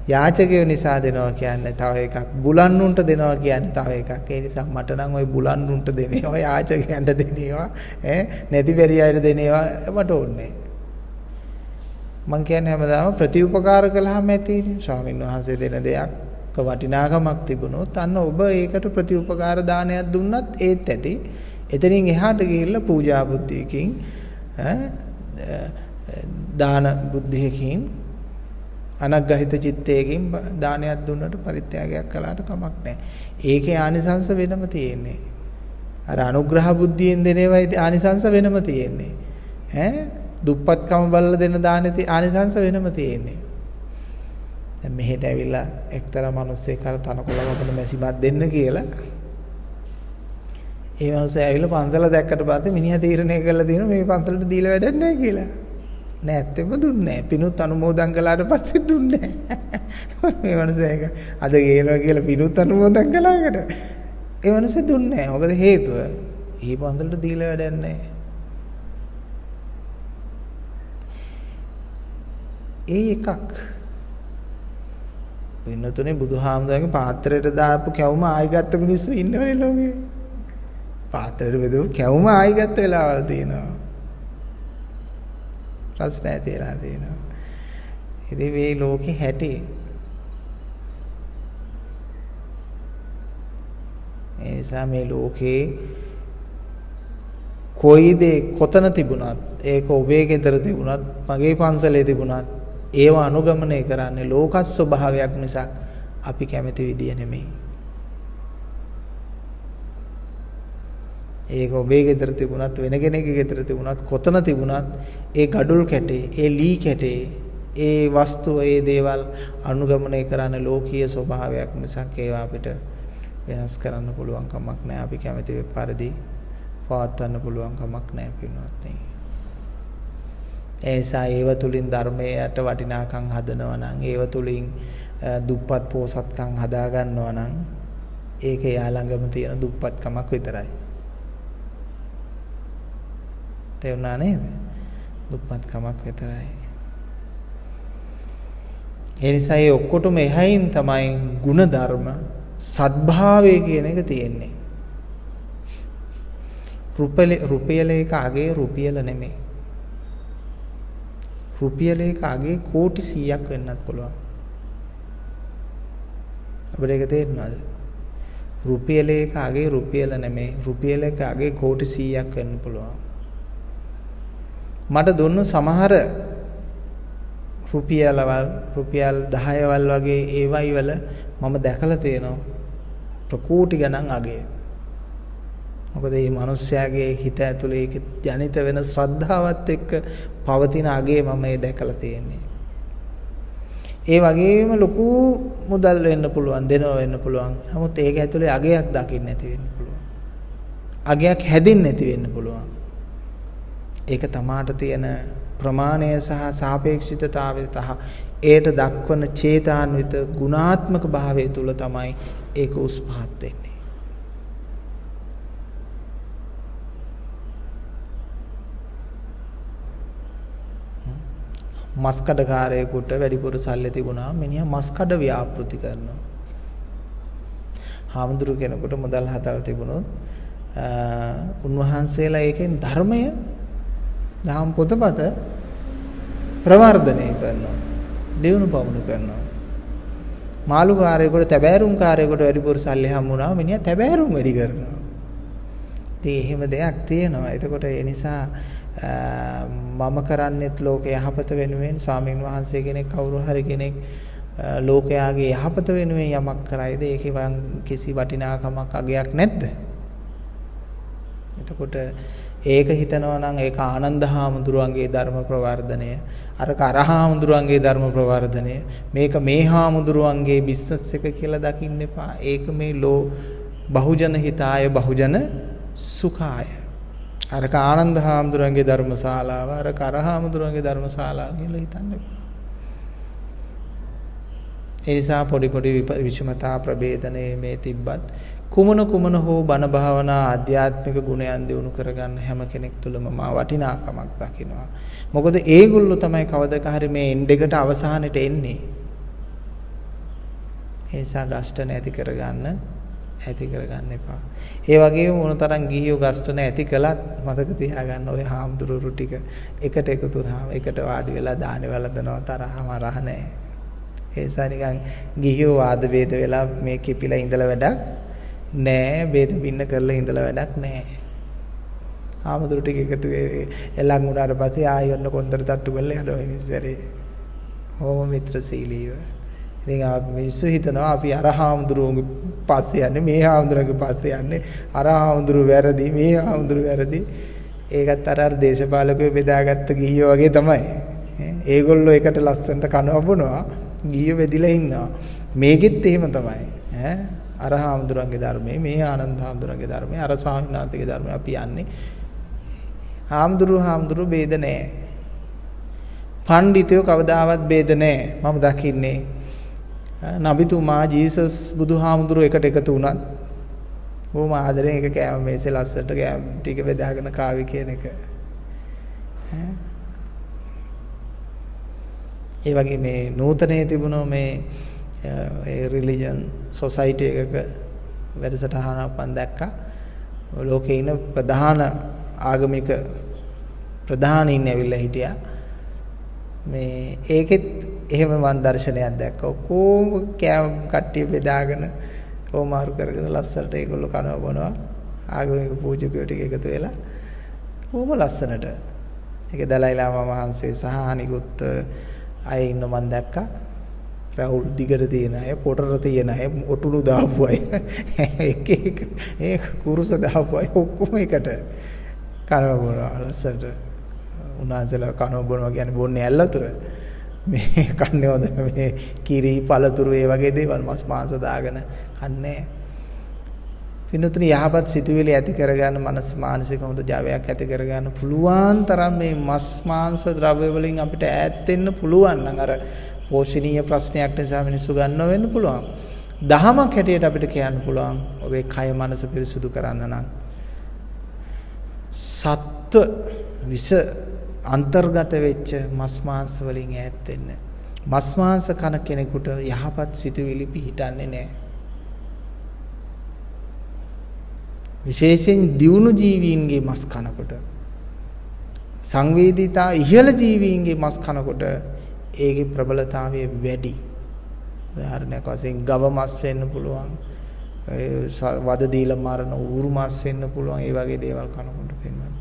යාචකයෝ නිසා දෙනවා කියන්නේ තව එකක්. බුලන්නුන්ට දෙනවා කියන්නේ තව එකක්. ඒ නිසා මට නම් ওই බුලන්නුන්ට දෙනේවා, යාචකයන්ට දෙනේවා, නැති බැරි අයට දෙනේවා මට ඕනේ. මං කියන්නේ හැමදාම ප්‍රතිඋපකාර කළාම ඇතිනේ. ස්වාමීන් වහන්සේ දෙන දෙයක් වටිනාකමක් තිබුණොත් අන්න ඔබ ඒකට ප්‍රතිඋපකාර දානයක් දුන්නත් ඒත් ඇති. එතනින් එහාට ගිහිල්ලා පූජා බුද්ධියකින් දාන බුද්ධියකින් අනග්ගහිත චිත්තයකින් දානයක් දුන්නට පරිත්‍යාගයක් කළාට කමක් නැහැ. ඒකේ ආනිසංස වෙනම තියෙන්නේ. අර අනුග්‍රහ බුද්ධියෙන් දෙන ඒවායි ආනිසංස වෙනම තියෙන්නේ. දුප්පත්කම බලලා දෙන දානෙති ආනිසංස වෙනම තියෙන්නේ. දැන් මෙහෙට ඇවිල්ලා එක්තරා මිනිස්සෙක් අර තනකොළ වපන මැසිමක් දෙන්න කියලා. ඒ මිනිස්සයා ඇවිල්ලා පන්සල දැක්කට පස්සේ මිනිහා තීරණය කරලා තියෙනවා මේ පන්සලට දීලා වැඩක් නැහැ කියලා. නෑ ඇත්තම දුන්නේ නැහැ. පිනුත් අනුමෝදන් කළාට පස්සේ දුන්නේ නැහැ. මේ මිනිස්සයා එක අද ගේනවා කියලා පිනුත් අනුමෝදන් කළාකට ඒ මිනිස්සයා දුන්නේ නැහැ. මොකද හේතුව? ඊ පන්සලට දීලා වැඩක් නැහැ. ඒ එකක් වෙනතුනේ බුදුහාමුදුරන්ගේ පාත්‍රයට දාපු කැවුම ආයි ගත්ත මිනිස්සු ඉන්නවනේ ලෝකේ. පාත්‍රයට බෙදුව කැවුම ආයි ගත්ත වෙලාවල් තියෙනවා. ප්‍රශ්න ඇතිලා තියෙනවා. ඉතින් මේ ලෝකේ හැටි. ඒ නිසා මේ ලෝකේ කොයි දේ කොතන තිබුණත් ඒක ඔබේ ගෙදර තිබුණත් මගේ පන්සලේ තිබුණත් ඒව අනුගමනය කරන්නේ ලෝකත් ස්වභාවයක් මිසක් අපි කැමති විදිය නෙමෙයි. ඒක ඔබේ ගෙදර තිබුණත් වෙන කෙනෙක්ගේ ගෙදර තිබුණත් කොතන තිබුණත් ඒ gadul කැටේ, ඒ ලී කැටේ, ඒ වස්තුව, ඒ දේවල් අනුගමනය කරන්නේ ලෝකීය ස්වභාවයක් මිසක් ඒවා අපිට වෙනස් කරන්න පුළුවන් කමක් නැහැ. අපි කැමති පරිදි පවත්වන්න පුළුවන් කමක් නැහැ පින්වත්නි. ඒ නිසා ඒව තුලින් ධර්මයට වටිනාකම් හදනවා නම්, ඒව තුලින් දුප්පත් පෝසත්කම් හදා ගන්නවා නම් ඒක යා ළඟම තියෙන දුප්පත්කමක් විතරයි. තේරුණා නේද? දුප්පත්කමක් විතරයි. ඒ නිසා ඒ ඔක්කොටම එහයින් තමයි ಗುಣධර්ම සද්භාවය කියන එක තියෙන්නේ. රුපියල එක අගේ රුපියල නෙමෙයි. රුපියල එක අගේ කෝටි 100ක් වෙන්නත් පුළුවන්. අපිට ඒක තේරෙනවද? රුපියල එක අගේ රුපියල නෙමෙයි. රුපියල එක අගේ කෝටි 100ක් වෙන්න පුළුවන්. මට දුන්නු සමහර රුපියල් 10 වල් වගේ ඒවයි වල මම දැකලා තියෙනවා ප්‍රකෝටි ගණන් අගේ. මොකද මේ මිනිස්යාගේ හිත ඇතුලේ ඒක ජනිත වෙන ශ්‍රද්ධාවත් එක්ක පවතින අගේ මම ඒ දැකලා තියෙන්නේ. ඒ වගේම ලොකු මුදල් වෙන්න පුළුවන්, දෙනව වෙන්න පුළුවන්. නමුත් ඒක ඇතුලේ අගයක් දකින්න නැති වෙන්න පුළුවන්. අගයක් හැදෙන්නේ නැති වෙන්න පුළුවන්. ඒක තමාට තියෙන ප්‍රමාණය සහ සාපේක්ෂිතතාවය තහ ඒට දක්වන චේතාන්විත ගුණාත්මක භාවය තුල තමයි ඒක උස් පහත් වෙන්නේ. මස්කඩකාරයෙකුට වැඩිපුර සල්ලි තිබුණා මිනිහා මස්කඩ ව්‍යාපෘති කරනවා. හාමුදුරු කෙනෙකුට මුදල් හදලා තිබුණොත් උන්වහන්සේලා ඒකෙන් ධර්මය දහම් පොතපත ප්‍රවර්ධනය කරනවා. දියුණු පවුණු කරනවා. මාළුකාරයෙකුට තැබෑරුම්කාරයෙකුට වැඩිපුර සල්ලි හම්බුනා මිනිහා තැබෑරුම් වැඩි කරනවා. ඉතින් එහෙම දෙයක් තියෙනවා. එතකොට ඒ නිසා මම කරන්නේත් ලෝක යහපත වෙනුවෙන් ස්වාමීන් වහන්සේ කෙනෙක් කවුරු හරි කෙනෙක් ලෝකයාගේ යහපත වෙනුවෙන් යමක් කරයිද ඒකේ කිසි වටිනාකමක් අගයක් නැද්ද? එතකොට ඒක හිතනවා නම් ඒක ආනන්ද හාමුදුරුවන්ගේ ධර්ම ප්‍රවර්ධනය, අර කරහාමුදුරුවන්ගේ ධර්ම ප්‍රවර්ධනය, මේක මේ හාමුදුරුවන්ගේ බිස්නස් එක කියලා දකින්න එපා. ඒක මේ බහුජන හිතාය බහුජන සුඛාය. අර ආනන්ද හාමුදුරුවන්ගේ ධර්මශාලාව, අර කරහාමුදුරුවන්ගේ ධර්මශාලාව කියලා හිතන්න එපා. ඒ නිසා පොඩි පොඩි විෂමතා ප්‍රභේදනේ මේ තිබ්බත් කුමන හෝ බණ භාවනා ආධ්‍යාත්මික ගුණයන් දියුණු කරගන්න හැම කෙනෙක් තුළම මා වටිනාකමක් දකිනවා. මොකද ඒගොල්ලෝ තමයි කවදක හරි මේ එන්ඩ් එකට අවසානෙට එන්නේ. ඒ නිසා ගස්ඨන ඇති කරගන්න එපා. ඒ වගේම මොනතරම් ගිහියෝ ගස්ඨන ඇති කළත් මතක තියාගන්න ඔය හාමුදුරුවෝ ටික එකට එකතු වුණාම එකට වාඩි වෙලා දානේ වළඳනවා තරහම රහ නැහැ. ඒ නිසා නිකන් ගිහියෝ වාද වේද වෙලා මේ කිපිලා ඉඳලා වැඩක් නෑ, බේද බින්න කරලා ඉඳලා වැඩක් නෑ. ආමතුරු ටික එකතු එලන් උනාට පස්සේ ආයෙ ඔන්න කොන්දර තට්ටු කරලා යනවා මේ විශ්සරේ. ඕම මිත්‍රශීලීව. ඉතින් අපි මිනිස්සු හිතනවා අපි අර හාමුදුරුවෝගේ පස්සේ යන්නේ, මේ හාමුදුරුවෝගේ පස්සේ යන්නේ, අර හාමුදුරුවෝ වැරදි, මේ හාමුදුරුවෝ වැරදි. ඒකත් අර දේශපාලකයෝ බෙදාගත්ත ගිහියෝ වගේ තමයි. ඒගොල්ලෝ එකට ලස්සනට කනවා බොනවා, ගිහියෝ වෙදිලා ඉන්නවා. මේකෙත් එහෙම තමයි. අර හාමුදුරන්ගේ ධර්මයේ, මේ ආනන්ද හාමුදුරන්ගේ ධර්මයේ, අර ස්වාමීන් වහන්සේගේ ධර්මයේ අපි යන්නේ. හාමුදුරු ભેද නැහැ. පඬිතුයෝ කවදාවත් ભેද නැහැ. මම දකින්නේ නබිතුමා ජීසස් බුදුහාමුදුරු එකට එකතු වුණත් බොහොම ආදරෙන් එක කෑම මේසේ ලස්සට කෑම ටික බෙදාගෙන කාවි කියන එක. ඒ වගේ මේ නූතනයේ තිබුණෝ මේ රිලිජන් සොසයිටි එකක වැඩසටහනක් මම දැක්කා. ලෝකේ ඉන්න ප්‍රධාන ආගමික ප්‍රධානීන් ඇවිල්ලා හිටියා. මේ ඒකෙත් එහෙම මම දර්ශනයක් දැක්කා. කොහොම කෑම කට්ටිය බෙදාගෙන කොමාරු කරගෙන ලස්සනට ඒගොල්ලෝ කනවා බොනවා. ආගමික පූජකයෝ ටික එකතු වෙලා කොහොම ලස්සනට. ඒක දලයි ලාමා වහන්සේ සහ අනිකුත් අය ඉන්න මම දැක්කා. රාහුල් දිගට තියෙන අය, කොටර තියෙන අය, ඔටුනු දාපු අය, ඒක කුරුස දාපු අය ඔක්කොම එකට කනවා බොනවා ලස්සනට. උනාසලා කනවා බොනවා කියන්නේ බොන්නේ ඇල්ලතුර. මේ කන්නේ හොඳ මේ කිරි, පළතුරු ඒ වගේ දේවල් මස් මාංශ දාගෙන කන්නේ. පින්නතුනි යහපත් සිතුවිලි ඇති කරගන්න, මානසික හොඳ ජවයක් ඇති කරගන්න පුළුවන් තරම් මේ මස් මාංශ ද්‍රව්‍ය වලින් අපිට ඈත් වෙන්න පුළුවන් නම් අර පෝෂණීය ප්‍රශ්නයක් නිසා මිනිස්සු ගන්නව වෙන්න පුළුවන්. දහමක් හැටියට අපිට කියන්න පුළුවන් ඔබේ කය මනස පිරිසුදු කරන්න නම් සත්ව විස අන්තර්ගත වෙච්ච මස් මාංශ වලින් ඈත් වෙන්න. මස් මාංශ කන කෙනෙකුට යහපත් සිතුවිලි පිහිටන්නේ නැහැ. විශේෂයෙන් දියුණු ජීවීන්ගේ මස් කනකොට, සංවේදීතා ඉහළ ජීවීන්ගේ මස් කනකොට ඒකේ ප්‍රබලතාවය වැඩි. උදාහරණයක් වශයෙන් ගව මස් වෙන්න පුළුවන්, වද දීලා මරන ඌරු මස් වෙන්න පුළුවන්. ඒ වගේ දේවල් කනකොට වෙනවා.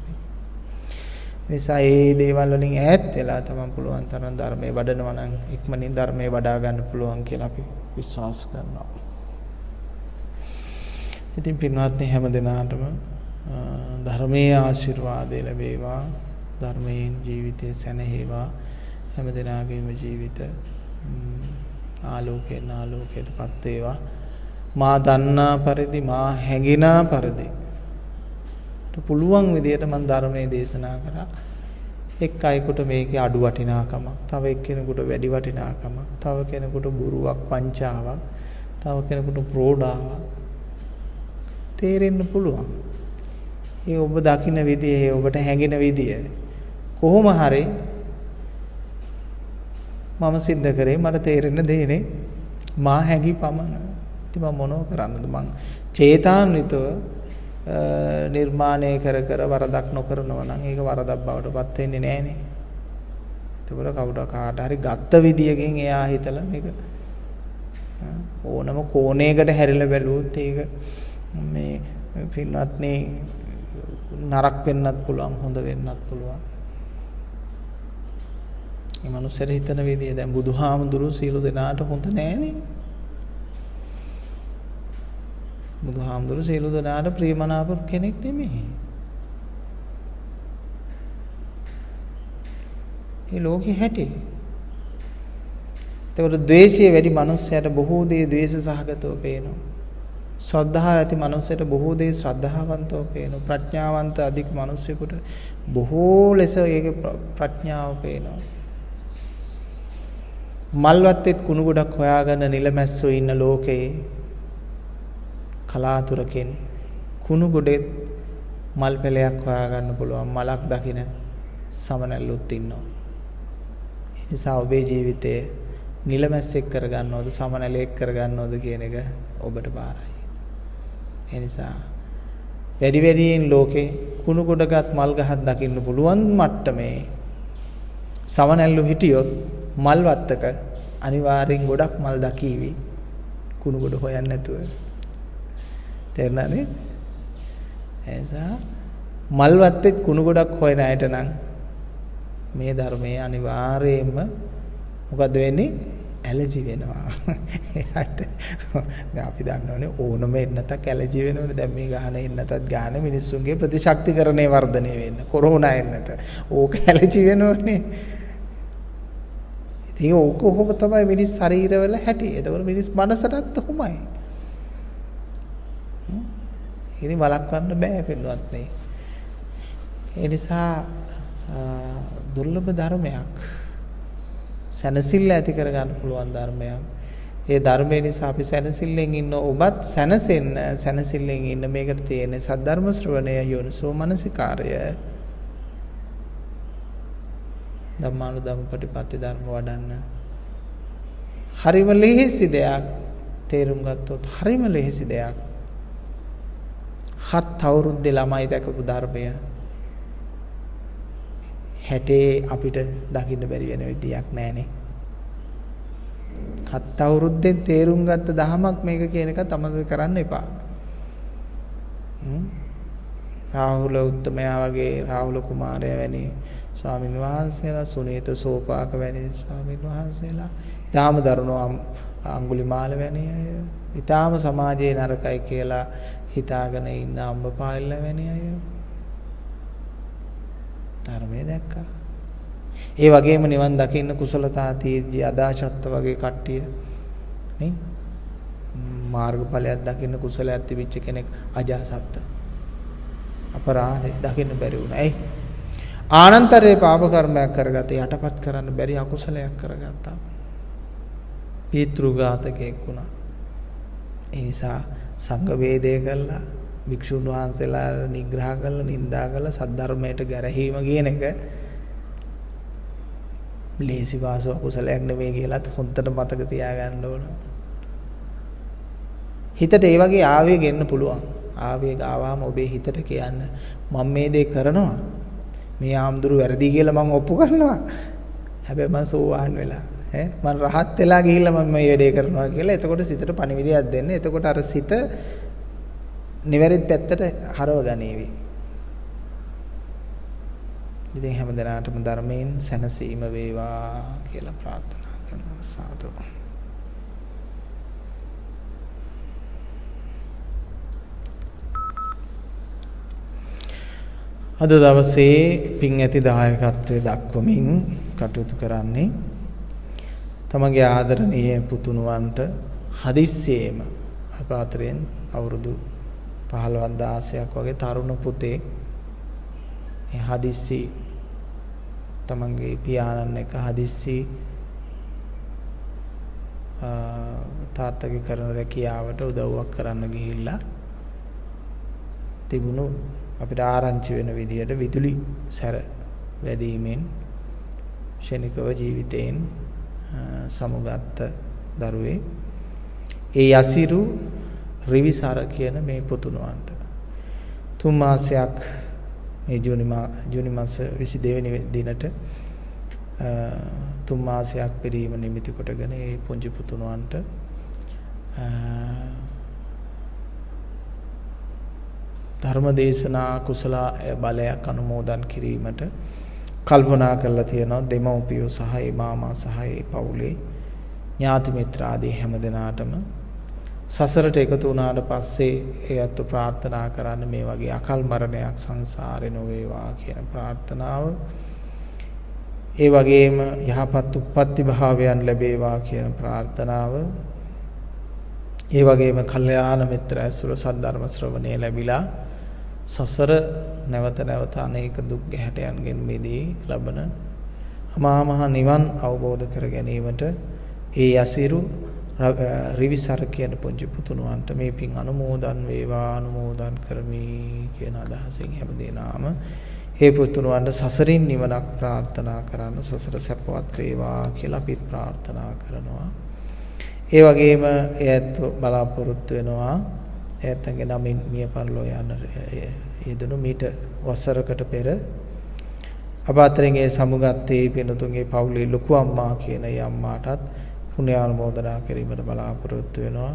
නිසා මේ දේවල් වලින් ඈත් වෙලා තමයි පුළුවන් තරම් ධර්මයේ වඩනවා නම් ඉක්මනින් ධර්මයේ වඩා ගන්න පුළුවන් කියලා අපි විශ්වාස කරනවා. ඉතින් පින්වත්නි හැම දිනාටම ධර්මයේ ආශිර්වාදය ලැබේවා. ධර්මයෙන් ජීවිතය සැනහේවා. හැම දිනාගේම ජීවිත ආලෝකයටපත් වේවා. මා දන්නා පරිදි, මා හැඟෙනා පරිදි පුළුවන් විදියට මම ධර්මයේ දේශනා කරා. එක් අයෙකුට මේකේ අඩු වටිනාකමක්, තව එක්කෙනෙකුට වැඩි වටිනාකමක්, තව කෙනෙකුට බොරුවක්, වංචාවක්, තව කෙනෙකුට ප්‍රෝඩාවක් තේරෙන්න පුළුවන්. ඒ ඔබ දකින්න විදිය, ඒ ඔබට හැඟෙන විදිය කොහොම හරි මම සිද්ධ කරේ මට තේරෙන්න දෙන්නේ මා හැඟි පමණ. ඉතින් මම මොනව කරන්නද? මං චේතාන්විතව නිර්මාණය කර වරදක් නොකරනවා නම් ඒක වරදක් බවට පත් වෙන්නේ නැහනේ. ඒකවල කවුරු කාට හරි ගත්ත විදියකින් එයා හිතලා මේක ඕනම කෝණයකට හැරිලා බැලුවොත් ඒක මේ පින්වත්නි නරක වෙන්නත් පුළුවන් හොඳ වෙන්නත් පුළුවන්. මේ මනුස්සයර හිතන විදිය දැන් බුදුහාමුදුරු සියලු දෙනාට හොඳ නෑනේ. බුදුහාමුදුරු සියලු දෙනාට ප්‍රියමනාප කෙනෙක් නෙමෙයි. මේ ලෝකෙ හැටි. ඒකට ද්වේෂයේ වැඩි මනුස්සයට බොහෝ දේ ද්වේෂ සහගතව පේනවා. ශ්‍රද්ධාව ඇති මනුස්සයට බොහෝ දේ ශ්‍රද්ධාවන්තව පේනවා. ප්‍රඥාවන්ත අධික මනුස්සයෙකුට බොහෝ ලෙස ඒකේ ප්‍රඥාව පේනවා. මල්වත්තෙත් කුණු ගොඩක් හොයාගන්න නිලමැස්සෝ ඉන්න ලෝකේ කලාතුරකින් කුණු ගොඩෙත් මල් පෙළයක් හොයාගන්න පුළුවන් මලක් දකින සමනැල්ලුත් ඉන්නවා. ඒ නිසා ඔබේ ජීවිතයේ නිලමැස්සෙක් කරගන්නවද සමනැලෙක් කරගන්නවද කියන එක ඔබට බාරයි. ඒ නිසා වැඩි වැඩියෙන් ලෝකේ කුණු ගොඩගත් මල් ගහක් දකින්න පුළුවන් මට්ටමේ සමනැල්ලු හිටියොත් මල් වත්තක අනිවාර්යෙන් ගොඩක් මල් දකීවි කුණු ගොඩ හොයන්න නැතුව. තේරුණානේ? ඒ නිසා මල් වත්තේ කුණු ගොඩක් හොයන අයට නම් මේ ධර්මයේ අනිවාර්යයෙන්ම මොකද වෙන්නේ? ඇලර්ජි වෙනවා. එයාට දැන් අපි දන්නවනේ ඕනම එන්නතක් ඇලර්ජි වෙනවනේ. දැන් මේ ගහන එන්නතත් ගාන මිනිස්සුන්ගේ ප්‍රතිශක්තිකරණය වර්ධනය වෙන්න. කොරෝනා එන්නත. ඕක ඇලර්ජි වෙනවනේ. ඉතින් ඕක කොහොම තමයි මිනිස් ශරීරවල හැටි. ඒතකොට මිනිස් මනසටත් කොහොමයි? ඉතින් වළක්වන්න බෑ පිළිවත් නේ. ඒ නිසා දුර්ලභ ධර්මයක් සැනසෙල්ල ඇති කර ගන්න පුළුවන් ධර්මයක්. ඒ ධර්මය නිසා අපි සැනසෙල්ලෙන් ඉන්න ඔබත් සැනසෙන්න සැනසෙල්ලෙන් ඉන්න මේකට තියෙන සද්ධර්ම ශ්‍රවණය යෝනිසෝ මනසිකාරය. ධම්මානුධම්ම ප්‍රතිපatti ධර්ම වඩන්න. හරිම ලෙහෙසි දෙයක් තේරුම් ගත්තොත් හරිම ලෙහෙසි දෙයක්. 7 අවුරුද්දේ ළමයි දැකපු ධර්මය 60 අපිට දකින්න බැරි වෙන විදියක් නැහනේ. 7 අවුරුද්දෙන් තේරුම් ගත්ත දහමක් මේක කියන එක තමද කරන්න එපා. රාහුල උත්තමයා වගේ රාහුල කුමාරයා වැනි ස්වාමීන් වහන්සේලා සුනීත සෝපාක වැනි ස්වාමීන් වහන්සේලා ඊටාම දරුණු අඟුලිමාල වැනි අය ඊටාම සමාජයේ නරකයි කියලා හිතාගෙන ඉන්න අම්බපාල වැනි අය ධර්මයේ දැක්කා. ඒ වගේම නිවන් දකින්න කුසලතා තීජ්‍ය අදාචත්ත වගේ කට්ටිය නේ මාර්ගඵලයක් දකින්න කුසලයක් තිබිච්ච කෙනෙක් අජාසත්ත අපරාධේ දකින්න බැරි වුණා. ඒ ආනන්තරේ පාප කර්මයක් කරගත යටපත් කරන්න බැරි අකුසලයක් කරගත්තා. පීතෘඝාතකෙක් වුණා. ඒ නිසා සංඝ වේදය කළා භික්ෂුන් වහන්සේලා නිග්‍රහ කරලා නිඳා කරලා සද්ධර්මයට ගැරහීම කියන එක ලේසි වාසව කුසලයක් නෙමෙයි කියලාත් හොඳට මතක තියාගන්න ඕන. හිතට ඒ වගේ ආවේග එන්න පුළුවන්. ආවේග ආවම ඔබේ හිතට කියන්න මම මේ දේ කරනවා. මේ ආම්දුරු වැරදි කියලා මම ඔප්පු කරනවා. හැබැයි මම සෝවාන් වෙලා මම රහත් වෙලා ගිහිල්ලා මම මේ වැඩේ කරනවා කියලා. එතකොට සිතට පණිවිඩයක් දෙන්න. එතකොට අර සිත නිවැරදි පැත්තට හරව ගනීවි. ඉතින් හැමදෙනාටම ධර්මයෙන් සැනසීම වේවා කියලා ප්‍රාර්ථනා කරනවා. සාදු. අද දවසේ පින් ඇති දායකත්වයේ දක්වමින් කටයුතු කරන්නේ තමගේ ආදරණීය පුතුණුවන්ට හදිස්සියේම අපාත්‍රයෙන් අවුරුදු 15ක් 16ක් වගේ තරුණ පුතේ මේ හදිස්සි තමන්ගේ පියාණන් එක හදිස්සි තාත්තගේ කරන රැකියාවට උදව්වක් කරන්න ගිහිල්ලා තිබුණු අපිට ආරංචි වෙන විදියට විදුලි සැර වැදීමෙන් ශනිකව ජීවිතයෙන් සමුගත්ත දරුවේ ඒ යසිරු රිවිසර කියන මේ පුතුණුවන්ට 3 මාසයක් මේ ජූනි මාස 22 වෙනි දිනට 3 මාසයක් පිරීම නිමිති කොටගෙන ඒ පුංචි පුතුණුවන්ට ධර්මදේශනා කුසල බලයක් අනුමෝදන් කිරීමට කල්පනා කරලා තියෙනවා දෙමව්පියෝ සහ මාමා සහ පවුලේ ඥාති මිත්‍රාදී හැම දෙනාටම සසරට එකතු වුණාට පස්සේ ඒ අත් ප්‍රාර්ථනා කරන්න මේ වගේ අකල් මරණයක් සංසාරේ නොවේවා කියන ප්‍රාර්ථනාව. ඒ වගේම යහපත් උප්පත්ති භාවයන් ලැබේවා කියන ප්‍රාර්ථනාව. ඒ වගේම කල්යාණ මිත්‍ර ඇසුර සද්ධර්ම ශ්‍රවණය ලැබිලා සසර නැවත නැවත අනේක දුක් ගැහැටයන්ගෙන් මිදී ලබන අමා මහ නිවන් අවබෝධ කර ගැනීමට ඒ යසිරු රිවිසර කියන පුංචි පුතුණුවන්ට මේ පින් අනුමෝදන් වේවා අනුමෝදන් කරමි කියන අදහසින් හැමදේනාම ඒ පුතුණුවන්ට සසරින් නිවනක් ප්‍රාර්ථනා කරන්න සසර සැපවත් වේවා කියලා අපි ප්‍රාර්ථනා කරනවා. ඒ වගේම එයත් බලාපොරොත්තු වෙනවා එයත්ගේ නමින් මිය පරලෝ යන යෙදුණු මීට වසරකට පෙර අප අතරින් ඒ සමුගත්තේ පිනතුන්ගේ පවුලේ ලොකු අම්මා කියන ඒ අම්මාටත් පුණ්‍යානුමෝදනා කිරීමට බලාපොරොත්තු වෙනවා.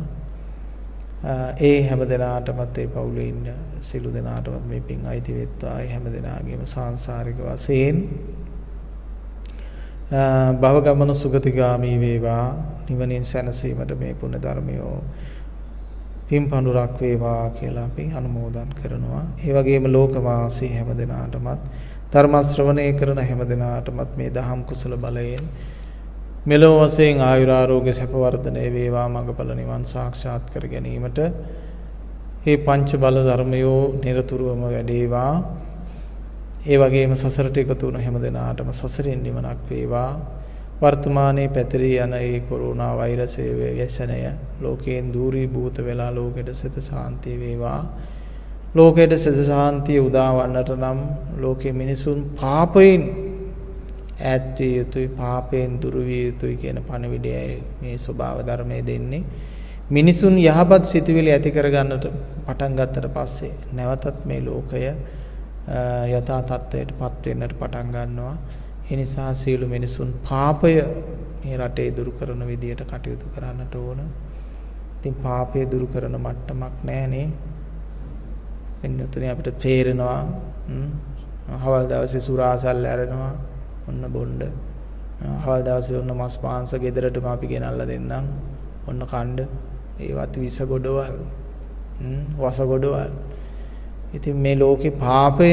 ඒ හැම දිනාටමත් ඒ පවුලේ ඉන්න සිළු දෙනාටමත් මේ පින් අයිති වෙත්වා. ඒ හැම දිනාගේම සාංශාරික වශයෙන් භව ගමන සුගතිගාමී වේවා. නිවනින් සැනසීමට මේ පුණ්‍ය ධර්මයෝ පින් පඳුරක් වේවා කියලා අපි අනුමෝදන් කරනවා. ඒ වගේම ලෝකවාසී හැම දිනාටමත් ධර්ම ශ්‍රවණය කරන හැම දිනාටමත් මේ දහම් කුසල බලයෙන් මෙලොව වශයෙන් ආයුරාරෝග්‍ය සැප වර්ධනය වේවා. මඟඵල නිවන් සාක්ෂාත් කර ගැනීමට මේ පංච බල ධර්මයෝ නිරතුරුවම වැඩේවා. ඒ වගේම සසරට එකතු වුණ හැම දිනාටම සසරින් නිවනක් වේවා. වර්තමානයේ පැතිරී යන ඒ කොරෝනා වෛරසයේ ව්‍යසනය ලෝකයෙන් දූරීභූත වෙලා ලෝකෙට සිත ශාන්තිය වේවා. ලෝකෙට සිත ශාන්තිය උදා වන්නට නම් ලෝකයේ මිනිසුන් පාපයෙන් ඈත් විය යුතුයි, පාපයෙන් දුරු විය යුතුයි කියන පණිවිඩයයි මේ ස්වභාව ධර්මයේ දෙන්නේ. මිනිසුන් යහපත් සිතුවිලි ඇති කරගන්නට පටන් ගත්තට පස්සේ නැවතත් මේ ලෝකය යථා තත්ත්වයට පත් වෙන්නට පටන් ගන්නවා. ඒ නිසා සියලු මිනිසුන් පාපය මේ රටේ දුරු කරන විදියට කටයුතු කරන්නට ඕන. ඉතින් පාපය දුරු කරන මට්ටමක් නැහනේ. එන්නතුනේ අපිට තේරෙනවා හවල් දවසේ සුරාසල් ඇරෙනවා ඔන්න බොණ්ඩ. හවල් දවසේ ඔන්න මස් මාංශ ගෙදරටම අපි ගෙනල්ලා දෙන්නම්. ඔන්න කණ්ඩ. ඒවත් විස ගොඩවල්. වස ගොඩවල්. ඉතින් මේ ලෝකේ පාපය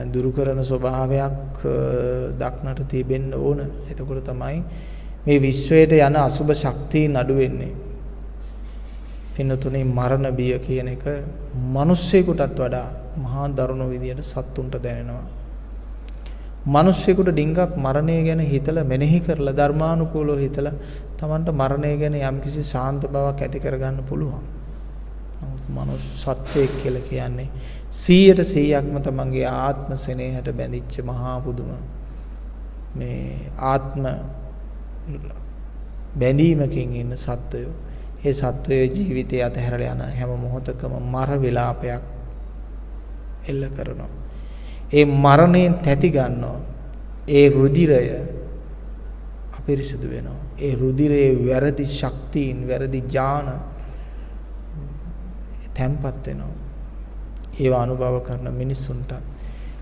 දුරු කරන ස්වභාවයක් දක්නට තිබෙන්න ඕන. එතකොට තමයි මේ විශ්වයට යන අසුබ ශක්තියින් අඩු වෙන්නේ. පින්නතුනේ මරණ බිය කියන එක මිනිස්සෙකුටත් වඩා මහා දරුණු විදියට සත්තුන්ට දැනෙනවා. මිනිස්සෙකුට ඩිංගක් මරණය ගැන හිතලා මෙනෙහි කරලා ධර්මානුකූලව හිතලා Tamanට මරණය ගැන යම්කිසි ශාන්ත බවක් ඇති කරගන්න පුළුවන්. නමුත් මනුස්ස සත්වයක් කියලා කියන්නේ 100%ක්ම තමන්ගේ ආත්ම සෙනෙහට බැඳිච්ච මහා පුදුම මේ ආත්ම බැඳීමකින් ඉන්න සත්වයෝ. ඒ සත්වයේ ජීවිතය අතහැරලා යන හැම මොහොතකම මර විලාපයක් එල්ල කරනවා. ඒ මරණයෙන් තැති ගන්නවා. ඒ රුධිරය අපිරිසිදු වෙනවා. ඒ රුධිරයේ වැරදි ශක්තියින් වැරදි ඥාන තැම්පත් වෙනවා. ඒවා අනුභව කරන මිනිසුන්ට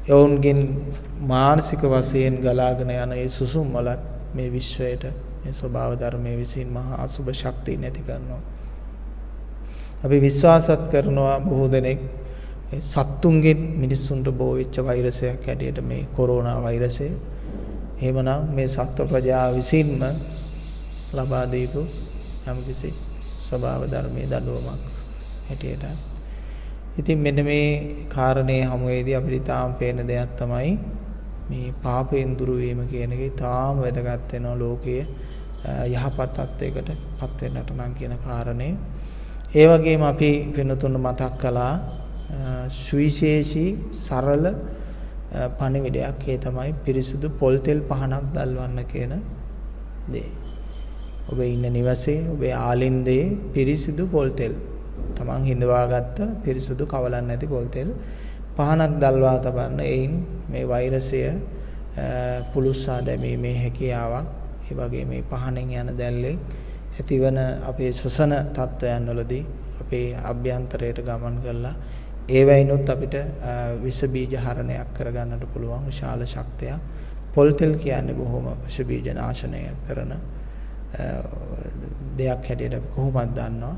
ඔවුන්ගෙන් මානසික වශයෙන් ගලාගෙන යන ඒ සුසුම් වලත් මේ විශ්වයට මේ ස්වභාව ධර්මයේ විසින් මහා අසුබ ශක්තිය නැති කරනවා. අපි විශ්වාසත් කරනවා බොහෝ දෙනෙක් සත්තුන්ගෙන් මිනිසුන්ට බෝ වෙච්ච වෛරසයක් හැටියට මේ කොරෝනා වෛරසය. එහෙමනම් මේ සත්ව ප්‍රජාව විසින්ම ලබා දීපු යම්කිසි ස්වභාව ධර්මයේ දඬුවමක් හැටියට. ඉතින් මෙන්න මේ කාරණේ හමුවේදී අපිට තාම පේන දෙයක් තමයි මේ පාපයෙන් දුරු වීම කියන එක තාම වැදගත් වෙනවා ලෝකයේ යහපත් තත්යකට පත් වෙන්නට නම් කියන කාරණේ. ඒ වගේම අපි වෙනතුන් මතක් කළා සුවිශේෂී සරල පණිවිඩයක්. ඒ තමයි පිරිසුදු පොල් තෙල් පහනක් දැල්වන්න කියන දේ. ඔබ ඉන්න නිවසේ ඔබේ ආලින්දේ පිරිසුදු පොල් තෙල් තමන් හිඳවාගත්ත පිරිසුදු කවලන් නැති පොල් තෙල් පහනක් දැල්වා තබන්න. එයින් මේ වෛරසය පුලුස්සා දැමීමේ හැකියාවක් ඒ වගේ මේ පහනෙන් යන දැල්ලෙන් ඇතිවන අපේ ශ්වසන තත්ත්වයන් වලදී අපේ අභ්‍යන්තරයට ගමන් කරලා ඒවයිනොත් අපිට විස බීජ හරණයක් කරගන්නට පුළුවන් විශාල ශක්තියක්. පොල් තෙල් කියන්නේ බොහොම විස බීජ නාශනය කරන දෙයක් හැටියට අපි කොහොමද දන්නවා.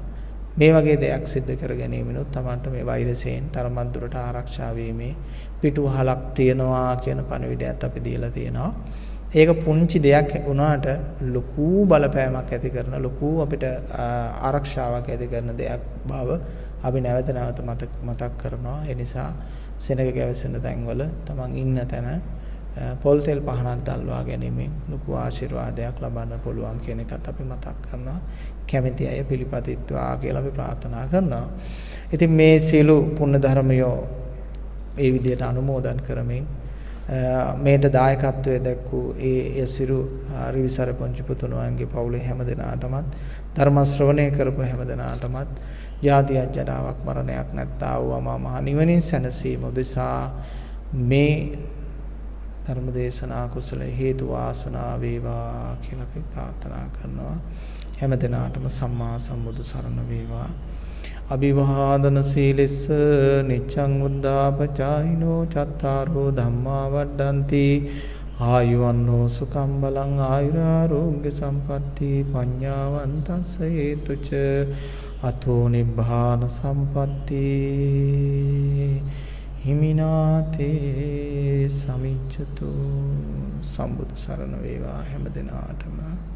මේ වගේ දෙයක් සිද්ධ කර ගැනීමනොත් Tamanට මේ වෛරසයෙන් තරමක් දුරට ආරක්ෂා වීමේ පිටුවහලක් තියනවා කියන පණිවිඩයත් අපි දීලා තියෙනවා. ඒක පුංචි දෙයක් වුණාට ලොකු බලපෑමක් ඇති කරන ලොකු අපිට ආරක්ෂාවක් ඇති කරන දෙයක් බව අපි නැවත නැවත මතක් කරනවා. ඒ නිසා සෙනග ගැවසෙන තැන්වල Taman ඉන්න තැන පොල් තෙල් පහනක් දැල්වා ගැනීමෙන් ලොකු ආශිර්වාදයක් ලබන්න පුළුවන් කියන එකත් අපි මතක් කරනවා. කැමැති අය පිළිපදිත්වා කියලා අපි ප්‍රාර්ථනා කරනවා. ඉතින් මේ සියලු පුණ්‍ය ධර්මයෝ මේ විදිහට අනුමෝදන් කරමින් මේට දායකත්වයේ දැක්වූ ඒ යසිරු රිවිසර පොන්චි පුතුණුවන්ගේ පවුලේ හැම දෙනාටමත් ධර්ම ශ්‍රවණය කරපු හැම දෙනාටමත් ජාතියක් ජරාවක් මරණයක් නැත්තා වූ අමා මහ නිවනින් සැනසීම උදෙසා මේ ධර්ම දේශනා කුසල හේතු වාසනා වේවා කියලා අපි ප්‍රාර්ථනා කරනවා. හැම දිනාටම සම්මා සම්බුදු සරණ වේවා. අභිවාදන සීලෙස්ස නිච්ඡං උද්ධාපචායිනෝ චත්තාරෝ ධම්මා වඩ්ඩಂತಿ ආයුවන්නෝ සුඛං බලං ආයුරාෝග්‍ය සම්පatti පඤ්ඤාවන්තස්ස හේතුච අතෝ නිබ්බාන සම්පatti හිමිනාතේ සමිච්ඡතු. සම්බුදු සරණ වේවා හැම දිනාටම.